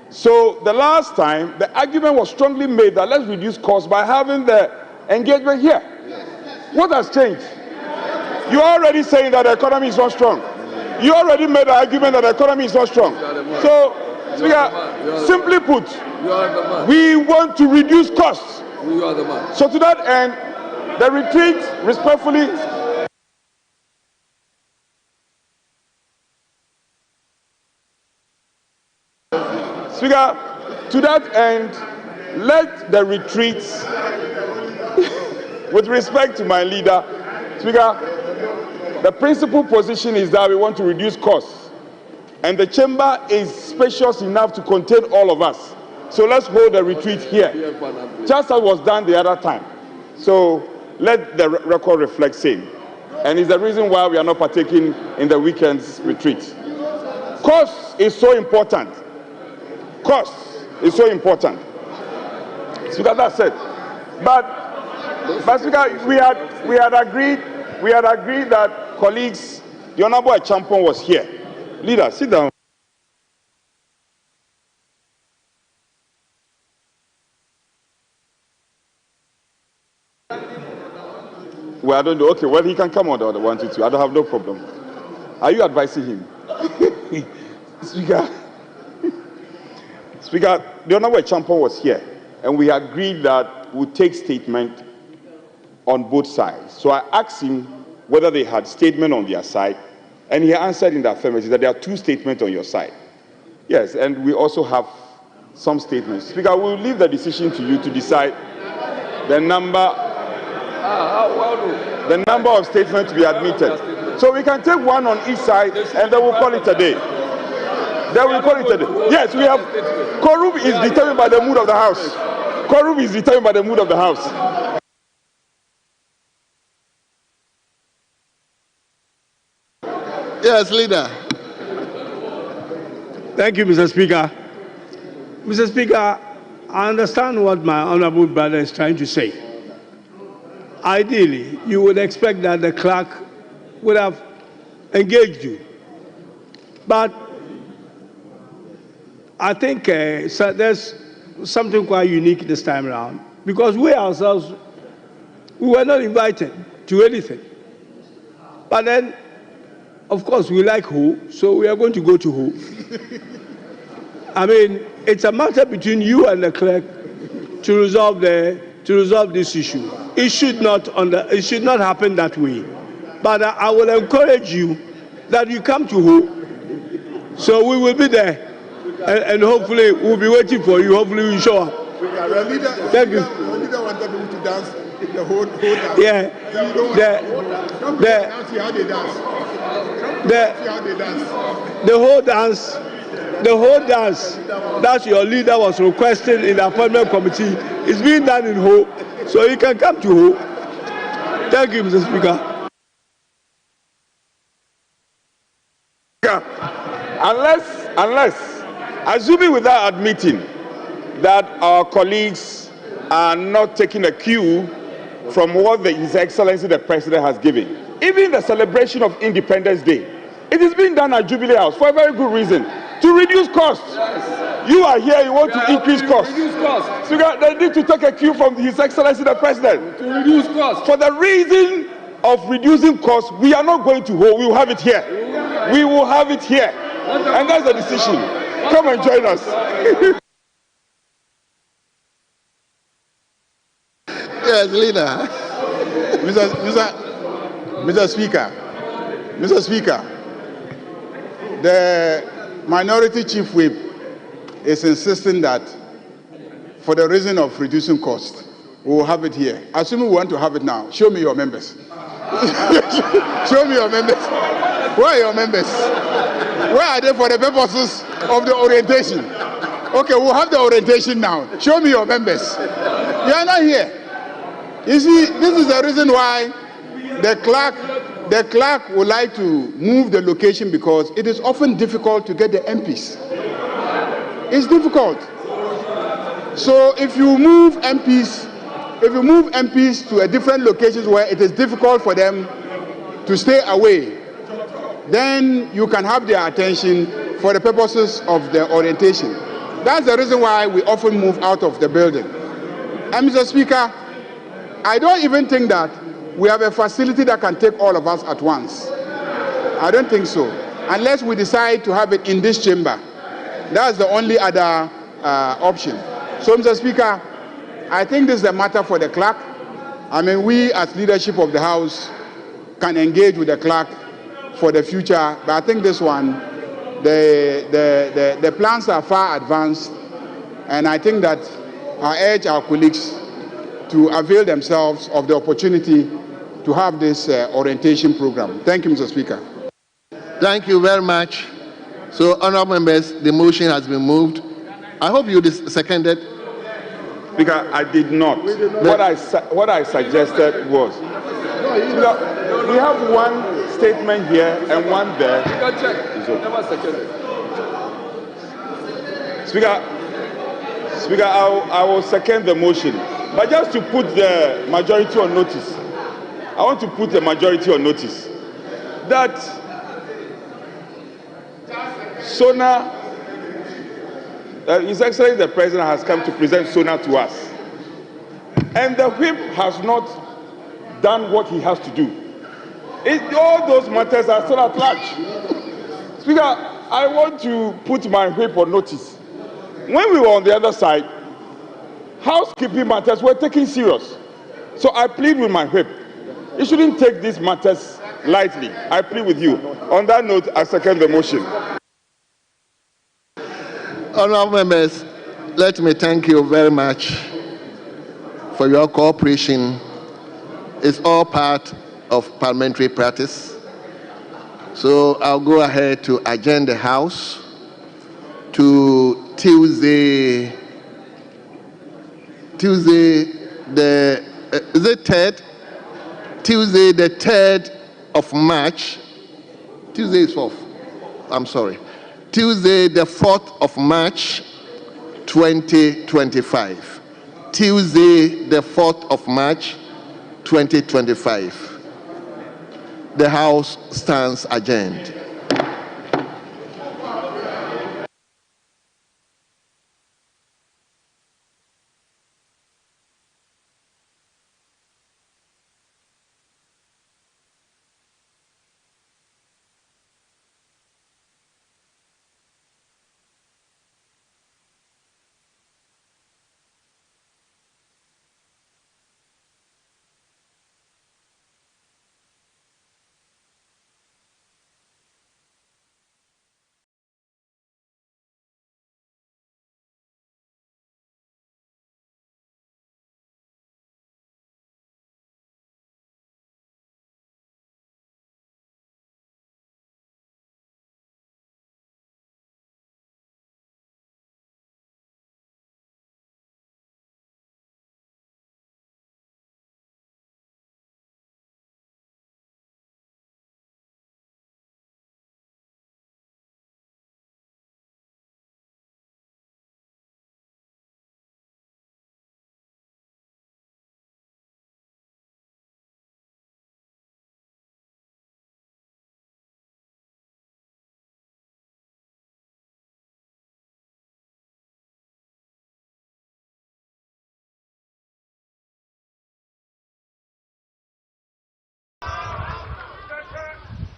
[SPEAKER 14] So the last time, the argument was strongly made that let's reduce costs by having the engagement here. What has changed? You're already saying that the economy is not strong. You already made the argument that the economy is not strong. So, Speaker, simply put, we want to reduce costs. So to that end, the retreat respectfully Speaker, to that end, let the retreats, with respect to my leader, Speaker, the principal position is that we want to reduce costs. And the chamber is spacious enough to contain all of us. So let's hold the retreat here, just as was done the other time. So let the record reflect same. And it's the reason why we are not partaking in the weekend's retreat. Cost is so important. Cost is so important. Speaker, that's it. But Speaker, we had agreed that colleagues, the Honorable Champion was here. Leader, sit down. Well, I don't know. Okay, well, he can come on the 1 to 2. I don't have no problem. Are you advising him? Speaker, the Honorable Champion was here, and we agreed that we'll take statement on both sides. So I asked him whether they had statement on their side, and he answered in the affirmative that there are 2 statements on your side. Yes, and we also have some statements. Speaker, we'll leave the decision to you to decide the number of statements to be admitted. So we can take one on each side, and then we'll call it a day. Then we'll call it a day. Yes, we have. Quorum is determined by the mood of the House. Quorum is determined by the mood of the House.
[SPEAKER 2] Yes, Leader.
[SPEAKER 19] Thank you, Mr. Speaker. Mr. Speaker, I understand what my honorable brother is trying to say. Ideally, you would expect that the clerk would have engaged you. But I think there's something quite unique this time around, because we ourselves, we were not invited to anything. But then, of course, we like who, so we are going to go to who. I mean, it's a matter between you and the clerk to resolve this issue. It should not happen that way. But I will encourage you that you come to who, so we will be there. And hopefully we'll be waiting for you. Hopefully we'll show up. Thank you.
[SPEAKER 11] The leader wanted people to dance the whole dance.
[SPEAKER 19] Yeah. The whole dance that your leader was requesting in the appointment committee is being done in Ho, so you can come to Ho. Thank you, Mr. Speaker.
[SPEAKER 14] Unless, assuming without admitting that our colleagues are not taking a cue from what His Excellency the President has given, even the celebration of Independence Day, it is being done at Jubilee House for a very good reason, to reduce costs. Yes. You are here, you want to increase costs. So they need to take a cue from His Excellency the President.
[SPEAKER 20] To reduce costs.
[SPEAKER 14] For the reason of reducing costs, we are not going to hold, we will have it here. We will have it here. And that's the decision. Come and join us.
[SPEAKER 2] Yes, Leader.
[SPEAKER 11] Mr. Speaker, the Minority Chief Whip is insisting that for the reason of reducing cost, we will have it here. Assuming we want to have it now, show me your members. Show me your members. Where are your members? Where are they for the purposes of the orientation? Okay, we'll have the orientation now. Show me your members. You are not here. You see, this is the reason why the clerk the clerk would like to move the location because it is often difficult to get the MPs. It's difficult. So if you move MPs to a different locations where it is difficult for them to stay away, then you can have their attention for the purposes of the orientation. That's the reason why we often move out of the building. And Mr. Speaker, I don't even think that we have a facility that can take all of us at once. I don't think so. Unless we decide to have it in this chamber. That's the only other option. So, Mr. Speaker, I think this is a matter for the clerk. I mean, we as leadership of the House can engage with the clerk for the future. But I think this one, the plans are far advanced. And I think that I urge our colleagues to avail themselves of the opportunity to have this orientation program. Thank you, Mr. Speaker.
[SPEAKER 2] Thank you very much. So, honorable members, the motion has been moved. I hope you seconded.
[SPEAKER 14] Speaker, I did not. What I suggested was, we have one statement here and one there. Speaker, I will second the motion. But just to put the majority on notice, I want to put the majority on notice that SONA, His Excellency the President has come to present SONA to us. And the whip has not done what he has to do. All those matters are still at large. Speaker, I want to put my whip on notice. When we were on the other side, housekeeping matters were taken serious. So I plead with my whip. You shouldn't take these matters lightly. I plead with you. On that note, I second the motion.
[SPEAKER 2] Honorable members, let me thank you very much for your cooperation. It's all part of parliamentary practice. So I'll go ahead to adjourn the House to Tuesday the is it 3rd? Tuesday the 3rd of March. Tuesday is 4th. I'm sorry. Tuesday the 4th of March 2025. Tuesday the 4th of March 2025. The House stands adjourned.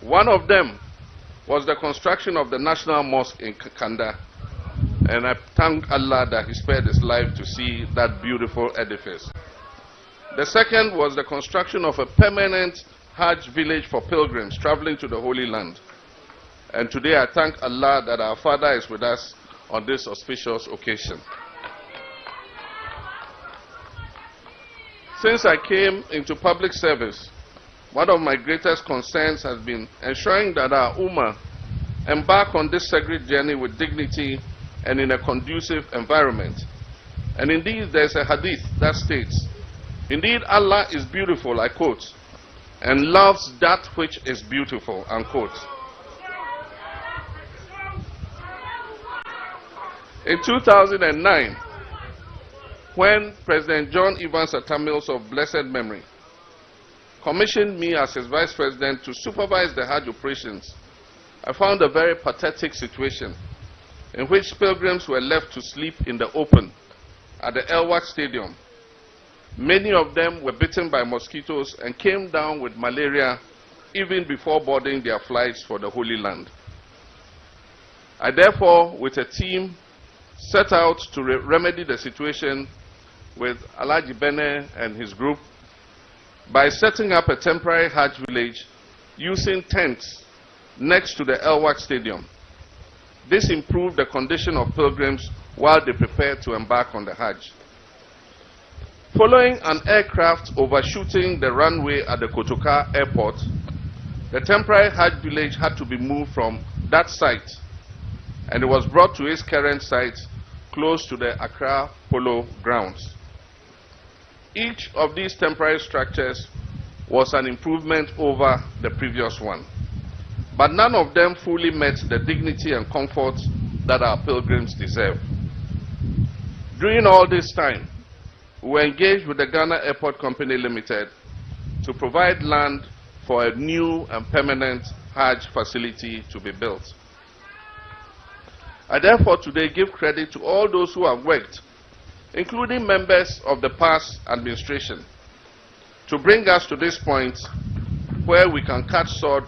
[SPEAKER 20] One of them was the construction of the National Mosque in Kanda, and I thank Allah that He spared his life to see that beautiful edifice. The second was the construction of a permanent Hajj village for pilgrims traveling to the Holy Land. And today I thank Allah that our Father is with us on this auspicious occasion. Since I came into public service, one of my greatest concerns has been ensuring that our Ummah embark on this sacred journey with dignity and in a conducive environment. And indeed, there's a hadith that states, "Indeed, Allah is beautiful," I quote, and loves that which is beautiful, unquote. In 2009, when President John Evans Atta Mills of blessed memory commissioned me as his vice president to supervise the Hajj operations, I found a very pathetic situation in which pilgrims were left to sleep in the open at the Elwak Stadium. Many of them were bitten by mosquitoes and came down with malaria even before boarding their flights for the Holy Land. I therefore, with a team, set out to remedy the situation with Alhaji Bene and his group by setting up a temporary Hajj village using tents next to the Elwak Stadium. This improved the condition of pilgrims while they prepared to embark on the Hajj. Following an aircraft overshooting the runway at the Kotoka airport, the temporary Hajj village had to be moved from that site, and it was brought to its current site close to the Accra Polo grounds. Each of these temporary structures was an improvement over the previous one, but none of them fully met the dignity and comfort that our pilgrims deserve. During all this time, we were engaged with the Ghana Airport Company Limited to provide land for a new and permanent Hajj facility to be built. I therefore today give credit to all those who have worked, including members of the past administration, to bring us to this point where we can cut sod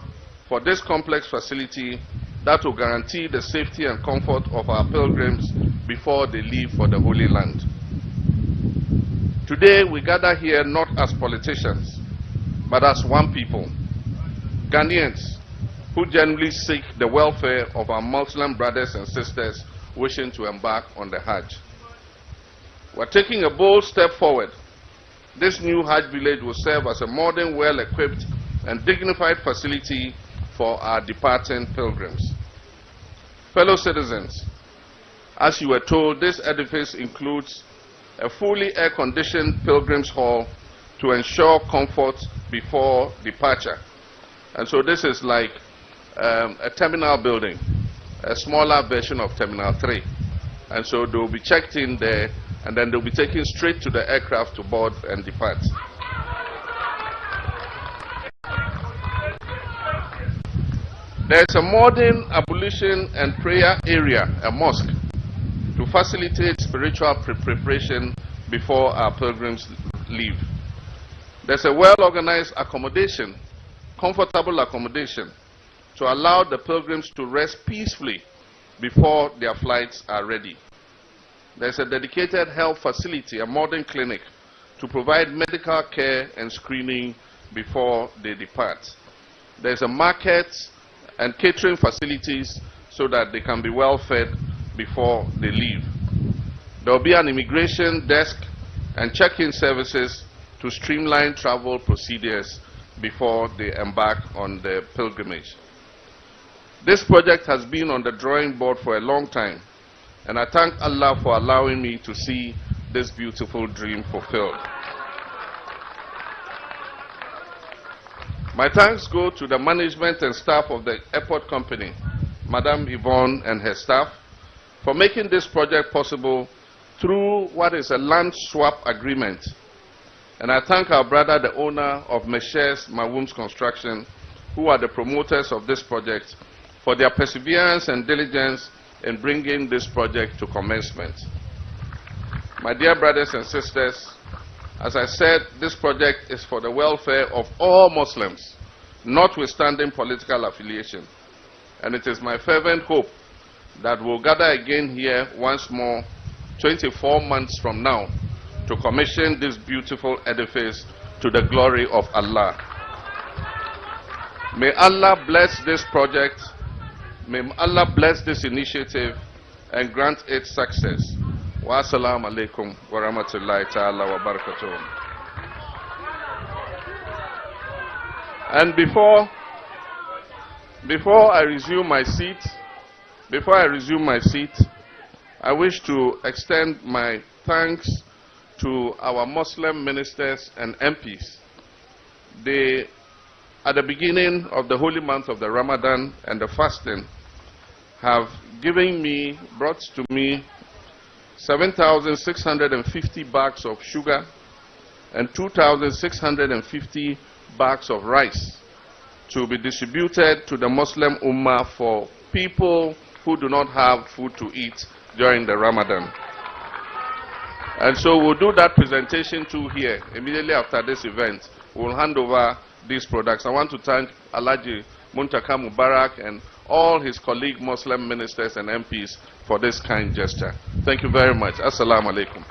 [SPEAKER 20] for this complex facility that will guarantee the safety and comfort of our pilgrims before they leave for the Holy Land. Today we gather here not as politicians, but as one people, Ghanaians who genuinely seek the welfare of our Muslim brothers and sisters wishing to embark on the Hajj. We're taking a bold step forward. This new Hajj village will serve as a modern, well-equipped and dignified facility for our departing pilgrims. Fellow citizens, as you were told, this edifice includes a fully air-conditioned pilgrims hall to ensure comfort before departure. And so this is like a terminal building, a smaller version of Terminal 3. And so they'll be checked in there, and then they'll be taken straight to the aircraft to board and depart. There's a modern ablution and prayer area, a mosque, to facilitate spiritual preparation before our pilgrims leave. There's a well-organized accommodation, comfortable accommodation, to allow the pilgrims to rest peacefully before their flights are ready. There's a dedicated health facility, a modern clinic, to provide medical care and screening before they depart. There's a market and catering facilities so that they can be well fed before they leave. There will be an immigration desk and check-in services to streamline travel procedures before they embark on the pilgrimage. This project has been on the drawing board for a long time, and I thank Allah for allowing me to see this beautiful dream fulfilled. My thanks go to the management and staff of the airport company, Madam Yvonne and her staff, for making this project possible through what is a land swap agreement. And I thank our brother, the owner of Meshes Mawum's Construction, who are the promoters of this project, for their perseverance and diligence in bringing this project to commencement. My dear brothers and sisters, as I said, this project is for the welfare of all Muslims, notwithstanding political affiliation. And it is my fervent hope that we'll gather again here once more 24 months from now to commission this beautiful edifice to the glory of Allah. May Allah bless this project, may Allah bless this initiative and grant it success. Wa assalamu alaikum wa rahmatullahi ta'ala wa barakatuh. And before I resume my seat, I wish to extend my thanks to our Muslim ministers and MPs. They at the beginning of the holy month of the Ramadan and the fasting, have brought to me 7,650 bags of sugar and 2,650 bags of rice to be distributed to the Muslim Ummah for people who do not have food to eat during the Ramadan. And so we'll do that presentation too here. Immediately after this event, we'll hand over these products. I want to thank Alhaji Muntaka Mubarak and all his colleague Muslim ministers and MPs for this kind gesture. Thank you very much. Assalamu alaikum.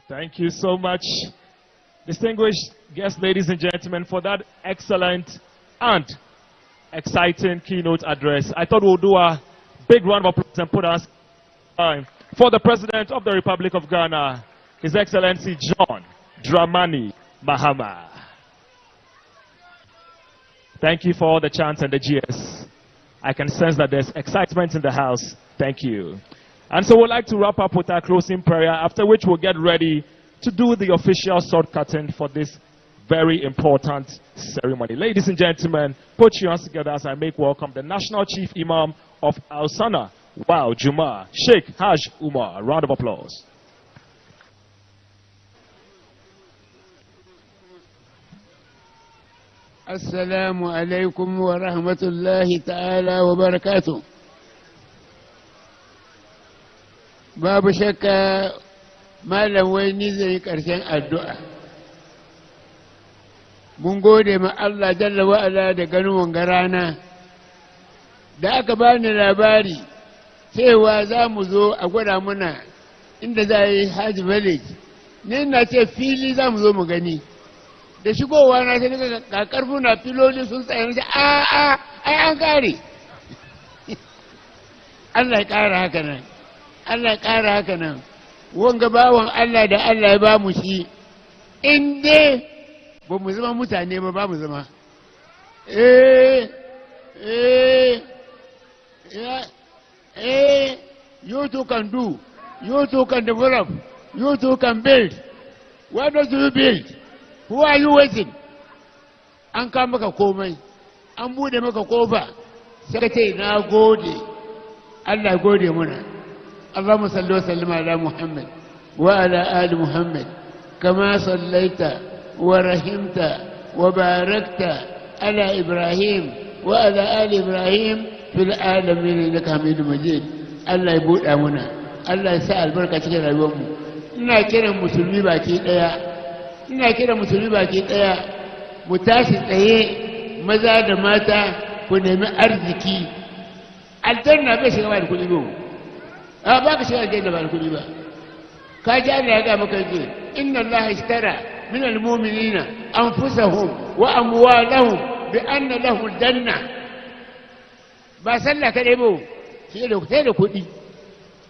[SPEAKER 21] Thank you so much, distinguished guests, ladies and gentlemen, for that excellent and exciting keynote address. I thought we'll do a big round of applause and put us time for the President of the Republic of Ghana, His Excellency John Dramani Mahama. Thank you for all the chants and the GS. I can sense that there's excitement in the house. Thank you. And so we'd like to wrap up with our closing prayer, after which we'll get ready to do the official sword cutting for this very important ceremony. Ladies and gentlemen, put your hands together as I make welcome the National Chief Imam of Al-Sana, Wow Juma, Sheikh Hajj Umar. A round of applause.
[SPEAKER 22] Assalamu alaikum wa rahmatullahi ta'ala wa barakatuh. Babu shakka malam wai ni zai karshen addu'a. Mun gode ma Allah jalla wa ala da ganin wanga rana da aka bani labari cewa za mu zo a gwada muna inda za yi Hajj Village. Ni na ce fili za mu zo mu gani. Da shigowa na sai ga karfuna filoli sun tsaye na ce ai an kare. Allah ya kara haka nan. Allah ƙara haka nan, wanga bawan Allah da Allah ya ba mu shi, in dai ba mu zama mutane ba mu zama. You too can do, you too can develop, you too can build. Why don't you build? Who are you waiting? An ka maka komai, an bude maka kofa, sai ka ce na gode, Allah gode muna. اللهم صل وسلم على محمد وعلى آل محمد كما صليت ورحمت وباركت على إبراهيم وعلى آل إبراهيم في العالمين إنك حميد مجيد. الله يبود أمنا، الله يسأل بركة شكرا اليوم. ina kiran musulmi baki daya mu tashi tsaye maza da mata ku nemi arziki. Aljanna bai shiga da kuɗi ba. ba ka shiga aljanna ba da kuɗi ba. ka ji Allah ya ga maka ce inna Allah ishtara min almu'minina anfusahum wa amwalahum bi anna lahu aljanna. ba sallah kadai ba, sai da kuɗi.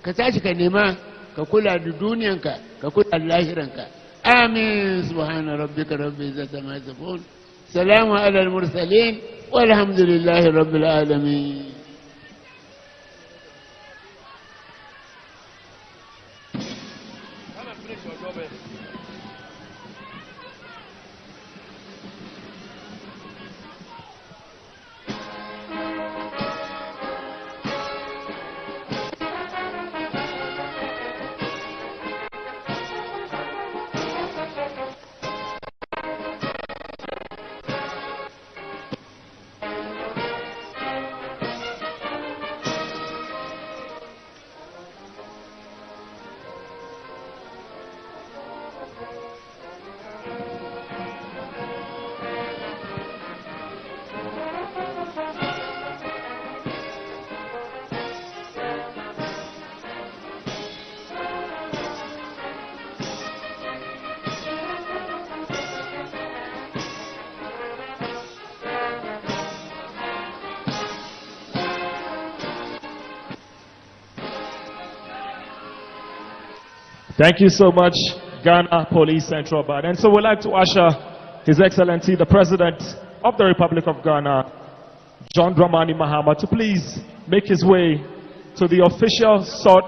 [SPEAKER 22] ka tashi ka nema, ka kula da duniyanka, ka kula da lahiranka. amin. subhana rabbika rabbil izzati amma yasifun, salamun ala al-mursalin walhamdulillahi rabbil alamin.
[SPEAKER 21] Thank you so much, Ghana Police Central Band. And so we'd like to usher His Excellency, the President of the Republic of Ghana, John Dramani Mahama, to please make his way to the official sword.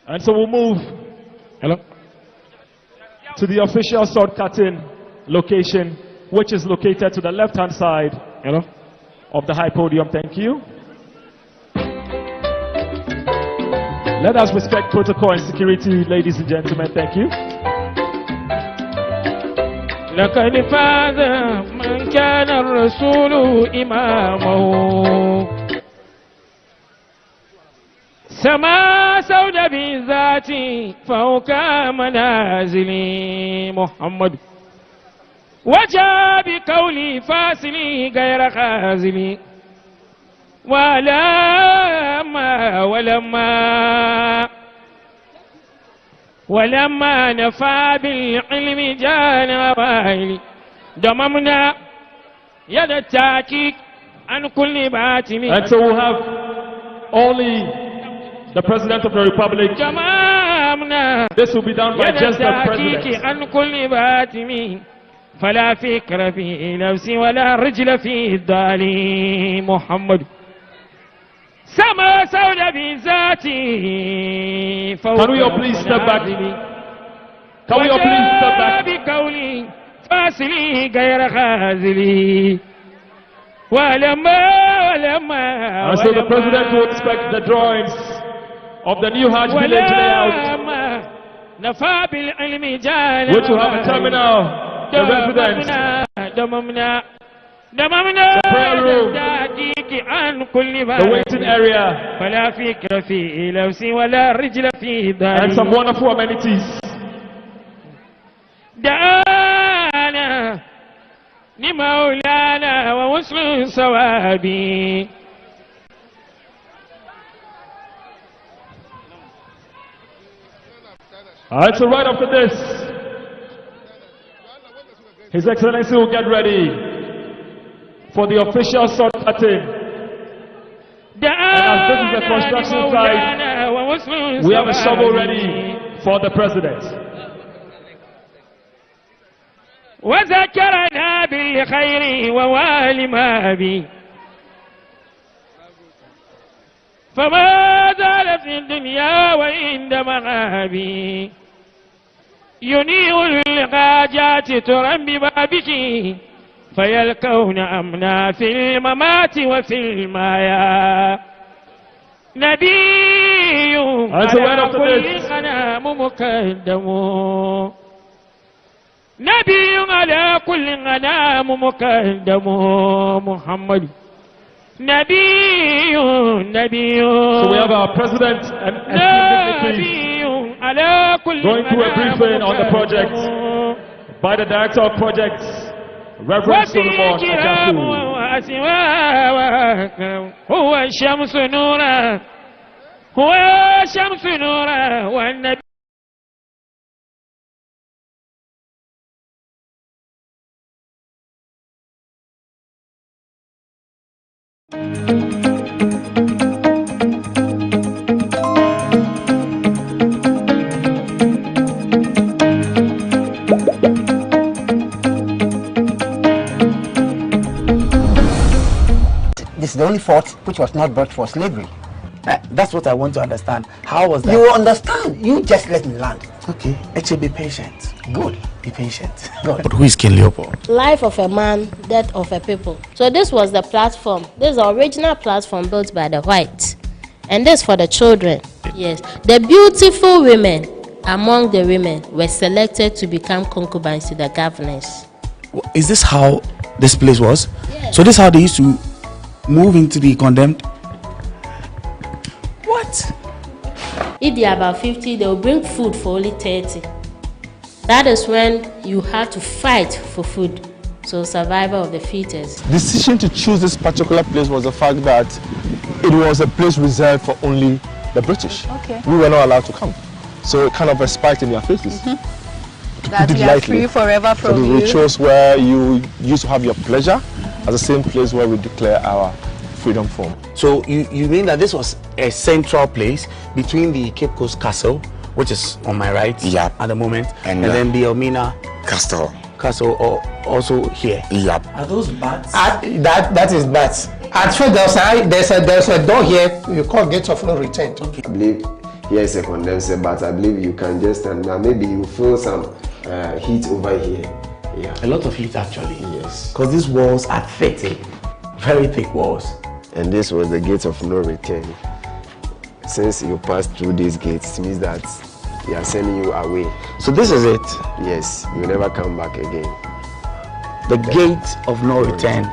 [SPEAKER 21] And so we'll move to the official sword cutting location, which is located to the left-hand side of the high podium. Thank you. Let us respect protocol and security, ladies and gentlemen. Thank you.
[SPEAKER 3] لقد فاز من كان الرسول إمامه سما سود بالذات فوق منازل محمد وجاء بقولي فاصلي غير خازلي ولما نفى بالعلم جانا وائلي دممنا يد التحقيق عن كل باطل.
[SPEAKER 21] And so we'll have only the President of the Republic. This will be done by just the President.
[SPEAKER 3] عن كل باطل فلا فكر في نفسي ولا رجل في الضالي محمد سما سود بذاتي
[SPEAKER 21] Can we all please step back? Can we all please step back?
[SPEAKER 3] بقولي فاصلي غير خازلي ولما
[SPEAKER 21] And so the President will inspect the drawings of the new Hajj village layout,
[SPEAKER 3] نفى بالعلم جانا
[SPEAKER 21] which will have a terminal, the residence, the prayer room, the waiting area, and some wonderful amenities.
[SPEAKER 3] دعانا لمولانا ووصل صوابي
[SPEAKER 21] Alright, so right after this, His Excellency will get ready for the official sword cutting. And as this is the construction site, we have a shovel ready for the President.
[SPEAKER 3] وذكرنا بالخير ووالما بي فما زال في الدنيا وعند مغابي ينيء الغاجات ترم ببابك فيلقون أمنا في الممات وفي المايا نبي على كل غنام مقدم نبي على كل غنام مقدم محمد نبي نبي
[SPEAKER 21] So we have our President and going through a briefing on the project by the Director of Projects, Reverend Solomon Ajaku.
[SPEAKER 3] هو الشمس نورا هو الشمس نورا والنبي
[SPEAKER 4] This is the only fort which was not built for slavery.
[SPEAKER 23] That's what I want to understand. How was that?
[SPEAKER 4] You will understand. You just let me land.
[SPEAKER 23] Okay. Actually, be patient.
[SPEAKER 4] Good.
[SPEAKER 23] Be patient.
[SPEAKER 4] Good.
[SPEAKER 23] But who is King Leopold?
[SPEAKER 24] Life of a man, death of a people. So this was the platform. This is the original platform built by the whites. And this for the children. Yes. The beautiful women among the women were selected to become concubines to the governors.
[SPEAKER 23] Is this how this place was?
[SPEAKER 24] Yes.
[SPEAKER 23] So this is how they used to move into the condemned? What?
[SPEAKER 24] If they are about 50, they will bring food for only 30. That is when you have to fight for food. So survival of the fittest.
[SPEAKER 25] The decision to choose this particular place was the fact that it was a place reserved for only the British.
[SPEAKER 24] Okay.
[SPEAKER 25] We were not allowed to come. So it kind of a spite in their faces.
[SPEAKER 5] That
[SPEAKER 25] put it
[SPEAKER 5] we are
[SPEAKER 25] lightly.
[SPEAKER 5] free forever
[SPEAKER 25] So
[SPEAKER 5] from
[SPEAKER 25] the
[SPEAKER 5] you.
[SPEAKER 25] rituals where you used to have your pleasure are the same place where we declare our freedom from.
[SPEAKER 23] So you mean that this was a central place between the Cape Coast Castle, which is on my right at the moment, and then the Elmina Castle also here.
[SPEAKER 4] Yep.
[SPEAKER 23] Are those bats?
[SPEAKER 4] That is bats. At first there's a door here you call gate of no return.
[SPEAKER 6] I believe here is a condemned cell, but I believe you can just stand now. Maybe you feel some heat over here. Yeah.
[SPEAKER 23] A lot of heat actually. Yes. Because these walls are thick, very thick walls.
[SPEAKER 6] And this was the gate of no return. Since you passed through these gates, it means that they are sending you away.
[SPEAKER 23] So this is it?
[SPEAKER 6] Yes, you never come back again.
[SPEAKER 23] The gate of no return.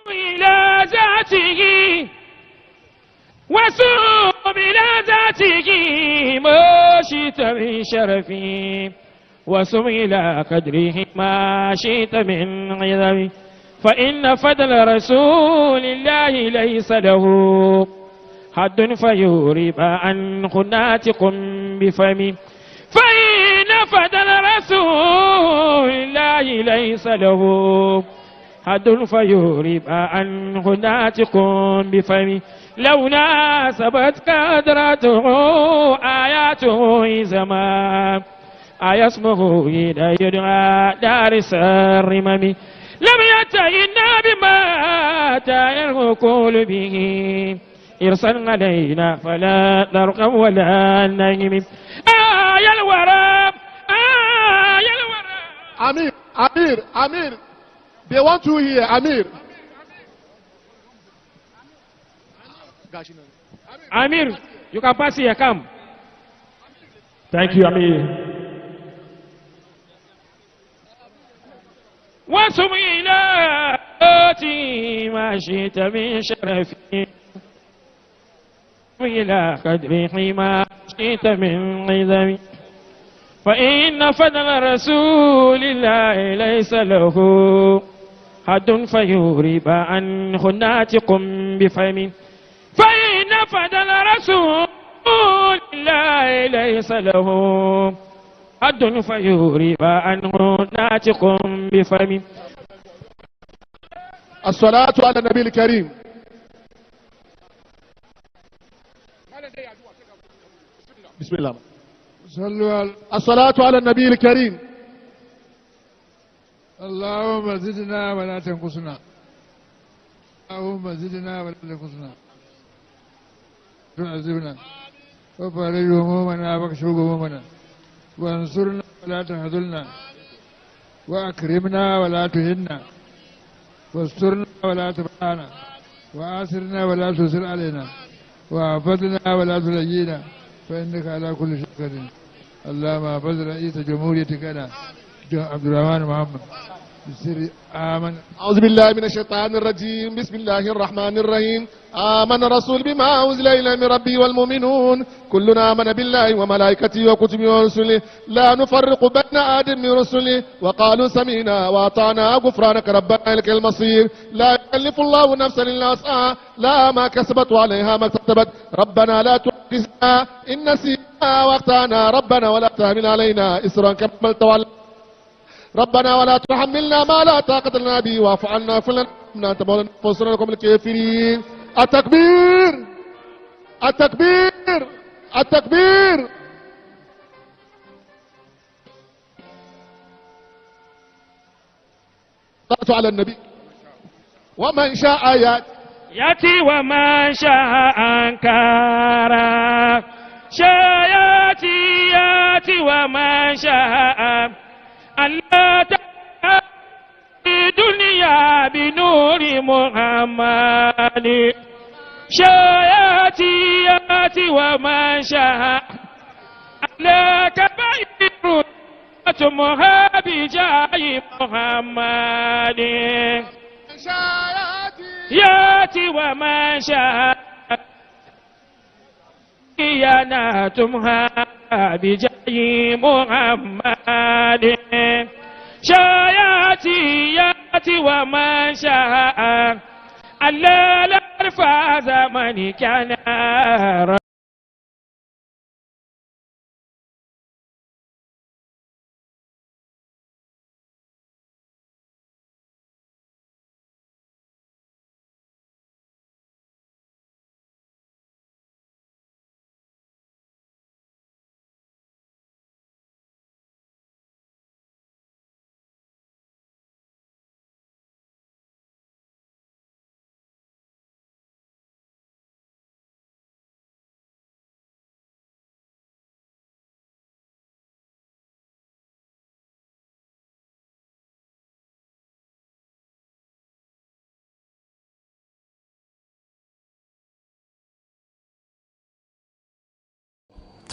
[SPEAKER 3] إلى ذاته وسوم إلى ذاته ما شئت من شرفي وسوم إلى قدره ما شئت من عظمي فإن فضل رسول الله ليس له حد فيورب عن ناطق بفمي فإن فضل رسول الله ليس له حد فيورب عنه ناطق بفمي لو ناسبت قدرته آياته زمان أيسمه إذا يدعى دارس الرمم لم يتئنا بما تأيه به إرسل علينا فلا نرقم ولا نجم آية الورى آية الورى
[SPEAKER 14] Amir, they want you here, Amir.
[SPEAKER 3] Amir, you can pass here, come. Thank you, Amir. وسم إلى آتي ما شئت من شرفي إلى قدره ما شئت من عظمي فإن فضل رسول الله ليس له حد فيورب عنه ناطق بفم فإن فضل رسول الله ليس له حد فيورب عنه ناطق بفم
[SPEAKER 14] الصلاة على النبي الكريم. بسم الله. الصلاة على النبي الكريم.
[SPEAKER 7] اللهم زدنا ولا تنقصنا. اللهم زدنا ولا تنقصنا. تعذبنا وفرج همومنا واكشف همومنا وانصرنا ولا تخذلنا واكرمنا ولا تهنا واسترنا ولا تبعنا وآثرنا ولا تسر علينا وعفضنا ولا تلجينا فإنك على كل شيء قدير. اللهم احفظ رئيس جمهوريتنا عبد الرحمن محمد بسر آمن.
[SPEAKER 14] أعوذ بالله من الشيطان الرجيم. بسم الله الرحمن الرحيم. آمن الرسول بما أنزل إليه من ربه والمؤمنون كلنا آمن بالله وملائكته وكتبه ورسله لا نفرق بين أحد من رسله وقالوا سمعنا وأطعنا غفرانك ربنا إليك المصير. لا يكلف الله نفسا إلا وسعها لها ما كسبت وعليها ما اكتسبت. ربنا لا تؤاخذنا إن نسينا وأخطأنا ربنا ولا تحمل علينا إصرا كما حملته على ربنا ولا تحملنا ما لا طاقة لنا به واعف عنا واغفر لنا أنت مولانا فانصرنا على القوم الكافرين. التكبير التكبير التكبير. صلوا على النبي. ومن شاء
[SPEAKER 3] يأتي ومن شاء أنكر شاياتي ياتي ومن شاء ألا الدنيا بنور محمد ياتي ومن شاء ألا كبير أتمها بجاه محمد ياتي ومن شاء يناتمها بجاه محمد ياتي ومن شاء ألا لا يرفع زمن كان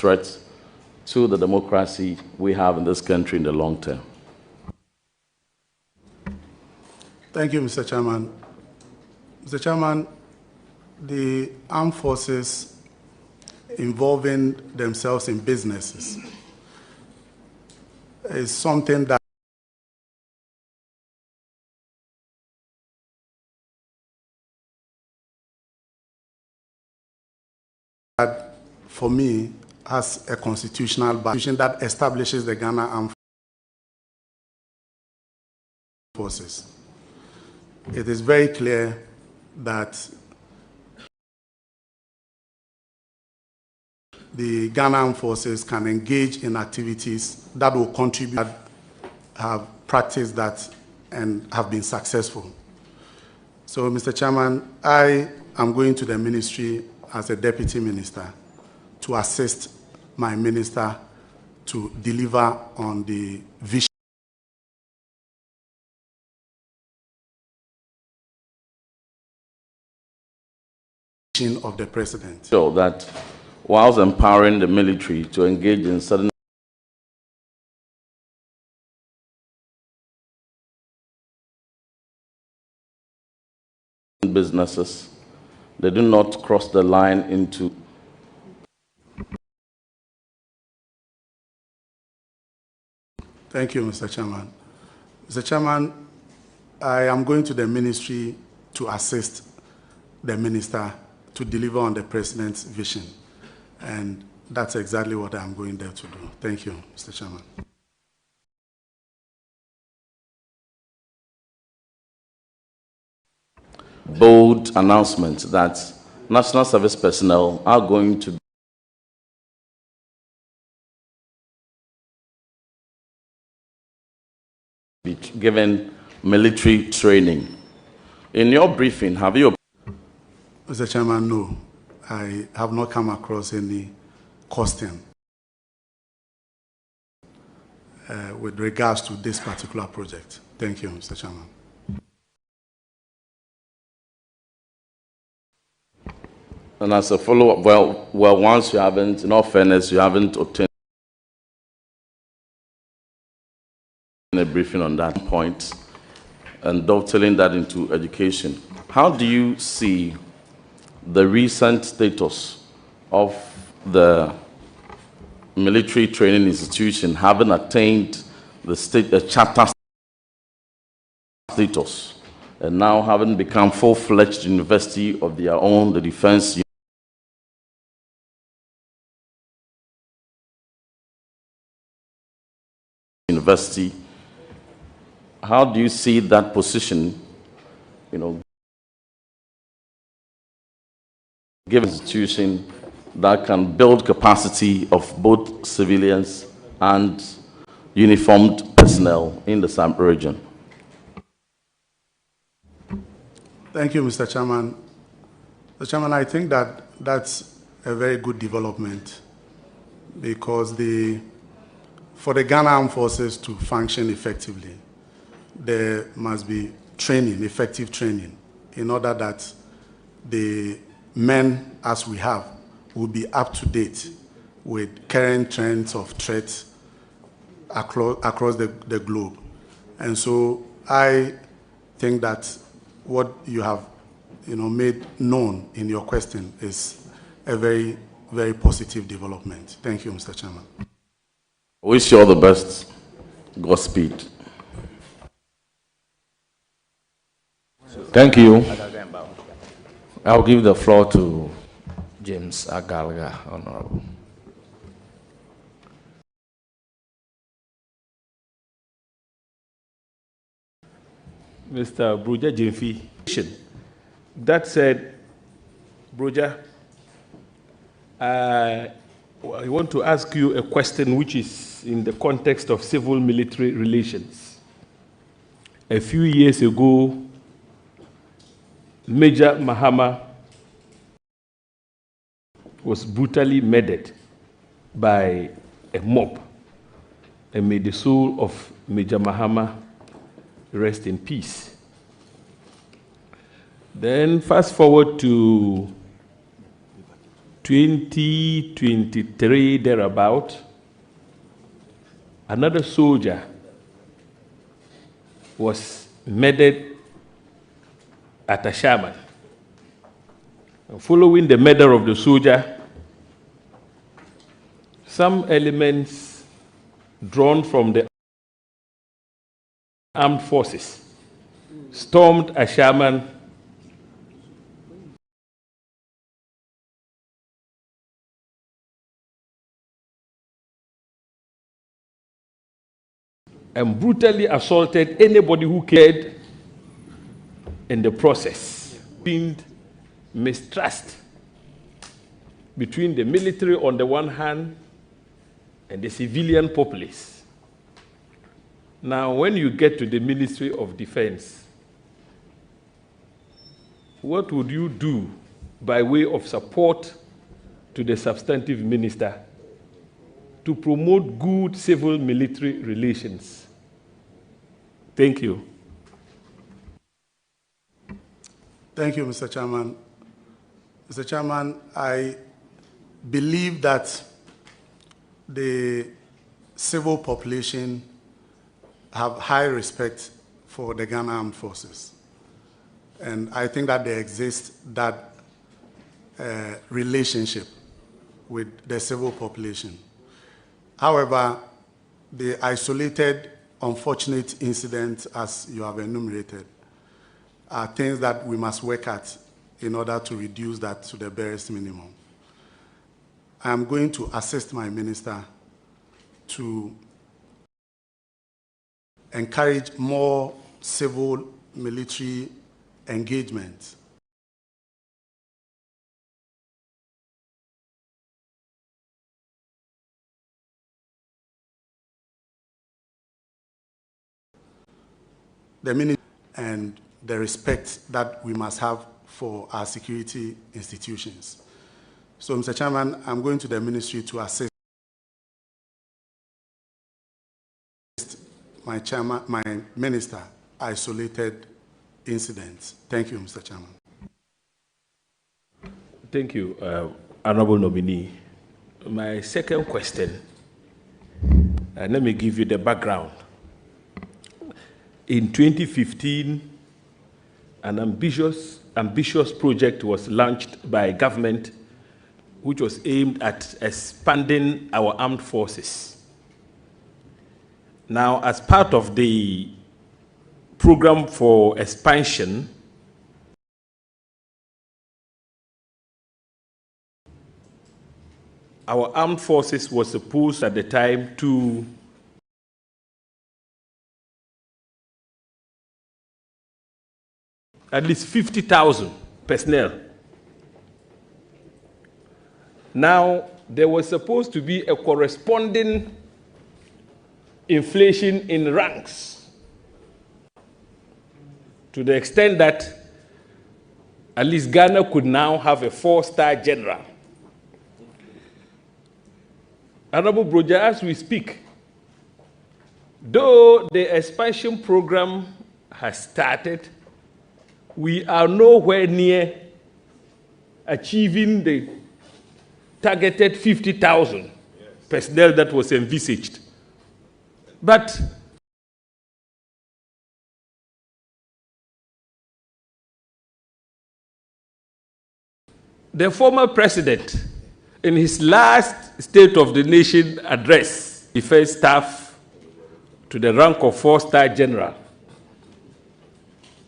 [SPEAKER 5] threat to the democracy we have in this country in the long term.
[SPEAKER 8] Thank you, Mr. Chairman. Mr. Chairman, the armed forces involving themselves in businesses is something that for me has a constitutional constitution that establishes the Ghana Armed Forces. It is very clear that the Ghana Armed Forces can engage in activities that will contribute, that have practiced that and have been successful. So, Mr. Chairman, I am going to the ministry as a deputy minister to assist my minister to deliver on the vision of the president.
[SPEAKER 5] So that whilst empowering the military to engage in certain businesses, they do not cross the line into
[SPEAKER 8] Thank you, Mr. Chairman. Mr. Chairman, I am going to the ministry to assist the minister to deliver on the president's vision. And that's exactly what I'm going there to do. Thank you, Mr. Chairman.
[SPEAKER 5] bold announcement that national service personnel are going to be given military training. In your briefing, have you...
[SPEAKER 8] Mr. Chairman, no. I have not come across any costing with regards to this particular project. Thank you, Mr. Chairman.
[SPEAKER 5] And as a follow-up, well, once you haven't, in all fairness, you haven't obtained a briefing on that point, and dovetailing that into education. How do you see the recent status of the military training institution having attained the charter status and now having become full-fledged university of their own, the Defense University? How do you see that position, given an institution that can build capacity of both civilians and uniformed personnel in the SAM region?
[SPEAKER 8] Thank you, Mr. because for the Ghana Armed Forces to function effectively, there must be training, effective training, in order that the men, as we have, will be up to date with current trends of threats across the globe. And so I think that what you have made known in your question is a very, very positive development. Thank you, Mr. Chairman.
[SPEAKER 5] I wish you all the best. Godspeed.
[SPEAKER 12] Thank you. I'll give the floor to James Agalga, Honorable.
[SPEAKER 13] Mr. Brogya Genfi. That said, Brogya, I want to ask you a question which is in the context of civil-military relations. A few years ago, Major Mahama was brutally murdered by a mob, and may the soul of Major Mahama rest in peace. Then fast forward to 2023 thereabout, another soldier was murdered at Ashaman. Following the murder of the soldier, some elements drawn from the armed forces stormed Ashaman and brutally assaulted anybody who cared in the process. Being mistrust between the military on the one hand and the civilian populace. Now, when you get to the Ministry of Defense, what would you do by way of support to the substantive minister to promote good civil-military relations? Thank you.
[SPEAKER 8] Thank you, Mr. Chairman. Mr. Chairman, I believe that the civil population have high respect for the Ghana Armed Forces. And I think that there exists that relationship with the civil population. However, the isolated, unfortunate incidents, as you have enumerated, are things that we must work at in order to reduce that to the barest minimum. I am going to assist my minister to encourage more civil-military engagement. The ministry and the respect that we must have for our security institutions. So, Mr. Chairman, I'm going to the ministry to assist my minister isolated incidents. Thank you, Mr. Chairman.
[SPEAKER 13] Thank you, Honorable Nominee. My second question, let me give you the background. In 2015, an ambitious project was launched by government which was aimed at expanding our armed forces. Now, as part of the program for expansion, our armed forces were supposed at the time to at least 50,000 personnel. Now, there was supposed to be a corresponding inflation in ranks to the extent that at least Ghana could now have a 4-star general. Honorable Brogya, as we speak, though the expansion program has started, we are nowhere near achieving the targeted 50,000 personnel that was envisaged. But the former president, in his last State of the Nation address, defense staff to the rank of 4-star general,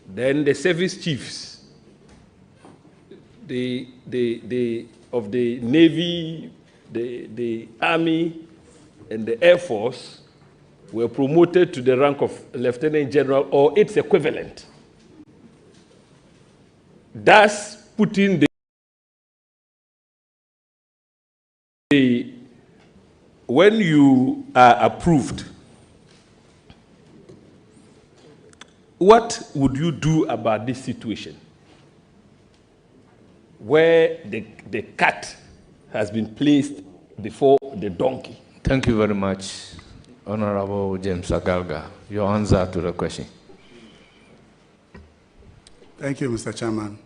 [SPEAKER 13] then the service chiefs, of the Navy, the Army, and the Air Force were promoted to the rank of Lieutenant General or its equivalent, thus putting when you are approved, what would you do about this situation where the cat has been placed before the donkey?
[SPEAKER 12] Thank you very much, Honorable James Agalga. Your answer to the question.
[SPEAKER 8] Thank you, Mr. Chairman.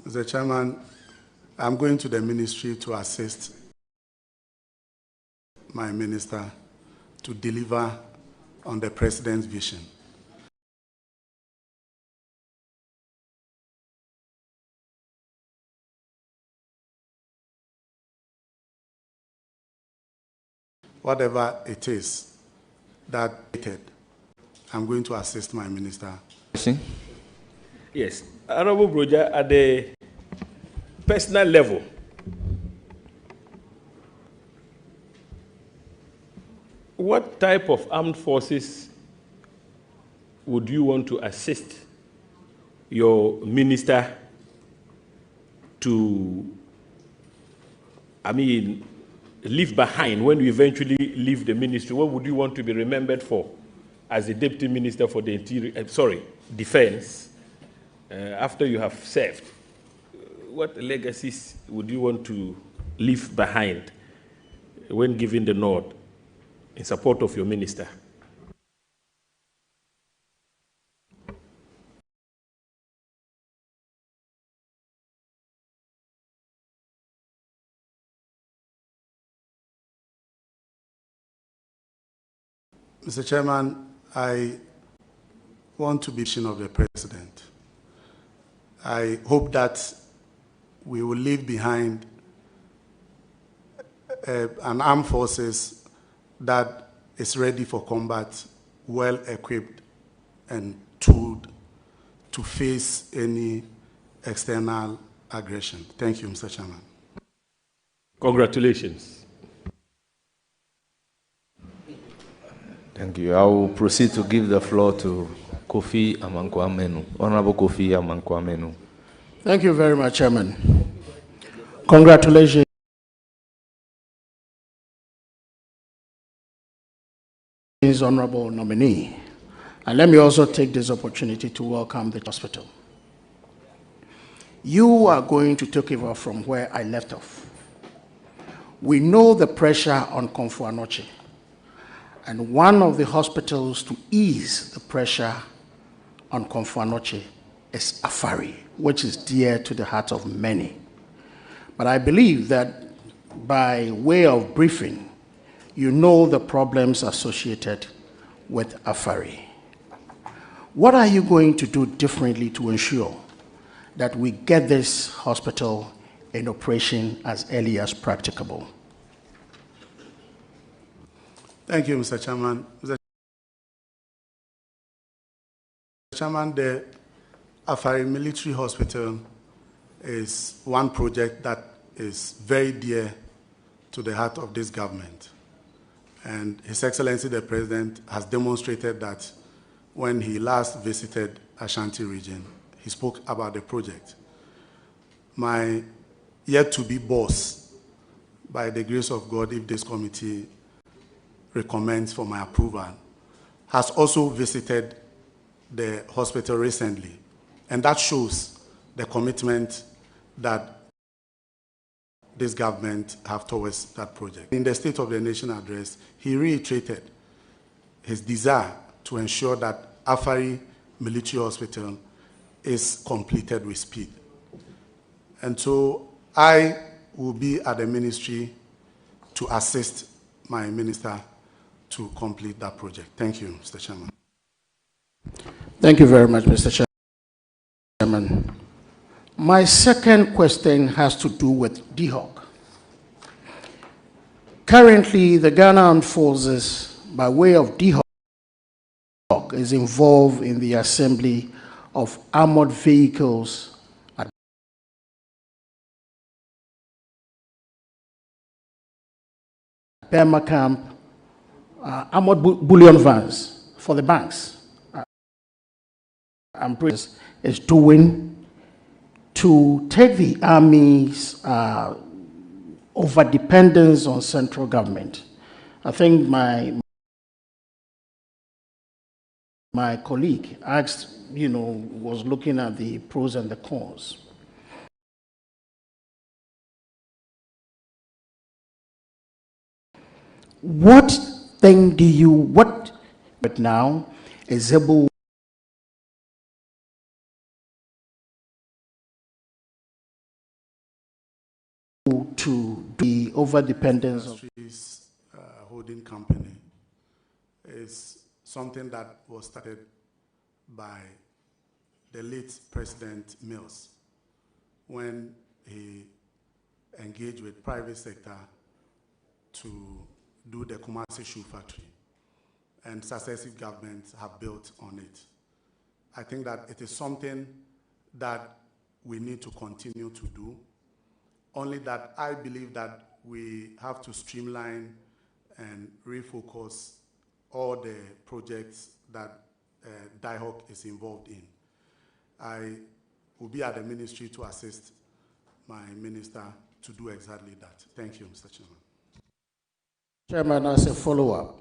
[SPEAKER 8] Mr. Chairman, I'm going to the ministry to assist my minister to deliver on the president's vision. Whatever it is that I'm going to assist my minister.
[SPEAKER 13] Yes, Honorable Brogya, at the personal level, what type of armed forces would you want to assist your minister to, leave behind when you eventually leave the ministry? What would you want to be remembered for as the Deputy Minister for the Defense, after you have served? What legacies would you want to leave behind when giving the nod in support of your minister?
[SPEAKER 8] Mr. Chairman, I want to be of the president. I hope that we will leave behind an armed forces that is ready for combat, well equipped and tooled to face any external aggression. Thank you, Mr. Chairman.
[SPEAKER 13] Congratulations.
[SPEAKER 12] Thank you. I will proceed to give the floor to Kofi Amankwamenu. Honorable Kofi Amankwamenu.
[SPEAKER 1] Thank you very much, Chairman. Congratulations, Honorable nominee. And let me also take this opportunity to welcome the hospital. You are going to take over from where I left off. We know the pressure on Komfo-Anokye. And one of the hospitals to ease the pressure on Komfo-Anokye is Afari, which is dear to the heart of many. But I believe that by way of briefing, you know the problems associated with Afari. What are you going to do differently to ensure that we get this hospital in operation as early as practicable?
[SPEAKER 8] Thank you, Mr. Chairman. Mr. Chairman, the Afari Military Hospital is one project that is very dear to the heart of this government. And His Excellency the President has demonstrated that when he last visited Ashanti region, he spoke about the project. My yet-to-be boss, by the grace of God, if this committee recommends for my approval, has also visited the hospital recently. And that shows the commitment that this government have towards that project. In the State of the Nation address, he reiterated his desire to ensure that Afari Military Hospital is completed with speed. And so I will be at the ministry to assist my minister to complete that project. Thank you, Mr. Chairman.
[SPEAKER 1] Thank you very much, Mr. Chairman. My second question has to do with DHOC. Currently, the Ghana Armed Forces, by way of DHOC, is involved in the assembly of armored vehicles at Burma camp, armored bullion vans for the banks. I'm pretty is doing to take the army's over-dependence on central government. I think my colleague asked, was looking at the pros and the cons. What but now is able to be over-dependence of
[SPEAKER 8] holding company is something that was started by the late President Mills when he engaged with private sector to do the Kumasi shoe factory, and successive governments have built on it. I think that it is something that we need to continue to do, only that I believe that we have to streamline and refocus all the projects that DIHOC is involved in. I will be at the ministry to assist my minister to do exactly that. Thank you, Mr. Chairman.
[SPEAKER 1] Chairman, as a follow-up,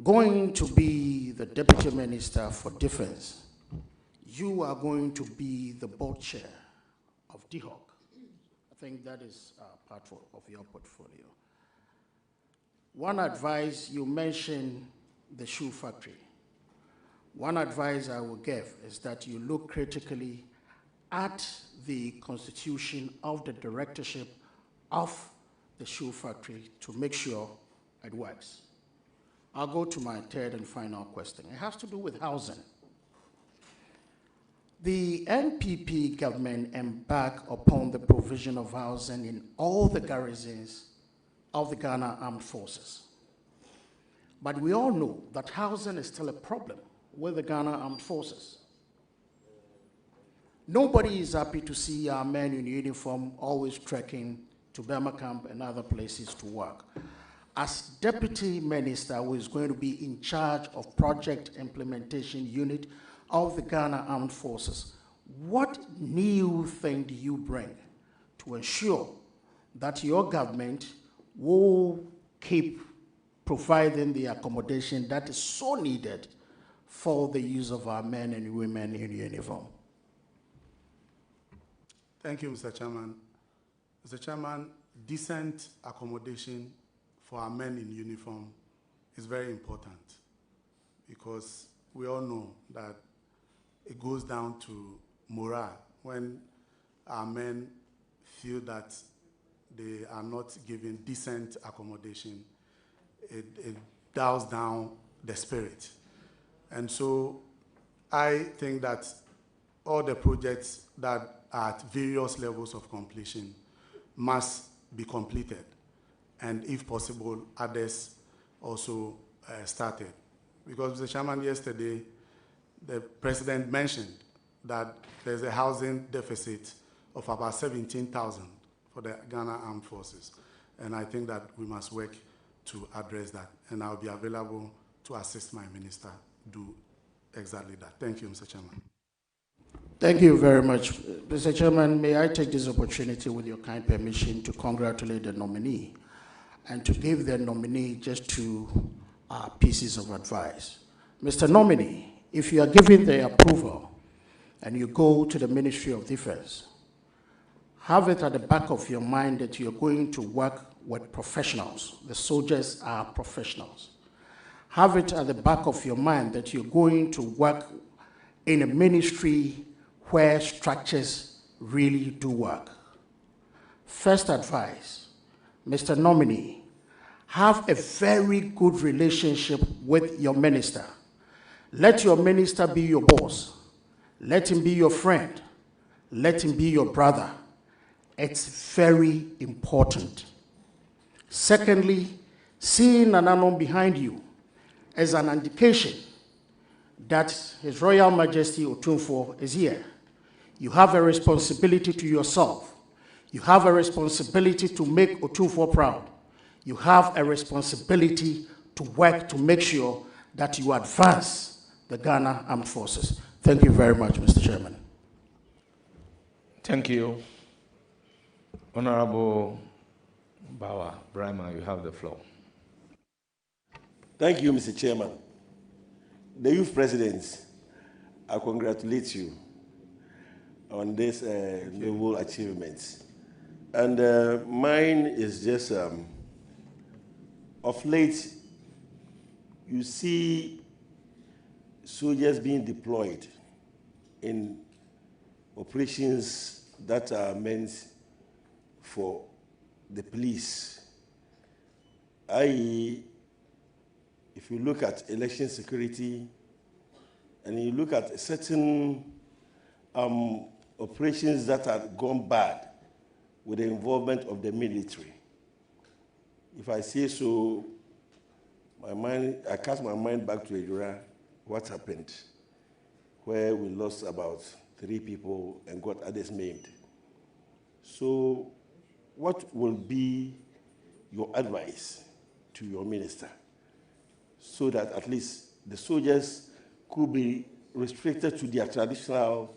[SPEAKER 1] going to be the Deputy Minister for Defense, you are going to be the board chair of DHOC. I think that is part of your portfolio. One advice, you mentioned the shoe factory. One advice I will give is that you look critically at the constitution of the directorship of the shoe factory to make sure it works. I'll go to my third and final question. It has to do with housing. The NPP government embarked upon the provision of housing in all the garrisons of the Ghana Armed Forces. But we all know that housing is still a problem with the Ghana Armed Forces. Nobody is happy to see our men in uniform always trekking to Burma camp and other places to work. As Deputy Minister who is going to be in charge of Project Implementation Unit of the Ghana Armed Forces, what new thing do you bring to ensure that your government will keep providing the accommodation that is so needed for the use of our men and women in uniform?
[SPEAKER 8] Thank you, Mr. Chairman. Mr. Chairman, decent accommodation for our men in uniform is very important because we all know that it goes down to morale when our men feel that they are not given decent accommodation. It dials down the spirit. And so I think that all the projects that are at various levels of completion must be completed. And if possible, others also started. Because, Mr. Chairman, yesterday, the President mentioned that there's a housing deficit of about 17,000 for the Ghana Armed Forces. And I think that we must work to address that. And I'll be available to assist my minister do exactly that. Thank you, Mr. Chairman.
[SPEAKER 1] Thank you very much. Mr. Chairman, may I take this opportunity with your kind permission to congratulate the nominee and to give the nominee just two pieces of advice. Mr. Nominee, if you are given the approval and you go to the Ministry of Defense, Have it at the back of your mind that you're going to work with professionals. The soldiers are professionals. Have it at the back of your mind that you're going to work in a ministry where structures really do work. First advice, Mr. Nominee, have a very good relationship with your minister. Let your minister be your boss. Let him be your friend. Let him be your brother. It's very important. Secondly, seeing an unknown behind you as an indication that His Royal Majesty Otumfuo is here. You have a responsibility to yourself. You have a responsibility to make Otumfuo proud. You have a responsibility to work to make sure that you advance the Ghana Armed Forces. Thank you very much, Mr. Chairman.
[SPEAKER 12] Thank you. Honorable Bawa Brahma, you have the floor.
[SPEAKER 9] Thank you, Mr. Chairman. The youth presidents, I congratulate you on this noble achievement. And mine is just, of late, you see soldiers being deployed in operations that are meant for the police. i.e., if you look at election security and you look at certain operations that have gone bad with the involvement of the military, if I say so, I cast my mind back to Ejura, what happened, where we lost about 3 people and got others maimed. So what will be your advice to your minister so that at least the soldiers could be restricted to their traditional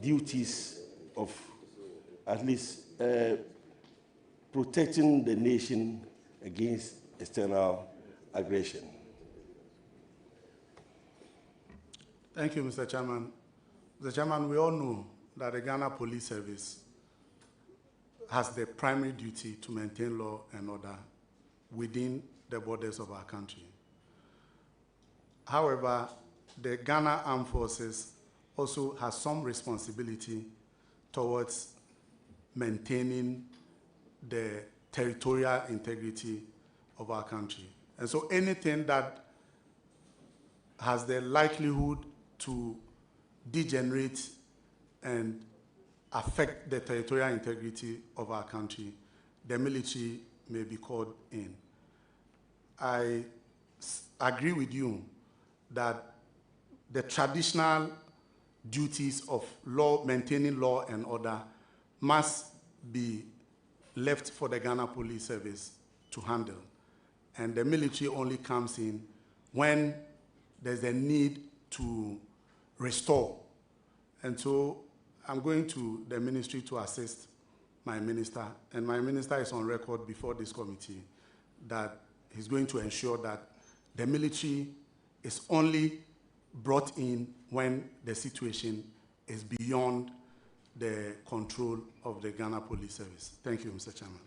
[SPEAKER 9] duties of at least protecting the nation against external aggression?
[SPEAKER 8] Thank you, Mr. Chairman. Mr. Chairman, we all know that the Ghana Police Service has the primary duty to maintain law and order within the borders of our country. However, the Ghana Armed Forces also has some responsibility towards maintaining the territorial integrity of our country. And so anything that has the likelihood to degenerate and affect the territorial integrity of our country, the military may be called in. I agree with you that the traditional duties of maintaining law and order must be left for the Ghana Police Service to handle. And the military only comes in when there's a need to restore. And so I'm going to the ministry to assist my minister, and my minister is on record before this committee that he's going to ensure that the military is only brought in when the situation is beyond the control of the Ghana Police Service. Thank you, Mr. Chairman.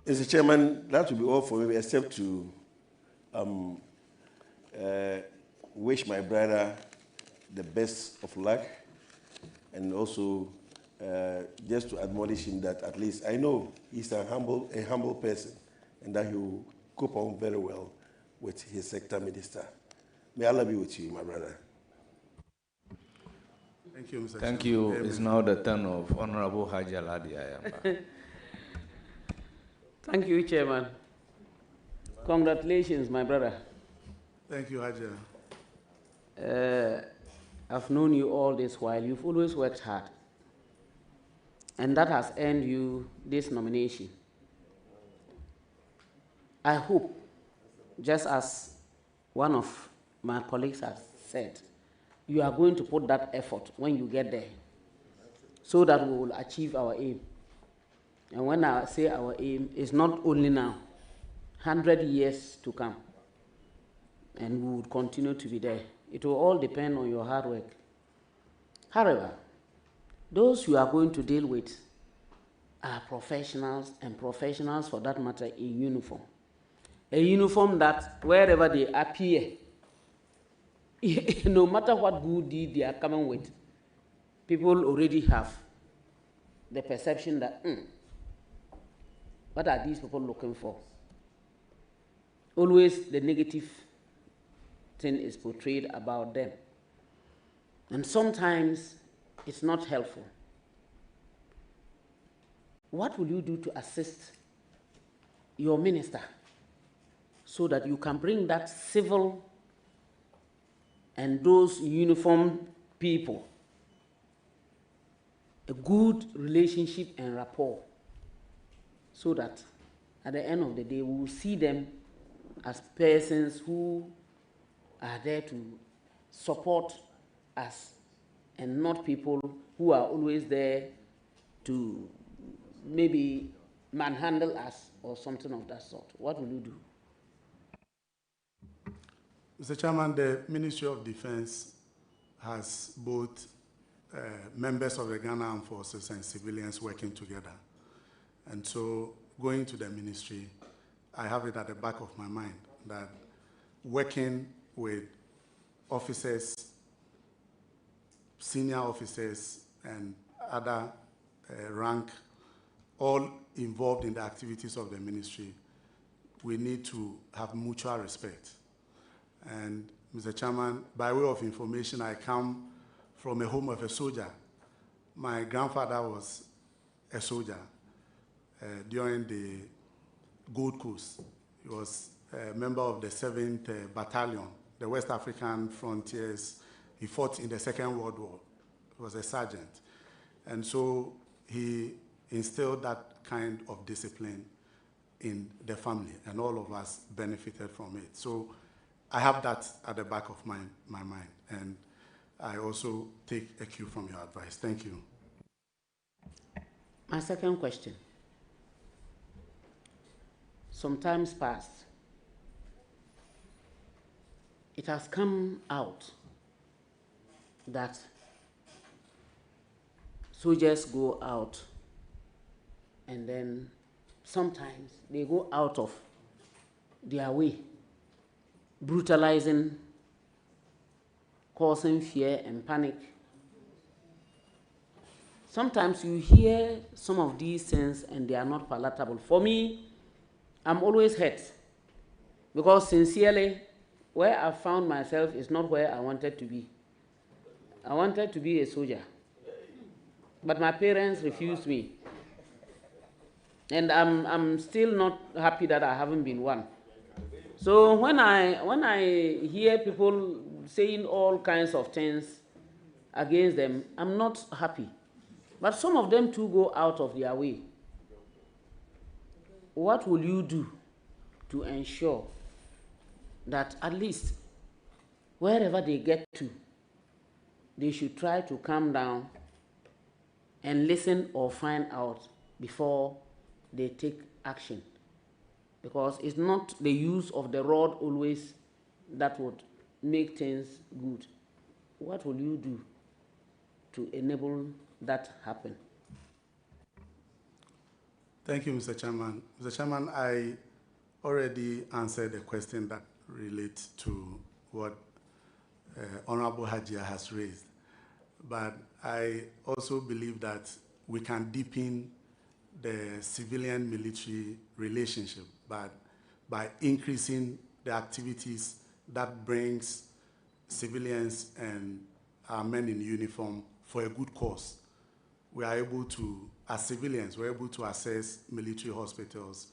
[SPEAKER 9] Mr. Chairman, that will be all for me, except to wish my brother the best of luck, and also just to admonish him that at least I know he's a humble person, and that he will cope on very well with his sector minister. May Allah be with you, my brother.
[SPEAKER 8] Thank you, Mr.
[SPEAKER 12] Thank you. It's now the turn of Honorable Hajj Ayamba.
[SPEAKER 15] Thank you, Chairman. Congratulations, my brother.
[SPEAKER 8] Thank you, Hajj.
[SPEAKER 15] I've known you all this while. You've always worked hard. And that has earned you this nomination. I hope, just as one of my colleagues has said, you are going to put that effort when you get there so that we will achieve our aim. And when I say our aim, it's not only now, 100 years to come. And we will continue to be there. It will all depend on your hard work. However, those you are going to deal with are professionals, and professionals for that matter in uniform. A uniform that wherever they appear, no matter what good deed they are coming with, people already have the perception that, what are these people looking for? Always the negative thing is portrayed about them. And sometimes it's not helpful. What will you do to assist your minister so that you can bring that civil and those uniformed people a good relationship and rapport, so that at the end of the day we will see them as persons who are there to support us and not people who are always there to maybe manhandle us or something of that sort? What will you do?
[SPEAKER 8] Mr. Chairman, the Ministry of Defense has both members of the Ghana Armed Forces and civilians working together. And so going to the ministry, I have it at the back of my mind that working with officers, senior officers, and other rank, all involved in the activities of the ministry, we need to have mutual respect. And Mr. Chairman, by way of information, I come from a home of a soldier. My grandfather was a soldier during the Gold Coast. He was a member of the 7th Battalion, the West African Frontiers. He fought in the Second World War. He was a sergeant. And so he instilled that kind of discipline in the family, and all of us benefited from it. So I have that at the back of my mind, and I also take a cue from your advice. Thank you.
[SPEAKER 15] My second question. Sometimes past, it has come out that soldiers go out and then sometimes they go out of their way, brutalizing, causing fear and panic. Sometimes you hear some of these things and they are not palatable. For me, I'm always hurt because sincerely, where I found myself is not where I wanted to be. I wanted to be a soldier, but my parents refused me. And I'm still not happy that I haven't been one. So when I hear people saying all kinds of things against them, I'm not happy. But some of them too go out of their way. What will you do to ensure that at least wherever they get to, they should try to calm down and listen or find out before they take action? Because it's not the use of the rod always that would make things good. What will you do to enable that happen?
[SPEAKER 8] Thank you, Mr. Chairman. Mr. Chairman, I already answered a question that relates to what Honorable Hajj has raised. But I also believe that we can deepen the civilian-military relationship by increasing the activities that brings civilians and our men in uniform for a good cause. We are able to, as civilians, we're able to access military hospitals.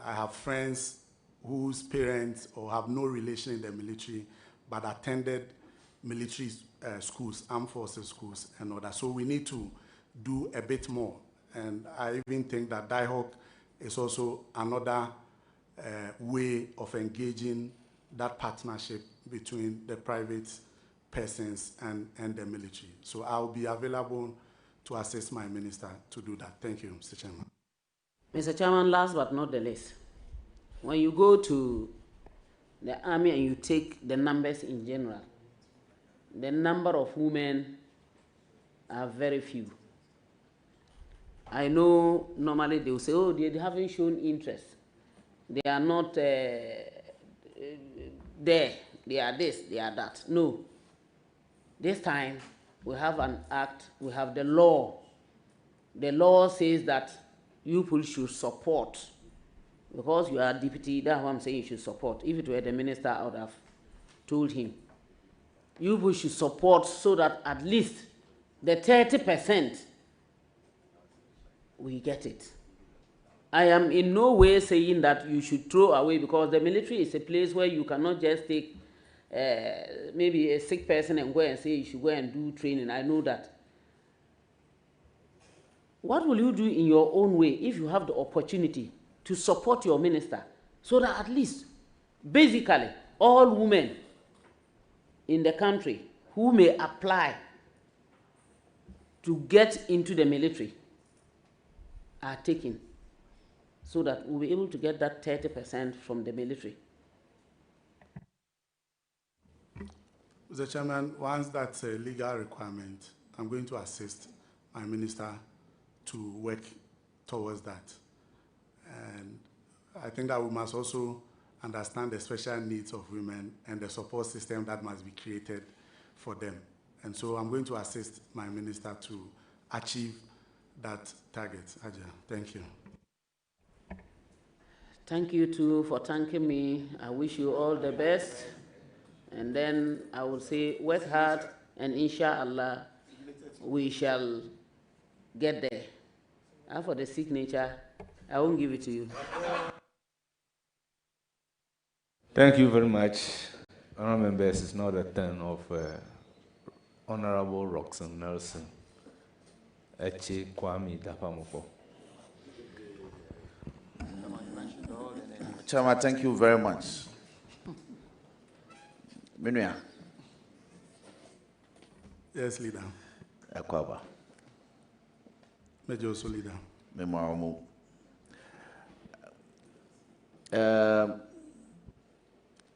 [SPEAKER 8] I have friends whose parents or have no relation in the military but attended military schools, armed forces schools, and all that. So we need to do a bit more. And I even think that DIHOC is also another way of engaging that partnership between the private persons and the military. So I'll be available to assist my minister to do that. Thank you, Mr. Chairman.
[SPEAKER 15] Mr. Chairman, last but not the least, when you go to the army and you take the numbers in general, the number of women are very few. I know normally they will say, oh, they haven't shown interest. They are not there. They are this, they are that. No. This time, we have an act, we have the law. The law says that you people should support. Because you are deputy, that's what I'm saying, you should support. If it were the minister, I would have told him. You people should support so that at least the 30% we get it. I am in no way saying that you should throw away, because the military is a place where you cannot just take maybe a sick person and go and say you should go and do training. I know that. What will you do in your own way if you have the opportunity to support your minister so that at least, basically, all women in the country who may apply to get into the military are taken, so that we'll be able to get that 30% from the military?
[SPEAKER 8] Mr. Chairman, once that's a legal requirement, I'm going to assist my minister to work towards that. And I think that we must also understand the special needs of women and the support system that must be created for them. And so I'm going to assist my minister to achieve that target. Hajj, thank you.
[SPEAKER 15] Thank you too for thanking me. I wish you all the best. And then I will say, work hard, and inshallah, we shall get there. And for the signature, I won't give it to you.
[SPEAKER 12] Thank you very much. Honourable members, it's now the turn of Honourable Roxanne Nelson. Eche Kwame Dapamoko.
[SPEAKER 10] Chairman, thank you very much. Minuya.
[SPEAKER 8] Yes, leader.
[SPEAKER 10] Akwaba.
[SPEAKER 8] Major also leader.
[SPEAKER 10] Memoramu.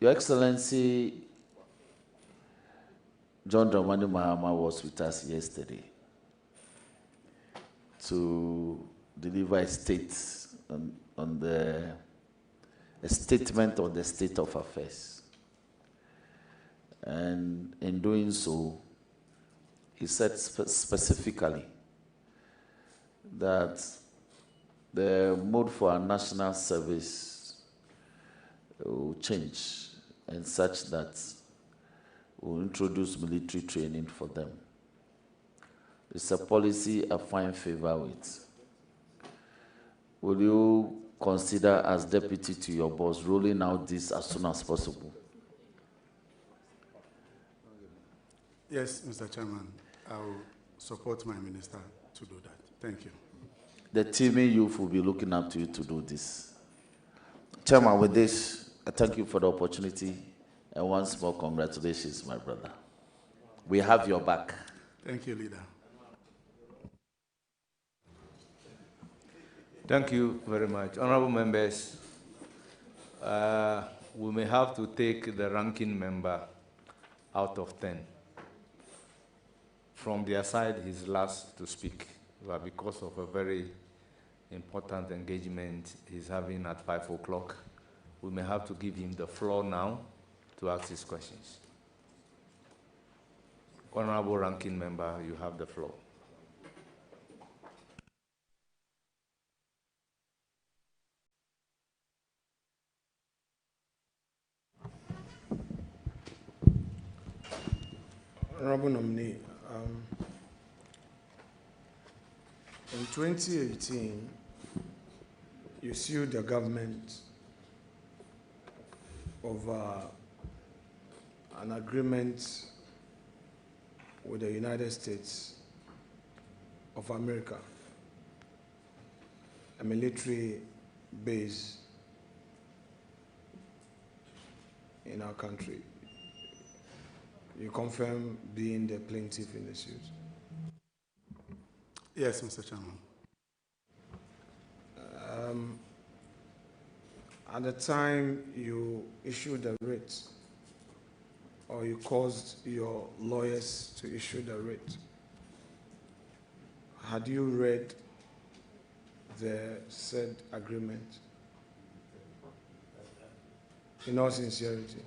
[SPEAKER 10] Your Excellency, John Dramani Mahama was with us yesterday to deliver a statement on the state of affairs. And in doing so, he said specifically that the mode for our national service will change, and such that we'll introduce military training for them. It's a policy I find favor with. Will you consider, as deputy to your boss, rolling out this as soon as possible?
[SPEAKER 8] Yes, Mr. Chairman, I will support my minister to do that. Thank you.
[SPEAKER 10] The teaming youth will be looking up to you to do this. Chairman, with this, I thank you for the opportunity, and once more, congratulations, my brother. We have your back.
[SPEAKER 8] Thank you, leader.
[SPEAKER 12] Thank you very much. Honourable members, we may have to take the ranking member out of 10. From their side, he's last to speak, but because of a very important engagement he's having at 5 o'clock, we may have to give him the floor now to ask his questions. Honourable ranking member, you have the floor.
[SPEAKER 16] Honourable nominee, in 2018, you sued the government over an agreement with the United States of America, a military base in our country. You confirm being the plaintiff in the suit?
[SPEAKER 8] Yes, Mr. Chairman.
[SPEAKER 16] At the time you issued the writ, or you caused your lawyers to issue the writ, had you read the said agreement? In all sincerity.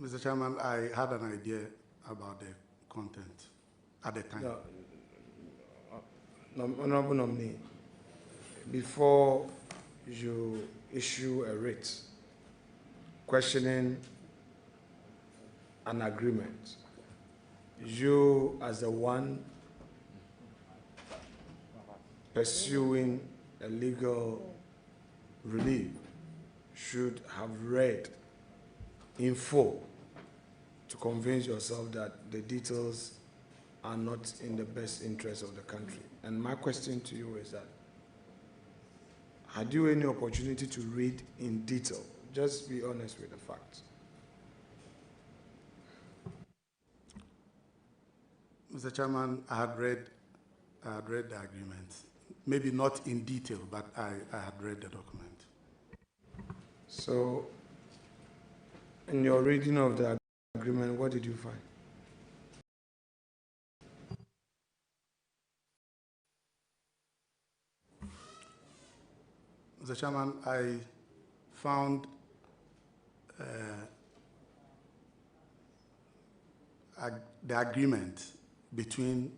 [SPEAKER 8] Mr. Chairman, I had an idea about the content at the time.
[SPEAKER 16] No, Honorable Nominee, before you issue a writ questioning an agreement, you as the one pursuing a legal relief should have read in full to convince yourself that the details are not in the best interest of the country. And my question to you is that, had you any opportunity to read in detail? Just be honest with the facts.
[SPEAKER 8] Mr. Chairman, I had read the agreement. Maybe not in detail, but I had read the document.
[SPEAKER 16] So, in your reading of the agreement, what did you find?
[SPEAKER 8] Mr. Chairman, I found the agreement between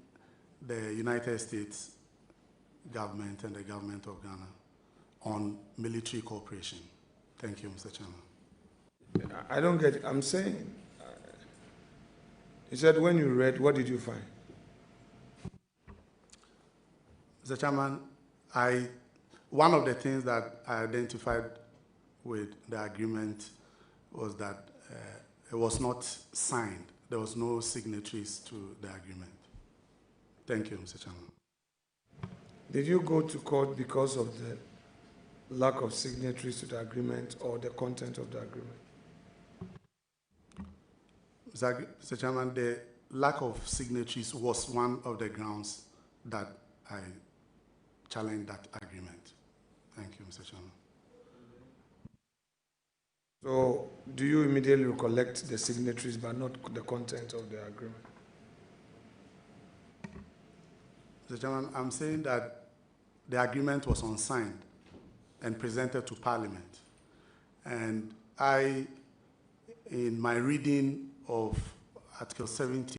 [SPEAKER 8] the United States government and the government of Ghana on military cooperation. Thank you, Mr. Chairman.
[SPEAKER 16] I don't get it. I'm saying, you said when you read, what did you find?
[SPEAKER 8] Mr. Chairman, one of the things that I identified with the agreement was that it was not signed. There was no signatories to the agreement. Thank you, Mr. Chairman.
[SPEAKER 16] Did you go to court because of the lack of signatories to the agreement or the content of the agreement?
[SPEAKER 8] Mr. Chairman, the lack of signatories was one of the grounds that I challenged that agreement. Thank you, Mr. Chairman.
[SPEAKER 16] So, do you immediately recollect the signatories but not the content of the agreement?
[SPEAKER 8] Mr. Chairman, I'm saying that the agreement was unsigned and presented to Parliament. And I, in my reading of Article 70,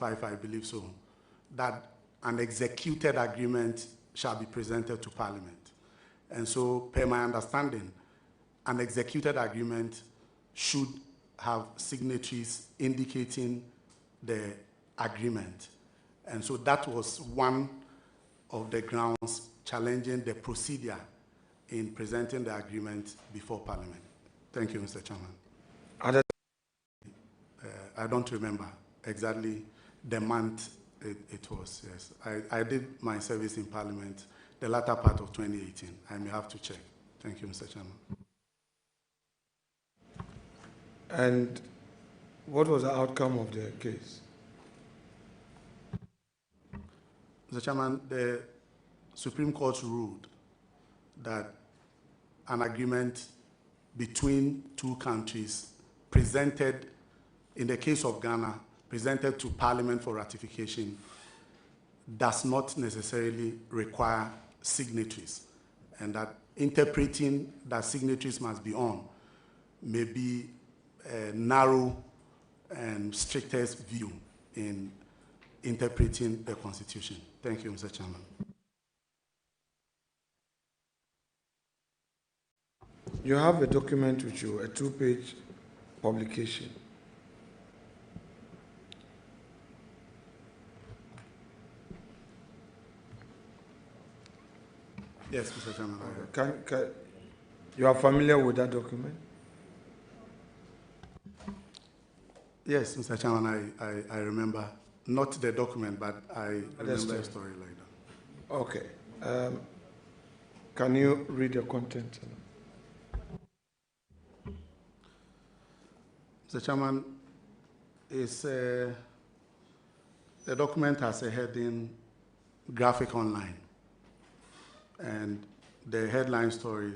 [SPEAKER 8] I believe so, that an executed agreement shall be presented to Parliament. And so, per my understanding, an executed agreement should have signatories indicating the agreement. And so that was one of the grounds challenging the procedure in presenting the agreement before Parliament. Thank you, Mr. Chairman. I don't remember exactly the month it was, yes. I did my service in Parliament the latter part of 2018. I may have to check. Thank you, Mr. Chairman.
[SPEAKER 16] And what was the outcome of the case?
[SPEAKER 8] Mr. Chairman, the Supreme Court ruled that an agreement between two countries presented, in the case of Ghana, presented to Parliament for ratification does not necessarily require signatories, and that interpreting that signatories must be on may be a narrow and strictest view in interpreting the Constitution. Thank you, Mr. Chairman.
[SPEAKER 16] You have a document with you, a 2-page publication.
[SPEAKER 8] Yes, Mr. Chairman.
[SPEAKER 16] You are familiar with that document?
[SPEAKER 8] Yes, Mr. Chairman, I remember, not the document, but I remember a story like that.
[SPEAKER 16] Okay. Can you read the content?
[SPEAKER 8] Mr. Chairman, The document has a heading, Graphic Online. And the headline story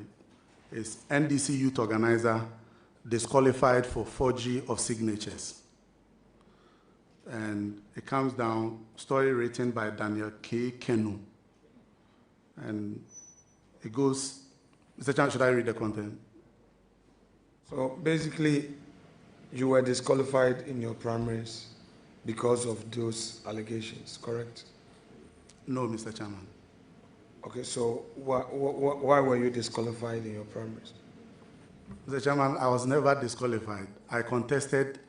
[SPEAKER 8] is NDC Youth Organizer disqualified for forgery of signatures. And it comes down, story written by Daniel K. Kenu. And it goes, Mr. Chan, should I read the content?
[SPEAKER 16] So basically, you were disqualified in your primaries because of those allegations, correct?
[SPEAKER 8] No, Mr. Chairman.
[SPEAKER 16] Okay, so why were you disqualified in your primaries?
[SPEAKER 8] Mr. Chairman, I was never disqualified. I contested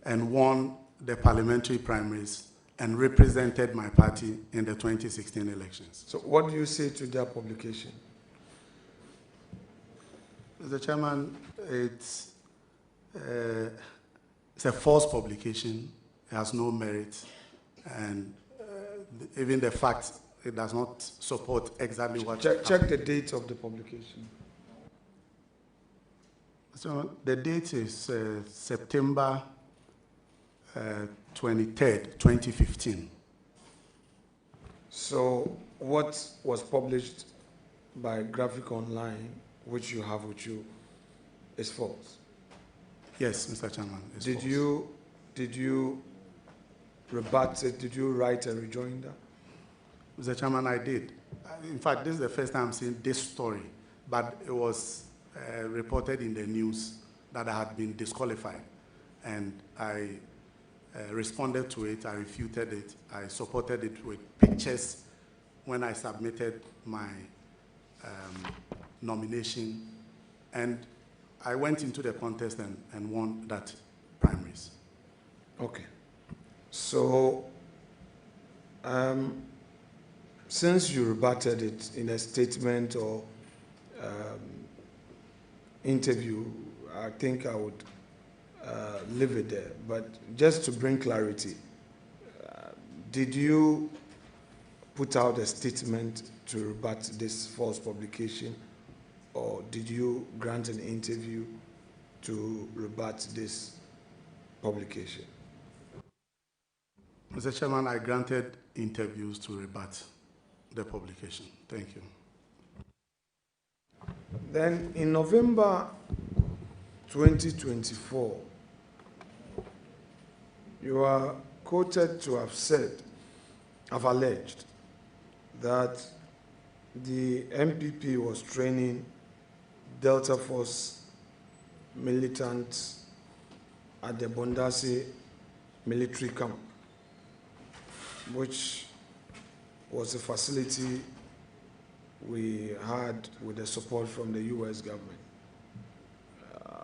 [SPEAKER 8] and won the parliamentary primaries and represented my party in the 2016 elections.
[SPEAKER 16] So what do you say to that publication?
[SPEAKER 8] Mr. Chairman, it's a false publication. It has no merit, and even the fact it does not support exactly what.
[SPEAKER 16] Check the date of the publication.
[SPEAKER 8] So the date is September 23rd, 2015.
[SPEAKER 16] So what was published by Graphic Online, which you have with you, is false?
[SPEAKER 8] Yes, Mr. Chairman.
[SPEAKER 16] Did you rebut it? Did you write a rejoinder?
[SPEAKER 8] Mr. Chairman, I did. In fact, this is the first time I'm seeing this story, but it was reported in the news that I had been disqualified, and I responded to it, I refuted it, I supported it with pictures when I submitted my nomination, and I went into the contest and won that primaries.
[SPEAKER 16] Okay. So, since you rebutted it in a statement or interview, I think I would leave it there. But just to bring clarity, did you put out a statement to rebut this false publication, or did you grant an interview to rebut this publication?
[SPEAKER 8] Mr. Chairman, I granted interviews to rebut the publication. Thank you.
[SPEAKER 16] Then in November 2024, you are quoted to have alleged that the MPP was training Delta Force militants at the Bondase military camp, which was a facility we had with the support from the U.S. government.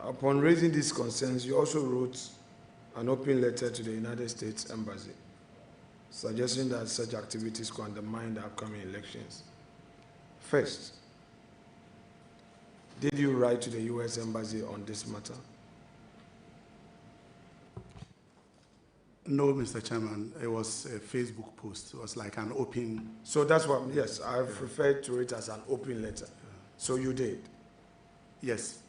[SPEAKER 16] Upon raising these concerns, you also wrote an open letter to the United States Embassy, suggesting that such activities could undermine the upcoming elections. First, did you write to the U.S. Embassy on this matter?
[SPEAKER 8] No, Mr. Chairman. It was a Facebook post. It was like an open...
[SPEAKER 16] So that's what, yes, I've referred to it as an open letter. So you did?
[SPEAKER 8] Yes.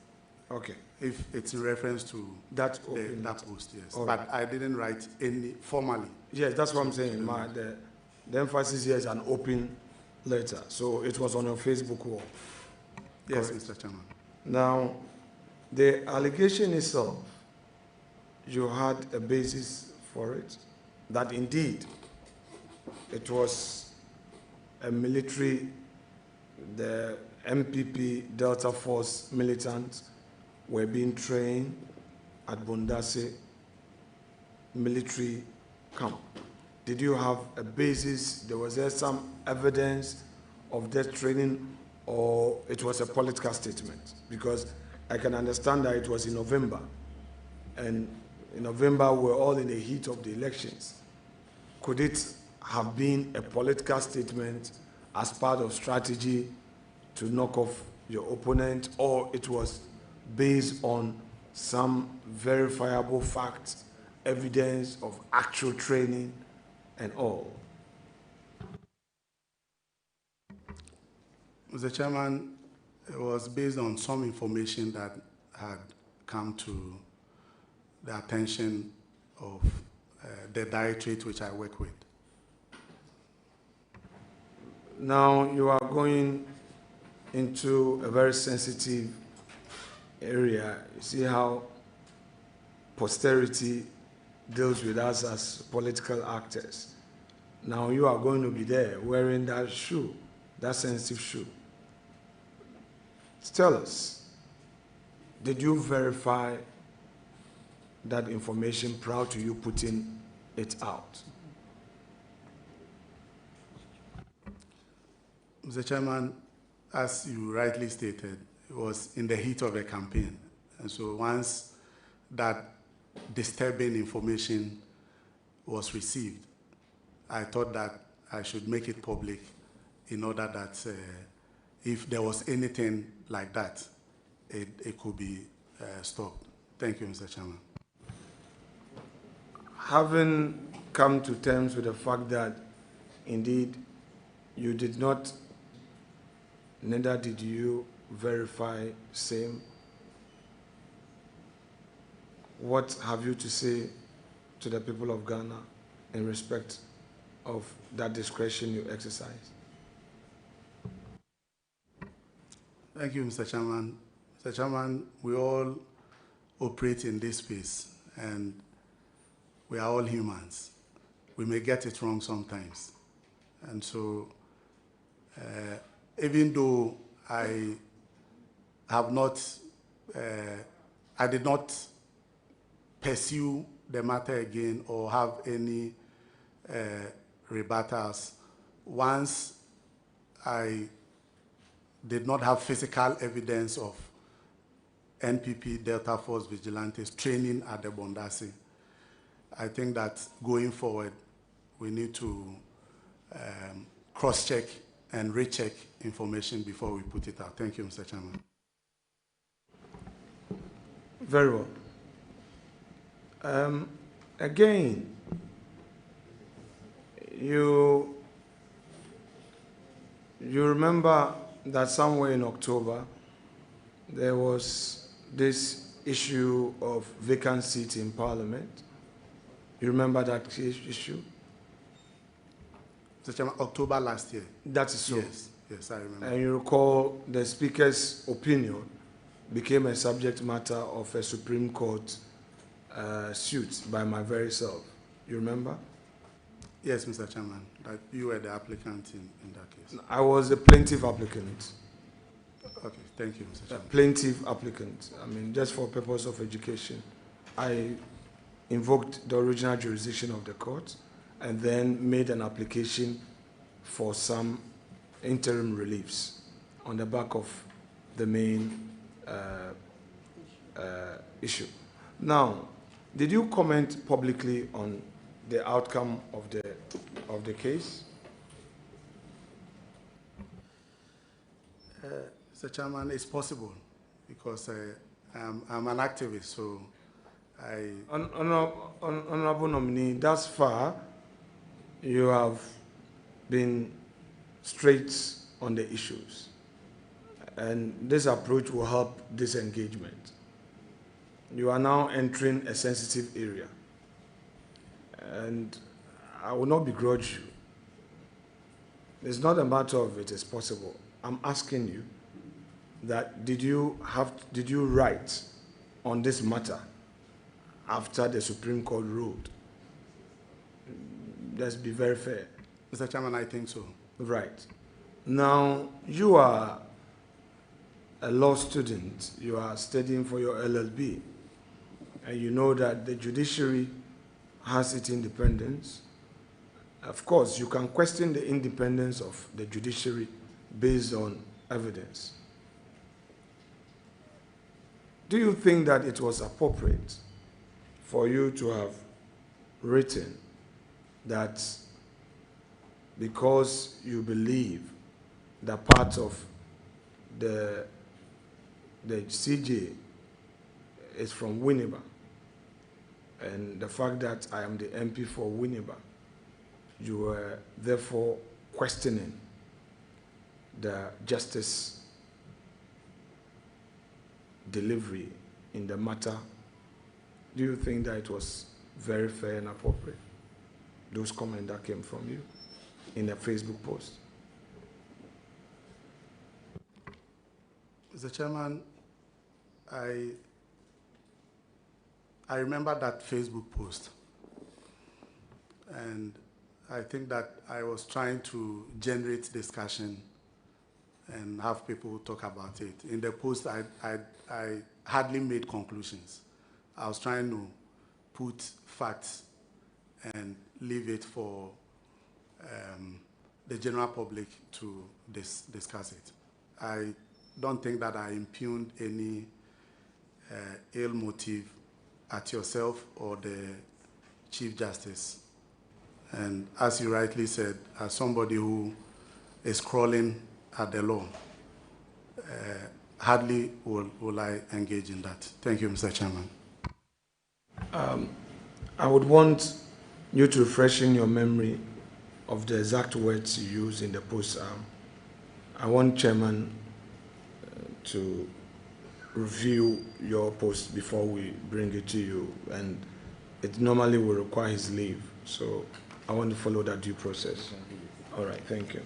[SPEAKER 16] Okay.
[SPEAKER 8] If it's in reference to that post, yes.
[SPEAKER 16] All
[SPEAKER 8] but
[SPEAKER 16] right.
[SPEAKER 8] I didn't write any formally.
[SPEAKER 16] Yes, that's what I'm saying. The emphasis here is an open letter. So it was on your Facebook wall.
[SPEAKER 8] Yes,
[SPEAKER 16] Correct.
[SPEAKER 8] Mr. Chairman.
[SPEAKER 16] Now, the allegation itself, you had a basis for it, that indeed it was a military, the MPP Delta Force militants were being trained at Bondase military camp. Did you have a basis? Was there some evidence of that training, or it was a political statement? Because I can understand that it was in November, and in November we're all in the heat of the elections. Could it have been a political statement as part of strategy to knock off your opponent, or it was based on some verifiable facts, evidence of actual training and all?
[SPEAKER 8] Mr. Chairman, it was based on some information that had come to the attention of the directorate which I work with.
[SPEAKER 16] Now you are going into a very sensitive area. You see how posterity deals with us as political actors. Now you are going to be there wearing that shoe, that sensitive shoe. Tell us, did you verify that information prior to you putting it out?
[SPEAKER 8] Mr. Chairman, as you rightly stated, it was in the heat of the campaign. And so once that disturbing information was received, I thought that I should make it public in order that if there was anything like that, it could be stopped. Thank you, Mr. Chairman.
[SPEAKER 16] Having come to terms with the fact that indeed you did not, neither did you verify same, what have you to say to the people of Ghana in respect of that discretion you exercise?
[SPEAKER 8] Thank you, Mr. Chairman. Mr. Chairman, we all operate in this space, and we are all humans. We may get it wrong sometimes. And so, even though I did not pursue the matter again or have any rebuttals, once I did not have physical evidence of NPP Delta Force vigilantes training at the Bondasi, I think that going forward, we need to cross-check and recheck information before we put it out. Thank you, Mr. Chairman.
[SPEAKER 16] Very well. Again, you remember that somewhere in October, there was this issue of vacant seat in Parliament. You remember that issue?
[SPEAKER 8] Mr. Chairman, October last year.
[SPEAKER 16] That is so.
[SPEAKER 8] Yes, yes, I remember.
[SPEAKER 16] And you recall the Speaker's opinion became a subject matter of a Supreme Court suit by my very self. You remember?
[SPEAKER 8] Yes, Mr. Chairman, that you were the applicant in that case.
[SPEAKER 16] I was a plaintiff applicant.
[SPEAKER 8] Okay, thank you, Mr. Chairman.
[SPEAKER 16] A plaintiff applicant. I mean, just for purpose of education. I invoked the original jurisdiction of the court and then made an application for some interim reliefs on the back of the main issue. Now, did you comment publicly on the outcome of the case?
[SPEAKER 8] Mr. Chairman, it's possible because I'm an activist, so I...
[SPEAKER 16] Honorable nominee, thus far, you have been straight on the issues, and this approach will help disengagement. You are now entering a sensitive area, and I will not begrudge you. It's not a matter of it is possible. I'm asking you that did you write on this matter after the Supreme Court ruled? Let's be very fair.
[SPEAKER 8] Mr. Chairman, I think so.
[SPEAKER 16] Right. Now, you are a law student. You are studying for your LLB. And you know that the judiciary has its independence. Of course, you can question the independence of the judiciary based on evidence. Do you think that it was appropriate for you to have written that because you believe that part of the CJ is from Winneba, and the fact that I am the MP for Winneba, you were therefore questioning the justice delivery in the matter? Do you think that it was very fair and appropriate. Those comments that came from you in a Facebook post.
[SPEAKER 8] Mr. Chairman, I remember that Facebook post, and I think that I was trying to generate discussion and have people talk about it. In the post, I hardly made conclusions. I was trying to put facts and leave it for the general public to discuss it. I don't think that I impugned any ill motive at yourself or the Chief Justice. And as you rightly said, as somebody who is crawling at the law, hardly will I engage in that. Thank you, Mr. Chairman.
[SPEAKER 16] I would want you to freshen your memory of the exact words you used in the post. I want Chairman to review your post before we bring it to you, and it normally will require his leave. So I want to follow that due process. All right, thank you.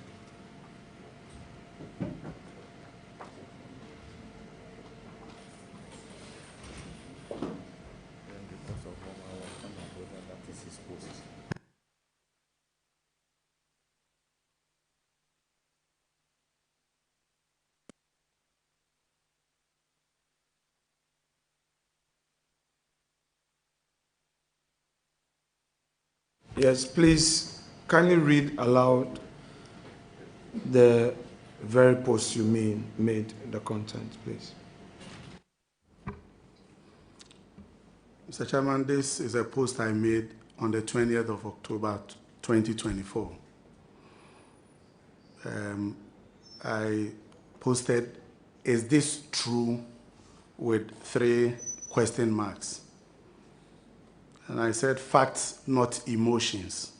[SPEAKER 16] Yes, please, can you read aloud the very post you made the content, please?
[SPEAKER 8] Mr. Chairman, this is a post I made on the 20th of October 2024. I posted, "Is this true?" with 3 question marks. And I said, "Facts, not emotions."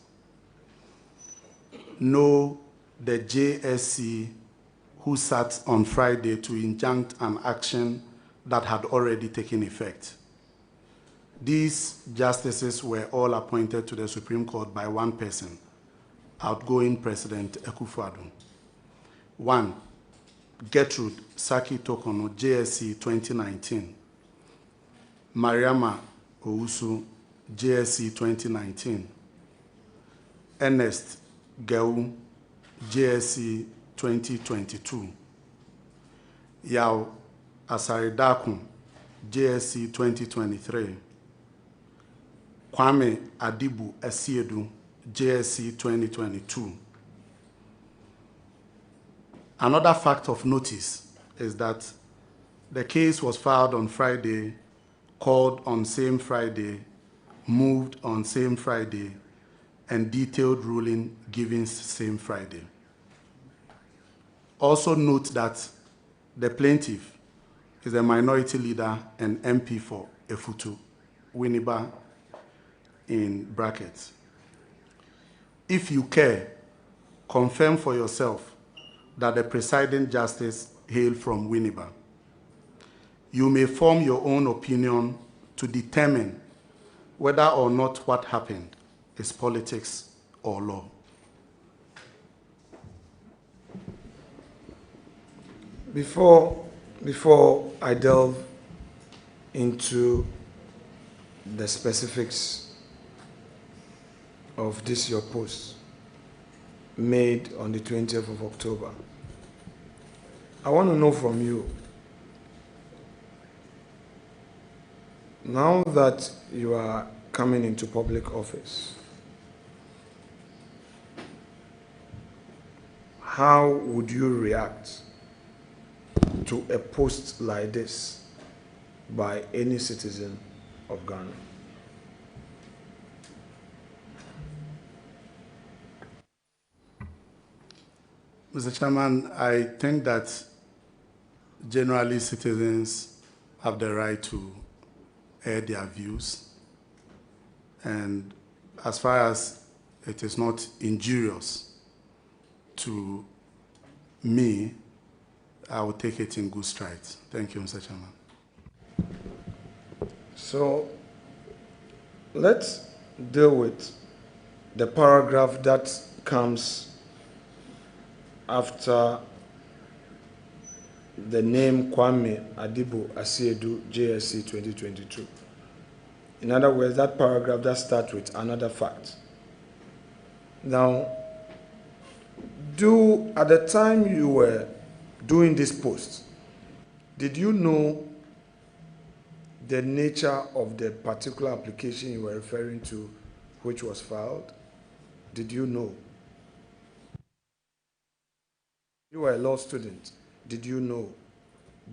[SPEAKER 8] No, the JSC who sat on Friday to injunct an action that had already taken effect. These justices were all appointed to the Supreme Court by one person, outgoing President Akufo-Addo. 1. Gertrude Saki Tokono, JSC 2019. Mariama Owusu, JSC 2019. Ernest Geu, JSC 2022. Yao Asaridakun, JSC 2023. Kwame Adibu Esiedu, JSC 2022. Another fact of notice is that the case was filed on Friday, called on same Friday, moved on same Friday, and detailed ruling given same Friday. Also note that the plaintiff is a minority leader and MP for Efutu, Winneba in brackets. If you care, confirm for yourself that the presiding justice hailed from Winneba. You may form your own opinion to determine whether or not what happened is politics or law.
[SPEAKER 16] Before I delve into the specifics of this your post made on the 20th of October, I want to know from you, now that you are coming into public office, how would you react to a post like this by any citizen of Ghana?
[SPEAKER 8] Mr. Chairman, I think that generally citizens have the right to air their views, and as far as it is not injurious to me, I will take it in good strides. Thank you, Mr. Chairman.
[SPEAKER 16] So let's deal with the paragraph that comes after the name Kwame Adibo Asiedu JSC 2022. In other words, that paragraph that starts with another fact. Now, at the time you were doing this post, did you know the nature of the particular application you were referring to, which was filed? Did you know? You were a law student. Did you know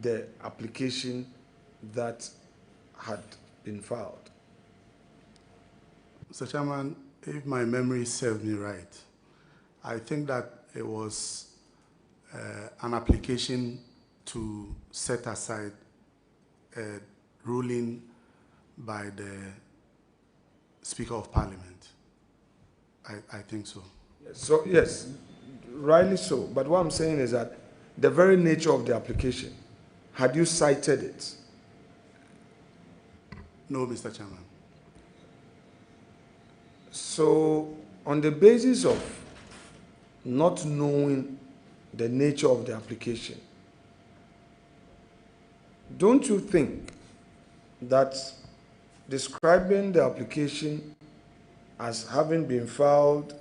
[SPEAKER 16] the application that had been filed?
[SPEAKER 8] Mr. Chairman, if my memory serves me right, I think that it was an application to set aside a ruling by the Speaker of Parliament. I think so.
[SPEAKER 16] So, yes, rightly so. But what I'm saying is that the very nature of the application, had you cited it?
[SPEAKER 8] No, Mr. Chairman.
[SPEAKER 16] So, on the basis of not knowing the nature of the application, don't you think that describing the application as having been filed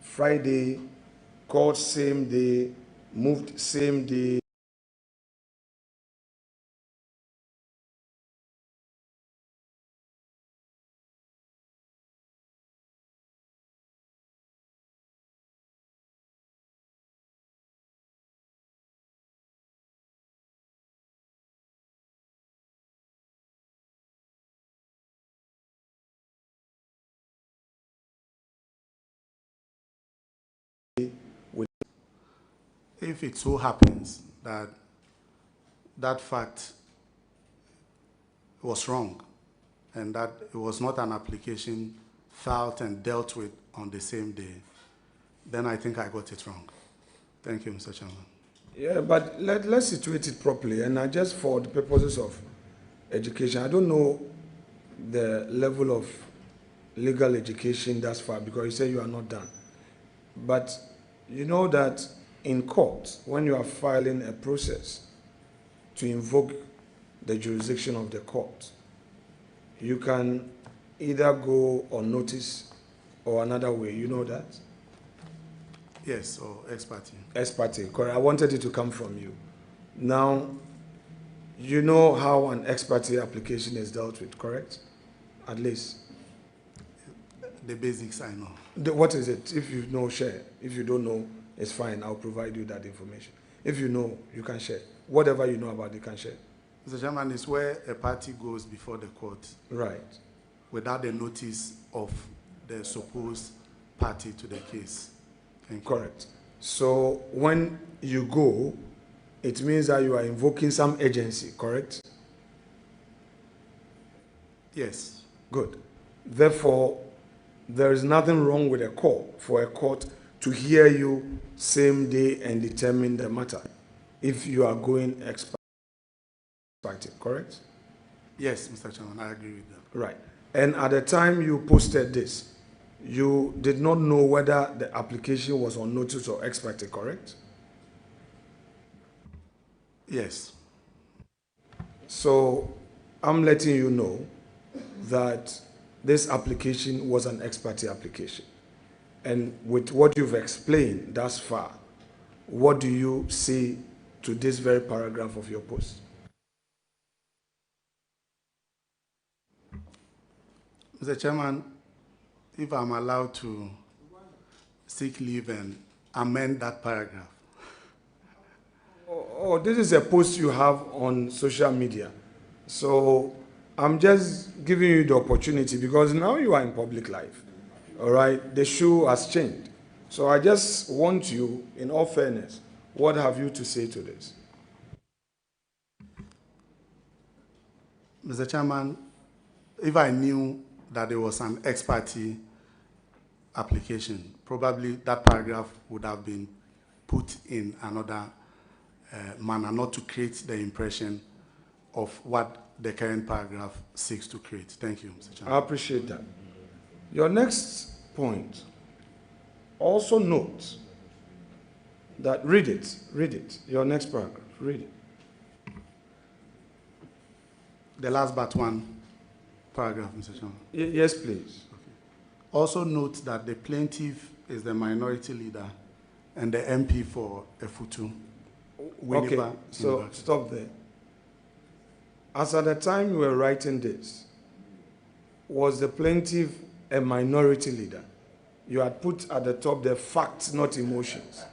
[SPEAKER 16] Friday, called same day, moved same day,
[SPEAKER 8] if it so happens that that fact was wrong and that it was not an application filed and dealt with on the same day, then I think I got it wrong. Thank you, Mr. Chairman.
[SPEAKER 16] Yeah, but let's situate it properly. And just for the purposes of education, I don't know the level of legal education thus far because you say you are not done. But you know that in court, when you are filing a process to invoke the jurisdiction of the court, you can either go on notice or another way. You know that?
[SPEAKER 8] Yes, or ex parte.
[SPEAKER 16] Ex parte, correct. I wanted it to come from you. Now, you know how an ex parte application is dealt with, correct? At least.
[SPEAKER 8] The basics I know.
[SPEAKER 16] What is it? If you know, share. If you don't know, it's fine. I'll provide you that information. If you know, you can share. Whatever you know about, you can share.
[SPEAKER 8] Mr. Chairman, is where a party goes before the court.
[SPEAKER 16] Right.
[SPEAKER 8] Without the notice of the supposed party to the case.
[SPEAKER 16] Correct. So when you go, it means that you are invoking some agency, correct?
[SPEAKER 8] Yes.
[SPEAKER 16] Good. Therefore, there is nothing wrong with a call for a court to hear you same day and determine the matter if you are going ex parte, correct?
[SPEAKER 8] Yes, Mr. Chairman, I agree with that.
[SPEAKER 16] Right. And at the time you posted this, you did not know whether the application was on notice or ex parte, correct?
[SPEAKER 8] Yes.
[SPEAKER 16] So I'm letting you know that this application was an ex parte application. And with what you've explained thus far, what do you say to this very paragraph of your post?
[SPEAKER 8] Mr. Chairman, if I'm allowed to seek leave and amend that paragraph.
[SPEAKER 16] Oh, this is a post you have on social media. So I'm just giving you the opportunity because now you are in public life. All right, the shoe has changed. So I just want you, in all fairness, what have you to say to this?
[SPEAKER 8] Mr. Chairman, if I knew that it was an ex parte application, probably that paragraph would have been put in another manner, not to create the impression of what the current paragraph seeks to create. Thank you, Mr. Chairman.
[SPEAKER 16] I appreciate that. Your next point also note that, read it, your next paragraph, read it.
[SPEAKER 8] The last but one paragraph, Mr. Chairman.
[SPEAKER 16] Yes, please.
[SPEAKER 8] Okay. Also note that the plaintiff is the minority leader and the MP for Efutu.
[SPEAKER 16] Okay, so stop there. As at the time you were writing this, was the plaintiff a minority leader? You had put at the top the facts, not emotions.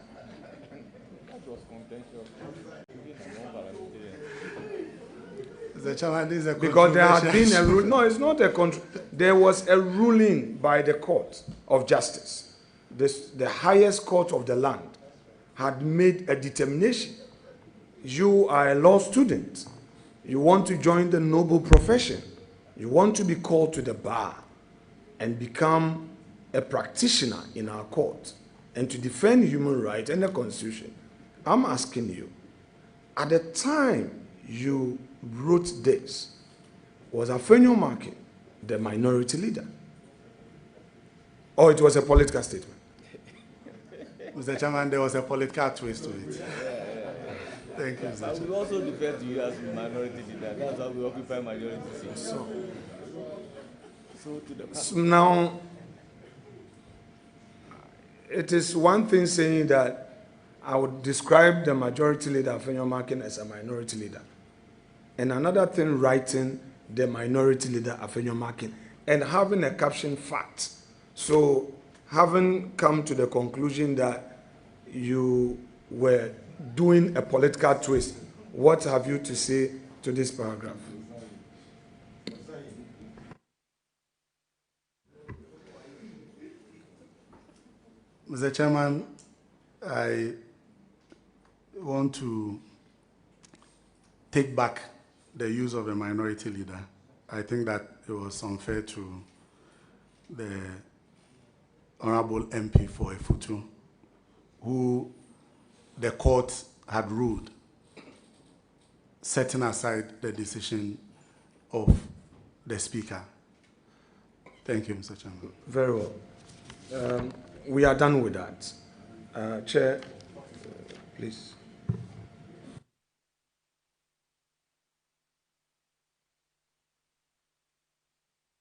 [SPEAKER 8] The chairman, this is a
[SPEAKER 16] because there had been a ruling. No, it's not a there was a ruling by the Court of Justice. The highest court of the land had made a determination. You are a law student. You want to join the noble profession. You want to be called to the bar and become a practitioner in our court and to defend human rights and the Constitution. I'm asking you, at the time you wrote this, was Afenyo Markin the minority leader? Or it was a political statement?
[SPEAKER 8] Mr. Chairman, there was a political twist to it. Thank you, Mr. Chairman.
[SPEAKER 12] We also defend you as a minority leader. That's how we occupy majority seats. So to the
[SPEAKER 16] now, it is one thing saying that I would describe the majority leader, Afenyo Markin, as a minority leader. And another thing, writing the minority leader, Afenyo Markin, and having a caption fact. So, having come to the conclusion that you were doing a political twist, what have you to say to this paragraph?
[SPEAKER 8] Mr. Chairman, I want to take back the use of a minority leader. I think that it was unfair to the Honorable MP for Efutu, who the court had ruled, setting aside the decision of the Speaker. Thank you, Mr. Chairman.
[SPEAKER 16] Very well. We are done with that. Chair, please.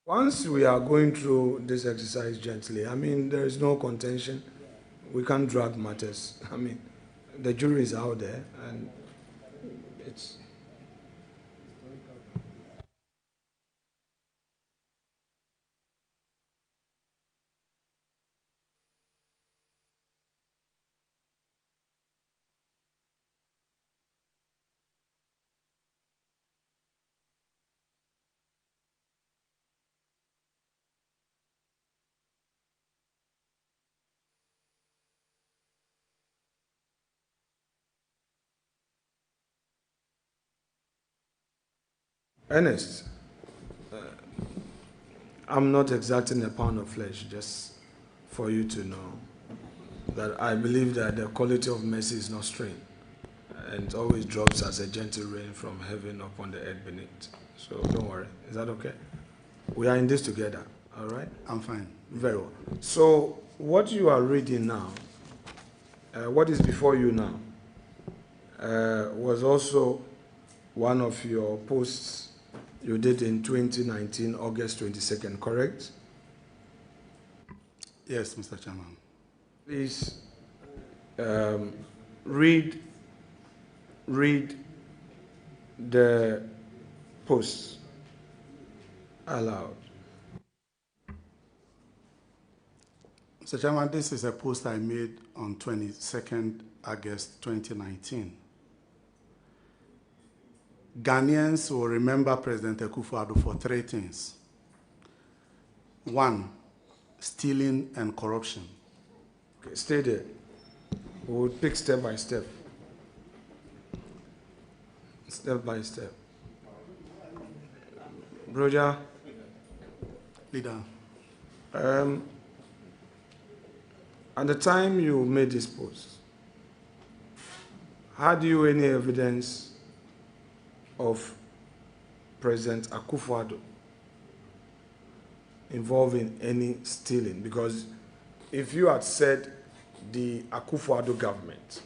[SPEAKER 16] Once we are going through this exercise gently, I mean, there is no contention. We can't drag matters. I mean, the jury is out there, and it's... Ernest, I'm not exacting a pound of flesh, just for you to know that I believe that the quality of mercy is not strained and always drops as a gentle rain from heaven upon the earth beneath. So don't worry. Is that okay? We are in this together, all right?
[SPEAKER 8] I'm fine.
[SPEAKER 16] Very well. So what you are reading now, what is before you now, was also one of your posts you did in 2019, August 22nd, correct?
[SPEAKER 8] Yes, Mr. Chairman.
[SPEAKER 16] Please read the post aloud.
[SPEAKER 8] Mr. Chairman, this is a post I made on 22nd August 2019. Ghanaians will remember President Akufo-Addo for three things. One, stealing and corruption.
[SPEAKER 16] Okay, stay there. We will pick step by step. Step by step. Brogya.
[SPEAKER 8] Leader.
[SPEAKER 16] At the time you made this post, had you any evidence of President Akufo-Addo involved in any stealing? Because if you had said the Akufo-Addo government,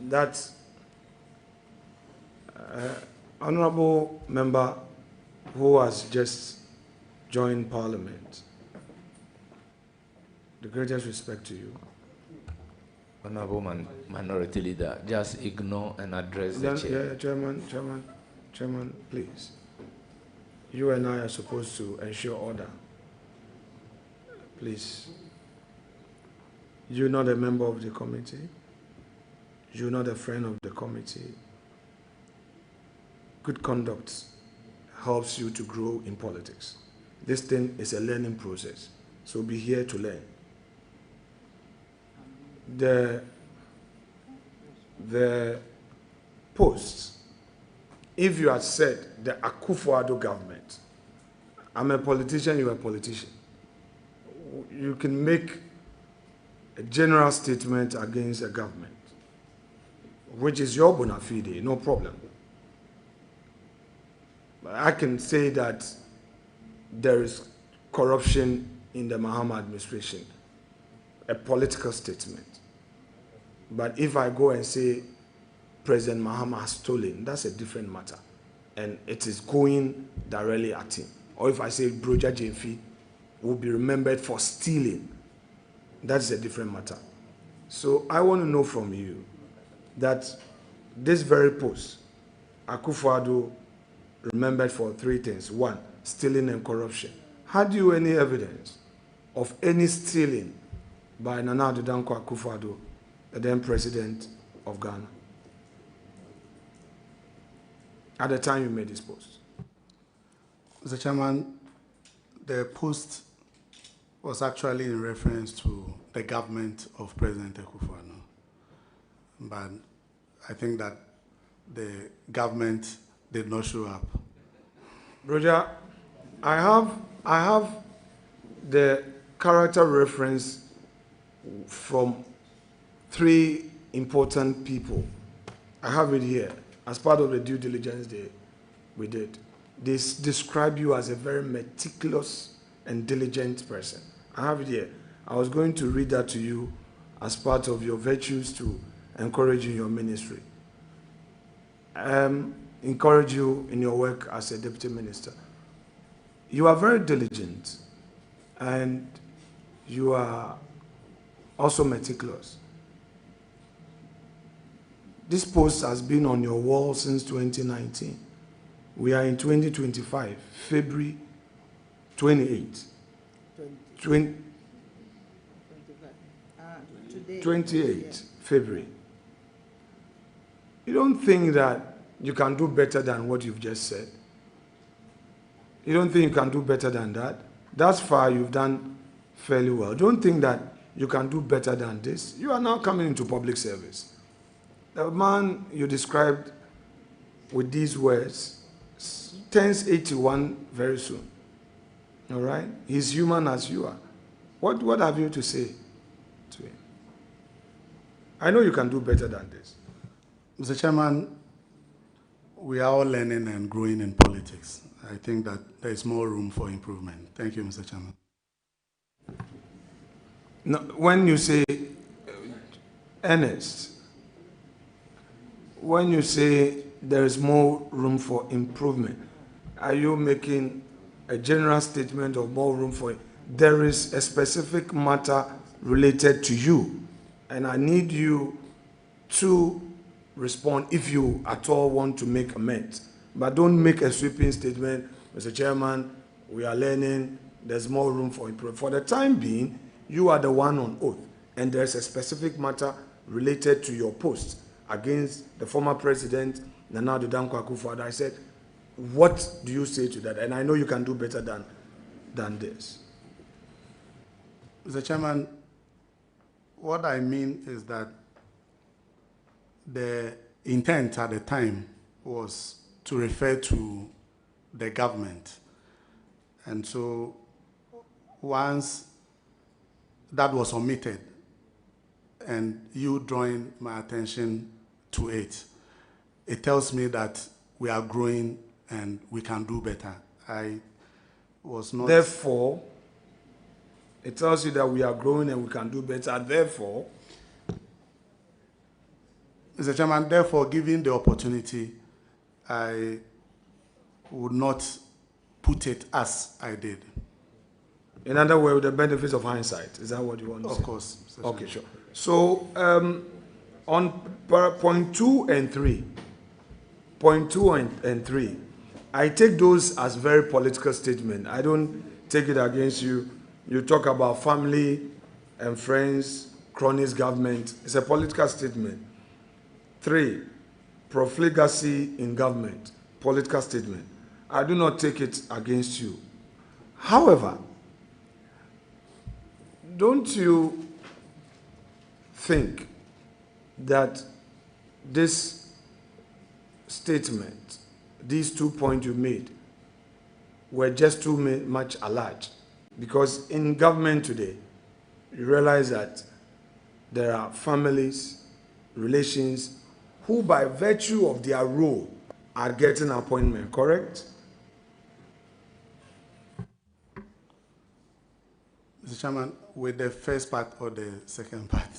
[SPEAKER 16] that honorable member who has just joined Parliament, the greatest respect to you.
[SPEAKER 12] Honorable Minority Leader, just ignore and address the chair.
[SPEAKER 16] Yeah, Chairman, please. You and I are supposed to ensure order. Please. You're not a member of the committee. You're not a friend of the committee. Good conduct helps you to grow in politics. This thing is a learning process, so be here to learn. The posts, if you had said the Akufo-Addo government, I'm a politician, you're a politician, you can make a general statement against a government, which is your bona fide, no problem. But I can say that there is corruption in the Mahama administration, a political statement. But if I go and say President Mahama has stolen, that's a different matter. And it is going directly at him. Or if I say Brogya Genfi will be remembered for stealing, that's a different matter. So I want to know from you that this very post, Akufo-Addo remembered for 3 things. 1, stealing and corruption. Had you any evidence of any stealing by Nana Addo Dankwa Akufo-Addo, the then president of Ghana, at the time you made this post?
[SPEAKER 8] Mr. Chairman, the post was actually in reference to the government of President Akufo-Addo. But I think that the government did not show up.
[SPEAKER 16] Brogya, I have the character reference from 3 important people. I have it here as part of the due diligence we did. They describe you as a very meticulous and diligent person. I have it here. I was going to read that to you as part of your virtues to encourage you in your ministry. Encourage you in your work as a deputy minister. You are very diligent and you are also meticulous. This post has been on your wall since 2019. We are in 2025, February 28. 28 February. You don't think that you can do better than what you've just said? You don't think you can do better than that? Thus far, you've done fairly well. Don't think that you can do better than this. You are now coming into public service. The man you described with these words turns 81 very soon. All right? He's human as you are. What have you to say to him? I know you can do better than this.
[SPEAKER 8] Mr. Chairman, we are all learning and growing in politics. I think that there is more room for improvement. Thank you, Mr. Chairman.
[SPEAKER 16] Now, when you say, Ernest, when you say there is more room for improvement, are you making a general statement of more room for it? There is a specific matter related to you, and I need you to respond if you at all want to make amends. But don't make a sweeping statement, Mr. Chairman, we are learning, there's more room for improvement. For the time being, you are the one on oath, and there's a specific matter related to your post against the former president, Nana Addo Dankwa Akufo-Addo. I said, what do you say to that? And I know you can do better than this.
[SPEAKER 8] Mr. Chairman, what I mean is that the intent at the time was to refer to the government. And so once that was omitted and you drawing my attention to it, it tells me that we are growing and we can do better. I was not...
[SPEAKER 16] Therefore, it tells you that we are growing and we can do better. Therefore...
[SPEAKER 8] Mr. Chairman, therefore, given the opportunity, I would not put it as I did.
[SPEAKER 16] In other words, the benefits of hindsight. Is that what you want to say?
[SPEAKER 8] Of course. Mr.
[SPEAKER 16] Okay, sure. So, on point 2 and 3, I take those as very political statement. I don't take it against you. You talk about family and friends, cronies government. It's a political statement. 3, profligacy in government, political statement. I do not take it against you. However, don't you think that this statement, these 2 points you made, were just too much alleged? Because in government today, you realize that there are families, relations, who by virtue of their role are getting appointment, correct?
[SPEAKER 8] Mr. Chairman, with the first part or the second part?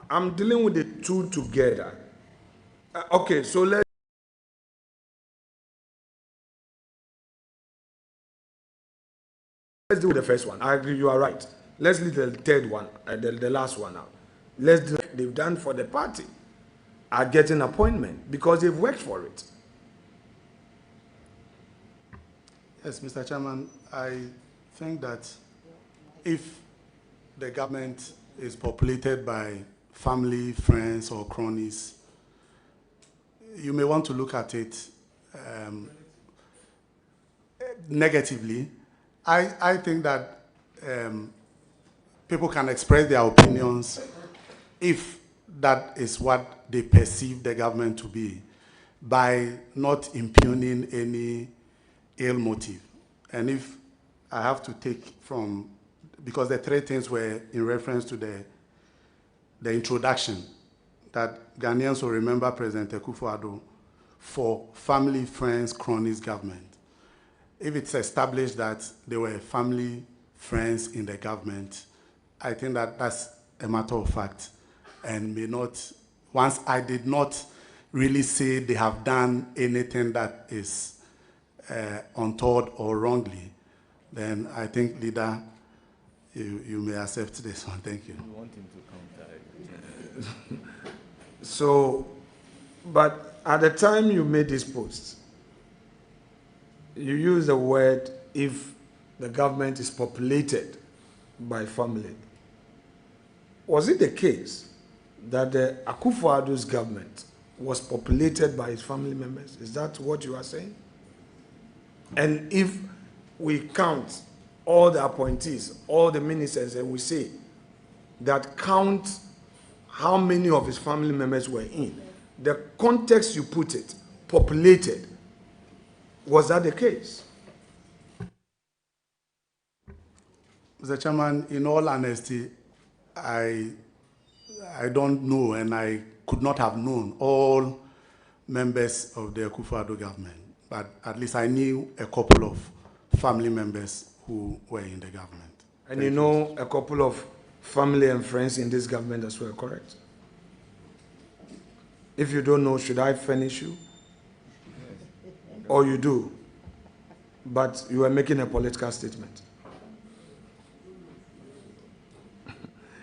[SPEAKER 16] I'm dealing with the two together. Okay, so let's do the first one. I agree, you are right. Let's leave the third one, the last one out. Let's do what they've done for the party, are getting appointment because they've worked for it.
[SPEAKER 8] Yes, Mr. Chairman, I think that if the government is populated by family, friends, or cronies, you may want to look at it negatively. I think that people can express their opinions if that is what they perceive the government to be, by not impugning any ill motive. And if I have to take from, because the 3 things were in reference to the introduction, that Ghanaians will remember President Akufo-Addo for family, friends, cronies government. If it's established that there were family, friends in the government, I think that that's a matter of fact, and may not, once I did not really say they have done anything that is untoward or wrongly, then I think, leader, you may accept this one. Thank you.
[SPEAKER 12] We want him to counter.
[SPEAKER 16] So, but at the time you made this post, you used the word if the government is populated by family. Was it the case that the Akufo-Addo's government was populated by his family members? Is that what you are saying? And if we count all the appointees, all the ministers, and we say that count how many of his family members were in, the context you put it, populated, was that the case?
[SPEAKER 8] Mr. Chairman, in all honesty, I don't know, and I could not have known all members of the Akufo-Addo government, but at least I knew a couple of family members who were in the government.
[SPEAKER 16] And you know a couple of family and friends in this government as well, correct? If you don't know, should I furnish you? Or you do, but you are making a political statement.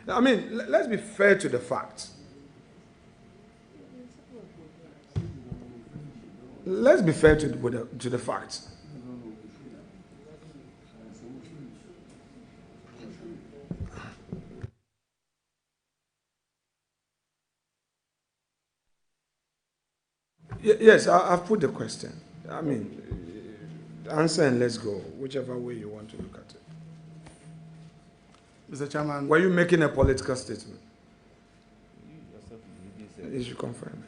[SPEAKER 16] I mean, let's be fair to the facts. Let's be fair to the facts. Yes, I've put the question. I mean, answer and let's go, whichever way you want to look at it.
[SPEAKER 8] Mr. Chairman.
[SPEAKER 16] Were you making a political statement? You should confirm.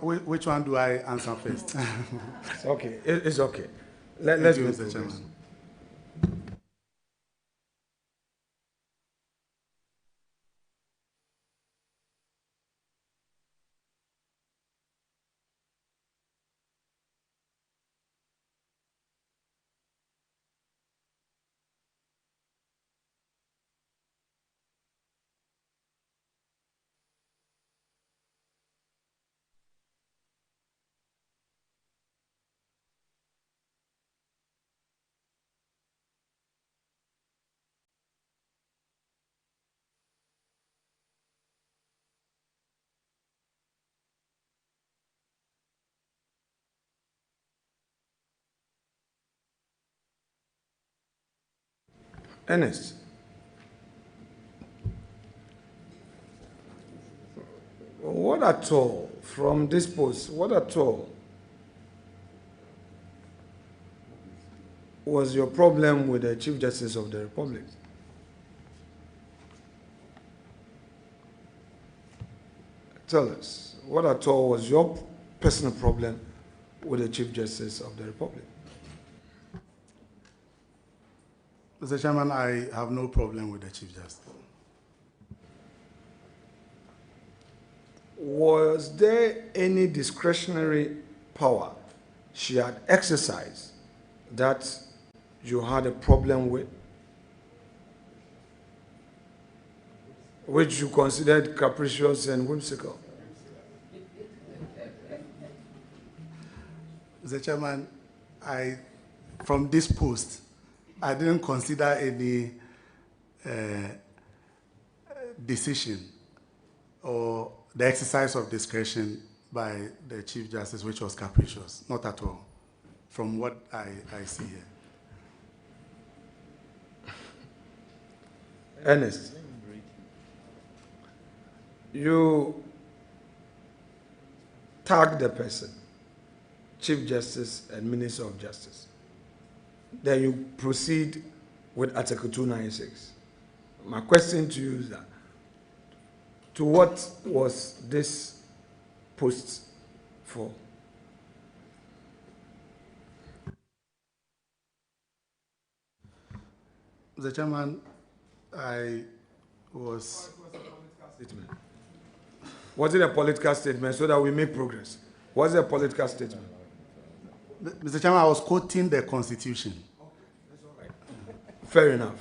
[SPEAKER 8] Which one do I answer first?
[SPEAKER 16] It's okay. It's okay. Let's
[SPEAKER 8] Thank you,
[SPEAKER 16] make
[SPEAKER 8] Mr.
[SPEAKER 16] progress.
[SPEAKER 8] Chairman.
[SPEAKER 16] Ernest, what at all from this post, what at all was your problem with the Chief Justice of the Republic? Tell us, what at all was your personal problem with the Chief Justice of the Republic?
[SPEAKER 8] Mr. Chairman, I have no problem with the Chief Justice.
[SPEAKER 16] Was there any discretionary power she had exercised that you had a problem with, which you considered capricious and whimsical?
[SPEAKER 8] Mr. Chairman, from this post, I didn't consider any decision or the exercise of discretion by the Chief Justice which was capricious, not at all, from what I see here.
[SPEAKER 16] Ernest, you tag the person, Chief Justice and Minister of Justice. Then you proceed with Article 296. My question to you is that, to what was this post for?
[SPEAKER 8] Mr. Chairman, I was...
[SPEAKER 16] Was it a political statement so that we make progress? Was it a political statement?
[SPEAKER 8] Mr. Chairman, I was quoting the Constitution.
[SPEAKER 16] Fair enough.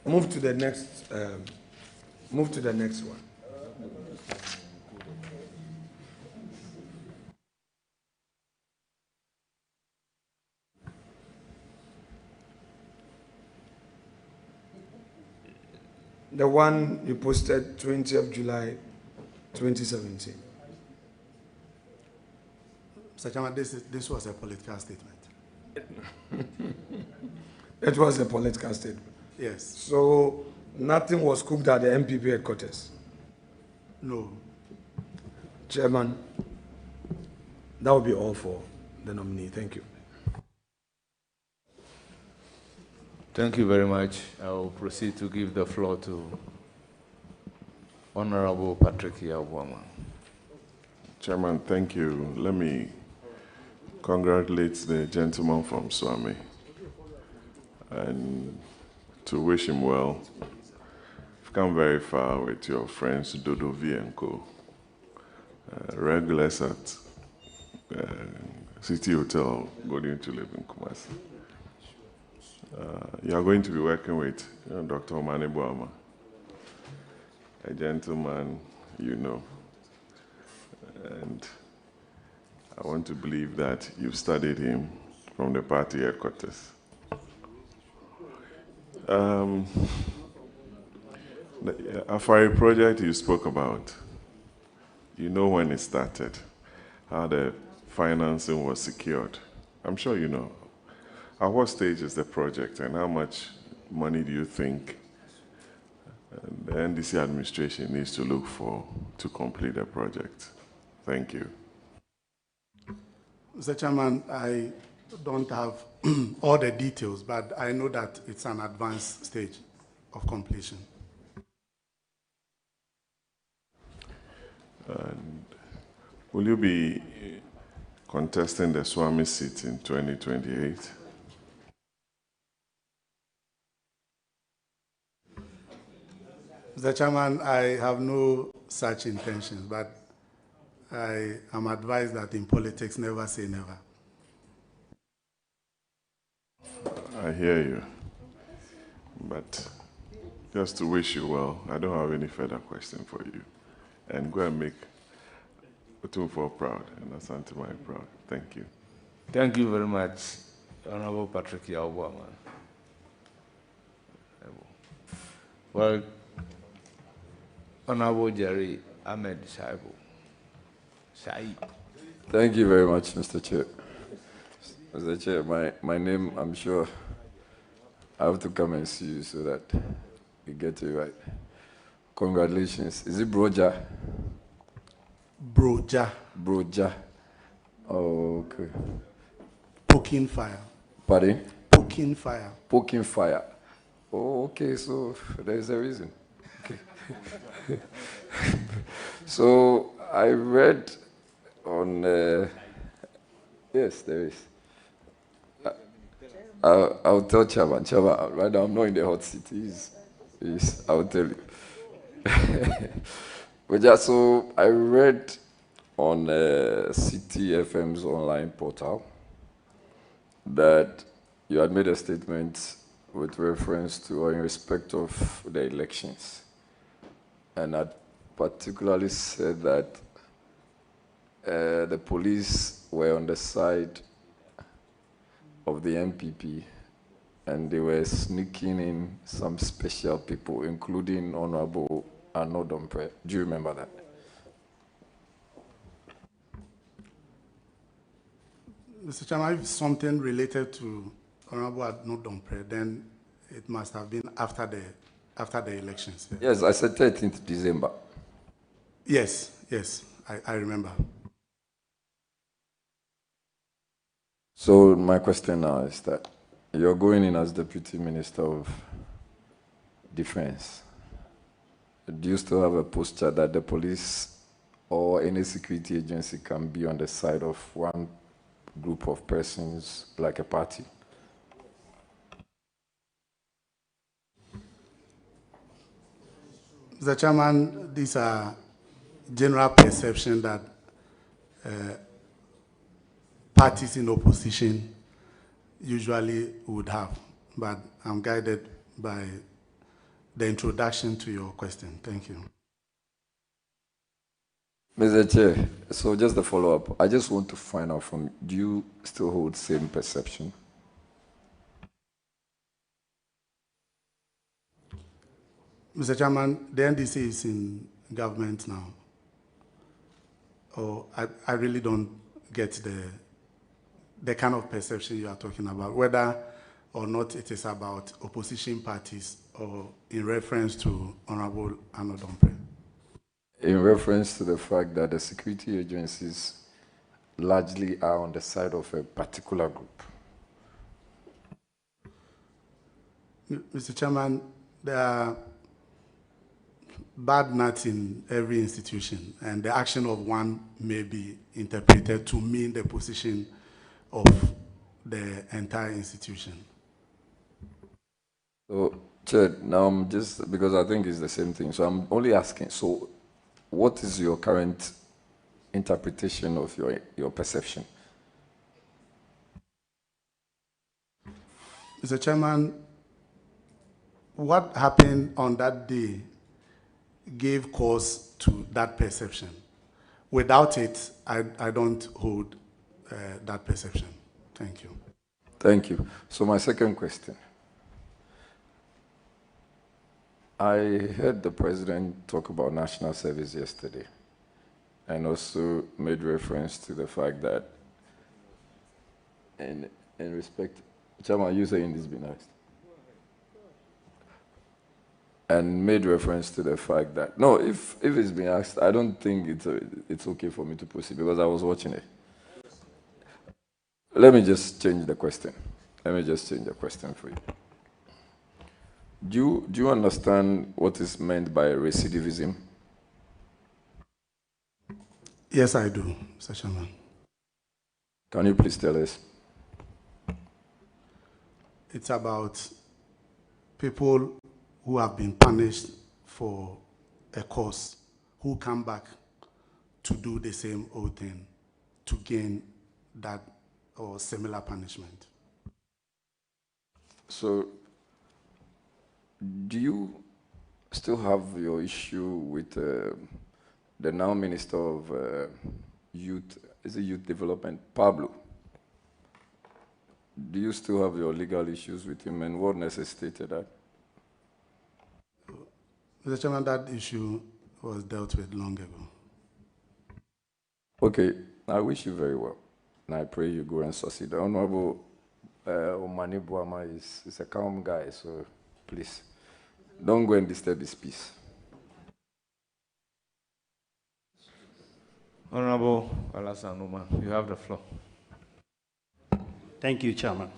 [SPEAKER 16] Move to the next one. The one you posted 20th July 2017.
[SPEAKER 8] Mr. Chairman, this was a political statement.
[SPEAKER 16] It was a political statement.
[SPEAKER 8] Yes.
[SPEAKER 16] So nothing was cooked at the MPP headquarters?
[SPEAKER 8] No.
[SPEAKER 16] Chairman, that will be all for the nominee. Thank you.
[SPEAKER 12] Thank you very much. I will proceed to give the floor to Honorable Patrick Yabwama.
[SPEAKER 2] Chairman, thank you. Let me congratulate the gentleman from Swami and to wish him well. You've come very far with your friends Dodo V and Co. Regulars at City Hotel going to live in Kumasi. You are going to be working with Dr. Omani Boama, a gentleman you know. And I want to believe that you've studied him from the party headquarters. The Afari project you spoke about, you know when it started, how the financing was secured. I'm sure you know. At what stage is the project and how much money do you think the NDC administration needs to look for to complete the project? Thank you.
[SPEAKER 8] Mr. Chairman, I don't have all the details, but I know that it's an advanced stage of completion.
[SPEAKER 2] And will you be contesting the Swami seat in 2028?
[SPEAKER 8] Mr. Chairman, I have no such intentions, but I am advised that in politics, never say never.
[SPEAKER 2] I hear you. But just to wish you well, I don't have any further question for you. And go and make Otumfuo proud and Ashanti proud. Thank you.
[SPEAKER 12] Thank you very much, Honorable Patrick Yawwa. Well, Honorable Jerry Ahmed Shaibu.
[SPEAKER 11] Thank you very much, Mr. Chair. Mr. Chair, my name, I'm sure I have to come and see you so that we get it right. Congratulations. Is it Brogya?
[SPEAKER 8] Brogya.
[SPEAKER 11] Brogya. Oh, okay.
[SPEAKER 8] Poking fire.
[SPEAKER 11] Pardon?
[SPEAKER 8] Poking fire.
[SPEAKER 11] Poking fire. Oh, okay, so there's a reason. Okay. So I read on, yes, there is. I'll tell Chairman. Chairman, right now I'm not in the hot seat. I'll tell you. But yeah, so I read on CTFM's online portal that you had made a statement with reference to or in respect of the elections, and had particularly said that the police were on the side of the MPP, and they were sneaking in some special people, including Honorable Anodompe. Do you remember that?
[SPEAKER 8] Mr. Chairman, if something related to Honorable Anodompe, then it must have been after the elections. Yeah.
[SPEAKER 11] Yes, I said 13th December.
[SPEAKER 8] Yes, I remember.
[SPEAKER 11] So my question now is that you're going in as Deputy Minister of Defense. Do you still have a posture that the police or any security agency can be on the side of one group of persons like a party?
[SPEAKER 8] Mr. Chairman, these are general perception that parties in opposition usually would have, but I'm guided by the introduction to your question. Thank you.
[SPEAKER 11] Mr. Chair, so just a follow-up. I just want to find out from you, do you still hold same perception?
[SPEAKER 8] Mr. Chairman, the NDC is in government now. Oh, I really don't get the kind of perception you are talking about, whether or not it is about opposition parties or in reference to Honorable Anodompe.
[SPEAKER 11] In reference to the fact that the security agencies largely are on the side of a particular group.
[SPEAKER 8] Mr. Chairman, there are bad nuts in every institution, and the action of one may be interpreted to mean the position of the entire institution.
[SPEAKER 11] So, Chair, now I'm just, because I think it's the same thing, so I'm only asking, so what is your current interpretation of your perception?
[SPEAKER 8] Mr. Chairman, what happened on that day gave cause to that perception. Without it, I don't hold that perception. Thank you.
[SPEAKER 11] Thank you. So my second question. I heard the President talk about national service yesterday and also made reference to the fact that in respect, Chairman, you saying this been asked? And made reference to the fact that, no, if it's been asked, I don't think it's okay for me to proceed because I was watching it. Let me just change the question. Let me just change the question for you. Do you understand what is meant by recidivism?
[SPEAKER 8] Yes, I do, Mr. Chairman.
[SPEAKER 11] Can you please tell us?
[SPEAKER 8] It's about people who have been punished for a cause, who come back to do the same old thing to gain that or similar punishment.
[SPEAKER 11] So, do you still have your issue with the now Minister of Youth, is it Youth Development, Pablo? Do you still have your legal issues with him, and what necessitated that?
[SPEAKER 8] Mr. Chairman, that issue was dealt with long ago.
[SPEAKER 11] Okay, I wish you very well, and I pray you go and succeed. The Honorable Omani Buama is a calm guy, so please, don't go and disturb his peace.
[SPEAKER 17] Honorable Alasanuma, you have the floor.
[SPEAKER 18] Thank you, Chairman.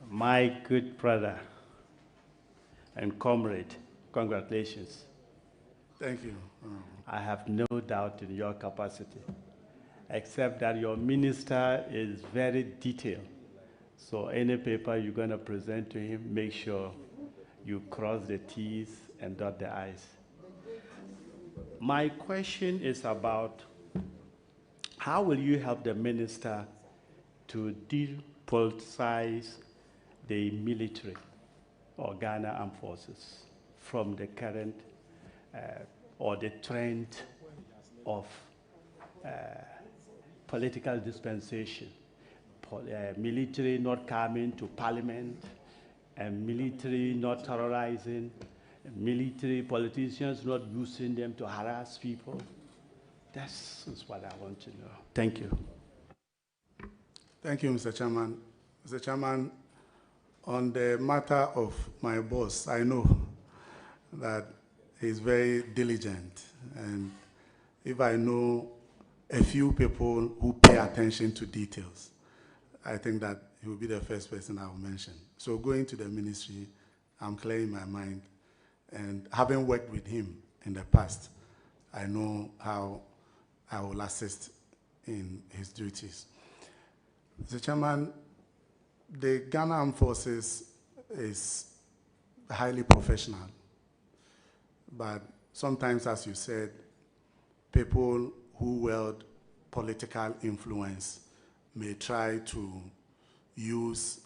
[SPEAKER 18] My good brother and comrade, congratulations.
[SPEAKER 8] Thank you.
[SPEAKER 18] I have no doubt in your capacity, except that your minister is very detailed. So any paper you're going to present to him, make sure you cross the T's and dot the I's. My question is about how will you help the minister to depoliticize the military or Ghana Armed Forces from the current or the trend of political dispensation, military not coming to parliament, and military not terrorizing, military politicians not using them to harass people. That's what I want to know. Thank you.
[SPEAKER 8] Thank you, Mr. Chairman. Mr. Chairman, on the matter of my boss, I know that he's very diligent, and if I know a few people who pay attention to details, I think that he will be the first person I will mention. So going to the ministry, I'm clearing my mind, and having worked with him in the past, I know how I will assist in his duties. Mr. Chairman, the Ghana Armed Forces is highly professional, but sometimes, as you said, people who wield political influence may try to use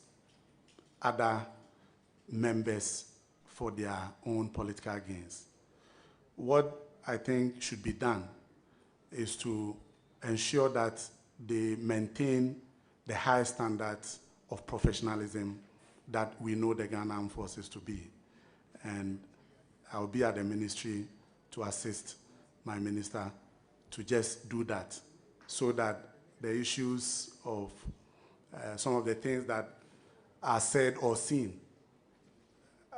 [SPEAKER 8] other members for their own political gains. What I think should be done is to ensure that they maintain the high standards of professionalism that we know the Ghana Armed Forces to be. And I'll be at the ministry to assist my minister to just do that, so that the issues of some of the things that are said or seen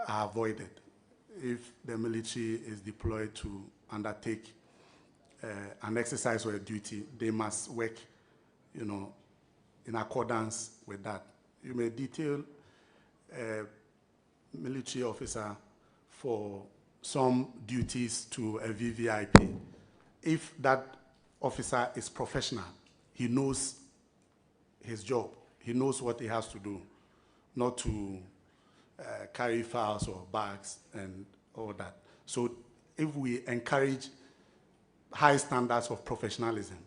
[SPEAKER 8] are avoided. If the military is deployed to undertake an exercise or a duty, they must work, in accordance with that. You may detail a military officer for some duties to a VVIP. If that officer is professional, he knows his job, he knows what he has to do, not to carry files or bags and all that. So if we encourage high standards of professionalism,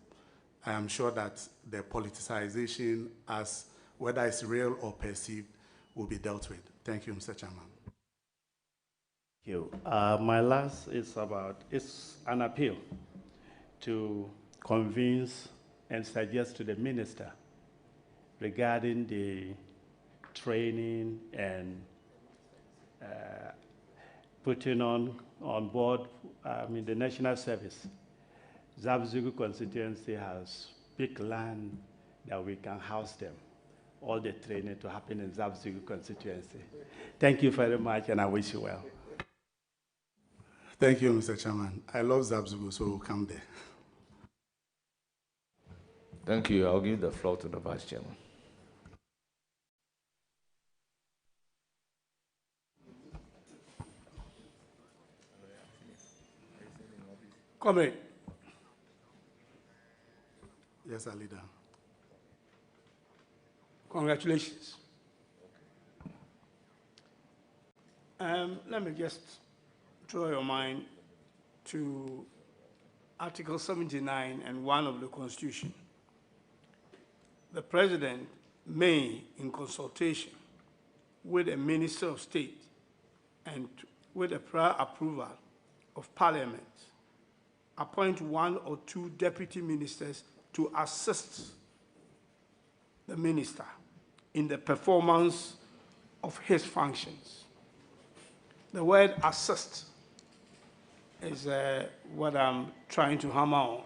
[SPEAKER 8] I am sure that the politicization, as whether it's real or perceived, will be dealt with. Thank you, Mr. Chairman.
[SPEAKER 18] Thank you. My last is it's an appeal to convince and suggest to the minister regarding the training and putting on board, the national service. Zabzugu constituency has big land that we can house them. All the training to happen in Zabzugu constituency. Thank you very much, and I wish you well.
[SPEAKER 8] Thank you, Mr. Chairman. I love Zabzugu, so we'll come there.
[SPEAKER 17] Thank you. I'll give the floor to the Vice Chairman.
[SPEAKER 19] Comrade,
[SPEAKER 8] Yes, sir, leader.
[SPEAKER 4] Congratulations. Let me just draw your mind to Article 79 and 1 of the Constitution. The President may, in consultation with a Minister of State and with a prior approval of Parliament, appoint 1 or 2 deputy ministers to assist the minister in the performance of his functions. The word assist is what I'm trying to hammer on.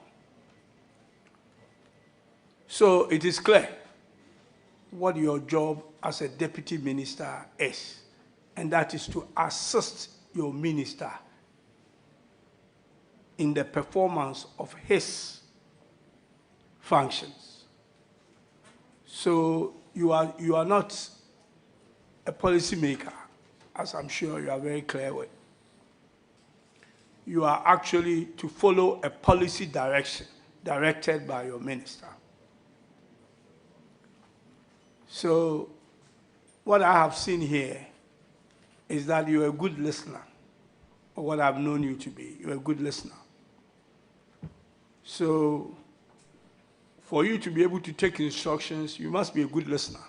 [SPEAKER 4] So it is clear what your job as a deputy minister is, and that is to assist your minister in the performance of his functions. So you are not a policymaker, as I'm sure you are very clear with. You are actually to follow a policy direction directed by your minister. So what I have seen here is that you're a good listener, or what I've known you to be. You're a good listener. So for you to be able to take instructions, you must be a good listener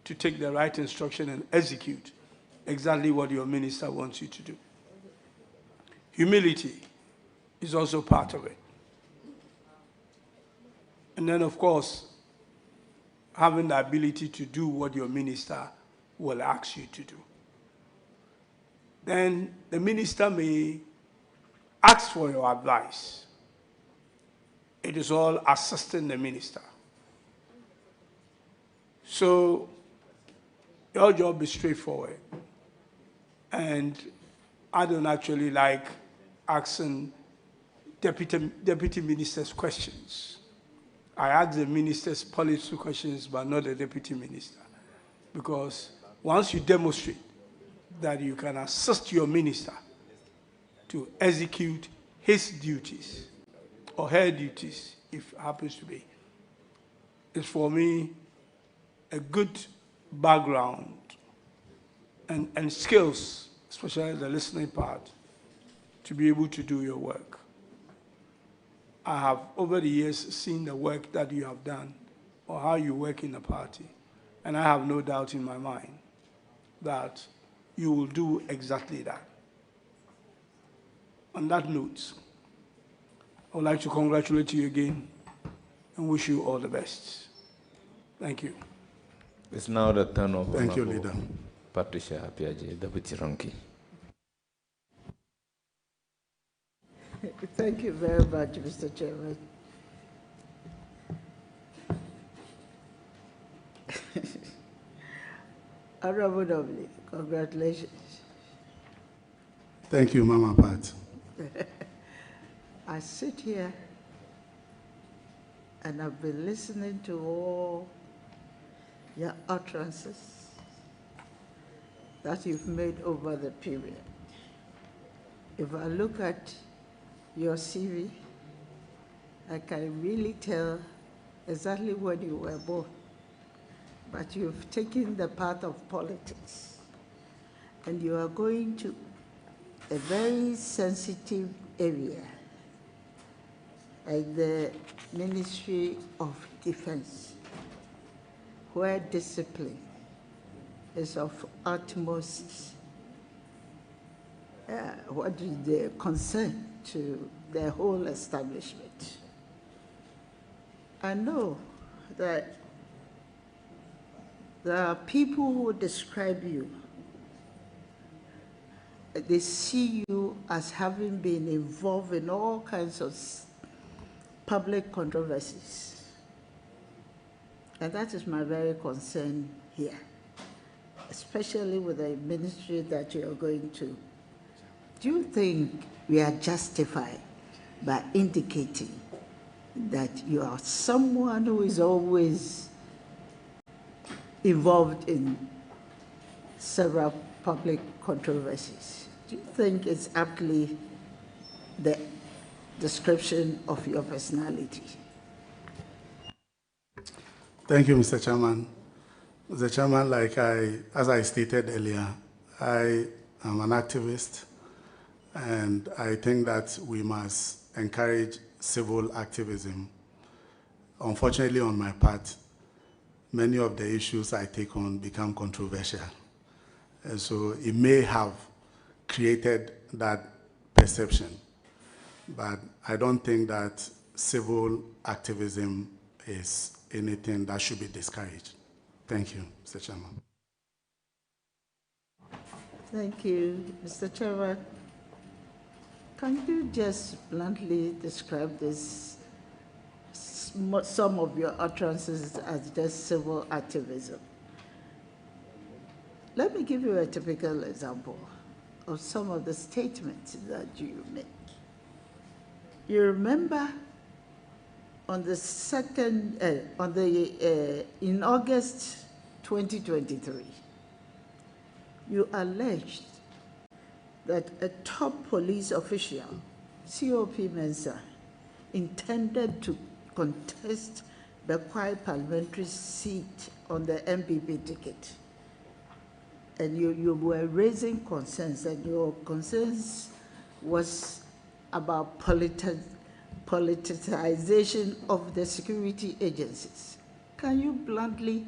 [SPEAKER 4] to take the right instruction and execute exactly what your minister wants you to do. Humility is also part of it. And then, of course, having the ability to do what your minister will ask you to do. Then the minister may ask for your advice. It is all assisting the minister. So your job is straightforward. And I don't actually like asking deputy ministers questions. I ask the ministers policy questions, but not the deputy minister. Because once you demonstrate that you can assist your minister to execute his duties, or her duties, if it happens to be, it's for me a good background and skills, especially the listening part, to be able to do your work. I have, over the years, seen the work that you have done or how you work in the party, and I have no doubt in my mind that you will do exactly that. On that note, I would like to congratulate you again and wish you all the best. Thank you.
[SPEAKER 12] It's now the turn of
[SPEAKER 8] Thank you, Leader.
[SPEAKER 12] Patricia Apiaje, Deputy Ronki.
[SPEAKER 19] Thank you very much, Mr. Chairman. Honorable Nominee, congratulations.
[SPEAKER 8] Thank you, Mama Pat.
[SPEAKER 19] I sit here and I've been listening to all your utterances that you've made over the period. If I look at your CV, I can really tell exactly when you were born, but you've taken the path of politics, and you are going to a very sensitive area, like the Ministry of Defense, where discipline is of utmost what is the concern to the whole establishment. I know that there are people who describe you, they see you as having been involved in all kinds of public controversies. And that is my very concern here, especially with the ministry that you are going to. Do you think we are justified by indicating that you are someone who is always involved in several public controversies? Do you think it's aptly the description of your personality?
[SPEAKER 8] Thank you, Mr. Chairman. Mr. Chairman, as I stated earlier, I am an activist, and I think that we must encourage civil activism. Unfortunately, on my part, many of the issues I take on become controversial. And so it may have created that perception, but I don't think that civil activism is anything that should be discouraged. Thank you, Mr. Chairman.
[SPEAKER 19] Thank you, Mr. Chairman. Can you just bluntly describe this, some of your utterances as just civil activism? Let me give you a typical example of some of the statements that you make. You remember on the in August 2023, you alleged that a top police official, COP Mensa, intended to contest the Kwai parliamentary seat on the MPP ticket. And you were raising concerns, and your concerns was about politicization of the security agencies. Can you bluntly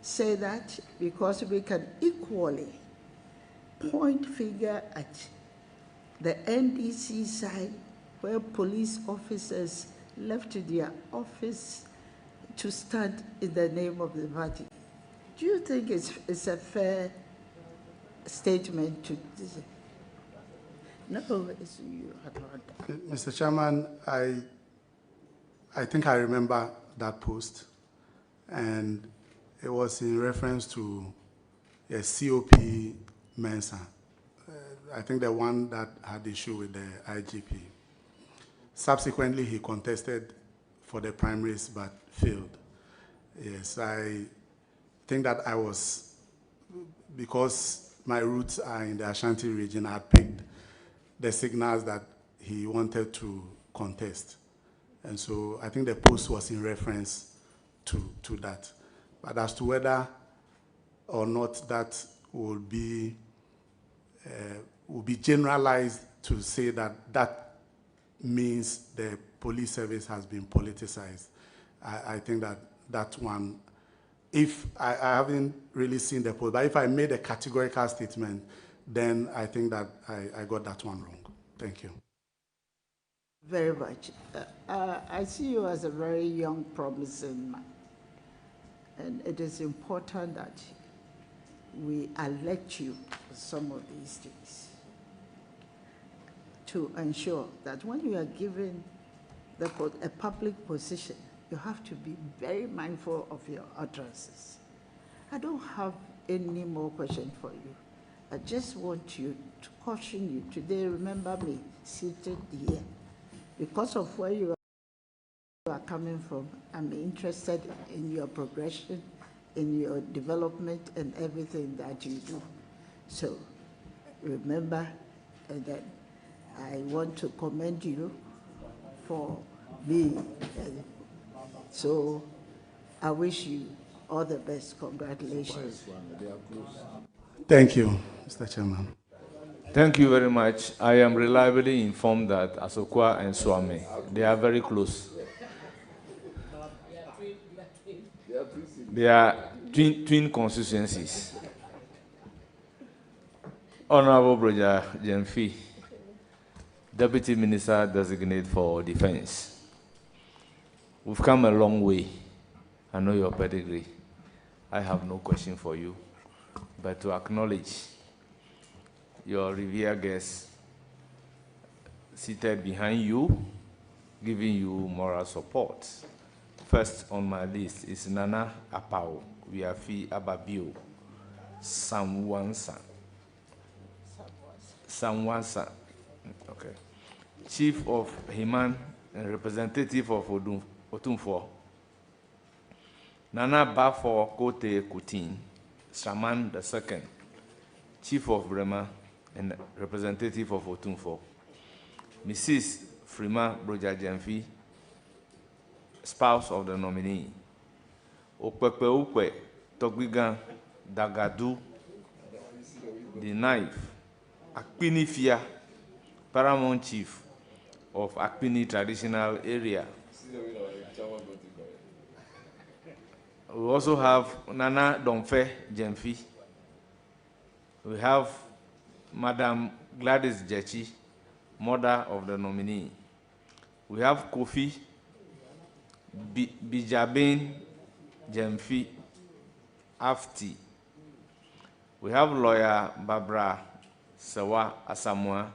[SPEAKER 19] say that? Because we can equally point finger at the NDC side, where police officers left their office to stand in the name of the party. Do you think it's a fair statement to this? No, it's you.
[SPEAKER 8] Mr. Chairman, I think I remember that post, and it was in reference to a COP Mensa. I think the one that had issue with the IGP. Subsequently, he contested for the primaries but failed. Yes, I think that I was, because my roots are in the Ashanti region, I had picked the signals that he wanted to contest. And so I think the post was in reference to that. But as to whether or not that will be generalized to say that that means the police service has been politicized, I think that one, if I haven't really seen the post, but if I made a categorical statement, then I think that I got that one wrong. Thank you.
[SPEAKER 19] Very much. I see you as a very young, promising man. And it is important that we elect you for some of these things to ensure that when you are given a public position, you have to be very mindful of your utterances. I don't have any more questions for you. I just want you to caution you today. Remember me seated here. Because of where you are coming from, I'm interested in your progression, in your development, and everything that you do. So remember that I want to commend you for being. So I wish you all the best. Congratulations.
[SPEAKER 8] Thank you, Mr. Chairman.
[SPEAKER 12] Thank you very much. I am reliably informed that Asokwa and Swami, they are very close. They are twin constituencies. Honorable Brogya Genfi, Deputy Minister-designate for Defense. We've come a long way. I know your pedigree. I have no question for you, but to acknowledge your revered guest seated behind you, giving you moral support. First on my list is Nana Apao, Wiafi Ababio, Samwansa. Okay. Chief of Himan and representative of Otumfo. Nana Bafo Kote Kutin, Shaman II, Chief of Brema and representative of Otumfo. Mrs. Frima Brogya Genfi, spouse of the nominee. Okpepe Ukpe, Togbigan, Dagadu, the Knife, Akpini Fia, Paramount Chief of Akpini Traditional Area. We also have Nana Domfe Genfi. We have Madam Gladys Jechi, mother of the nominee. We have Kofi Bijabin Genfi Afti. We have lawyer Barbara Sewa Asamoah,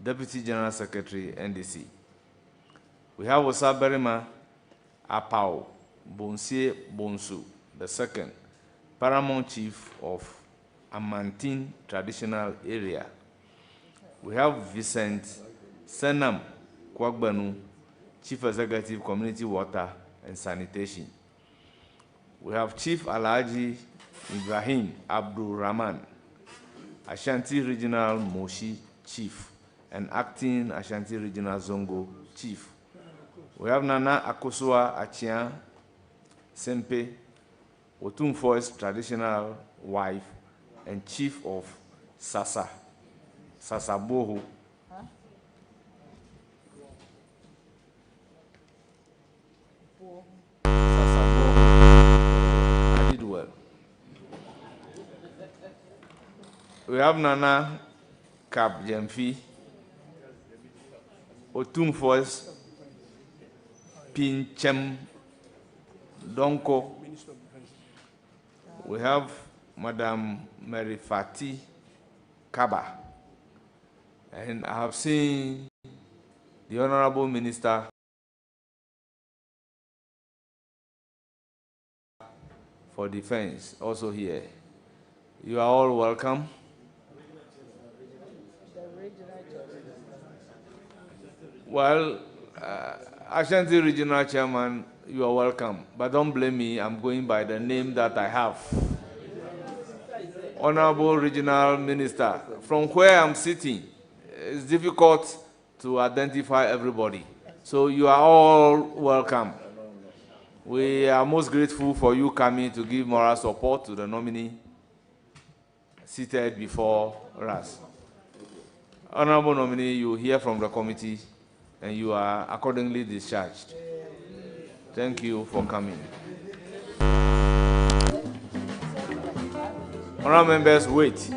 [SPEAKER 12] Deputy General Secretary, NDC. We have Osaberima Apau Bonsie Bonsu, the second, Paramount Chief of Amantin Traditional Area. We have Vincent Senam Kwagbanu, Chief Executive, Community Water and Sanitation. We have Chief Alhaji Ibrahim Abdul Rahman, Ashanti Regional Moshi Chief and Acting Ashanti Regional Zongo Chief. We have Nana Akosua Achian Sempe, Otumfo's traditional wife and Chief of Sasaboho. I did well. We have Nana Kap Genfi, Otumfo's Pinchem Donko. We have Madam Mary Fati Kaba. And I have seen the Honorable Minister for Defense also here. You are all welcome. Well, Ashanti Regional Chairman, you are welcome, but don't blame me, I'm going by the name that I have. Honorable Regional Minister, from where I'm sitting, it's difficult to identify everybody. So you are all welcome. We are most grateful for you coming to give moral support to the nominee seated before us. Honorable nominee, you hear from the committee and you are accordingly discharged. Thank you for coming. Honorable members, wait.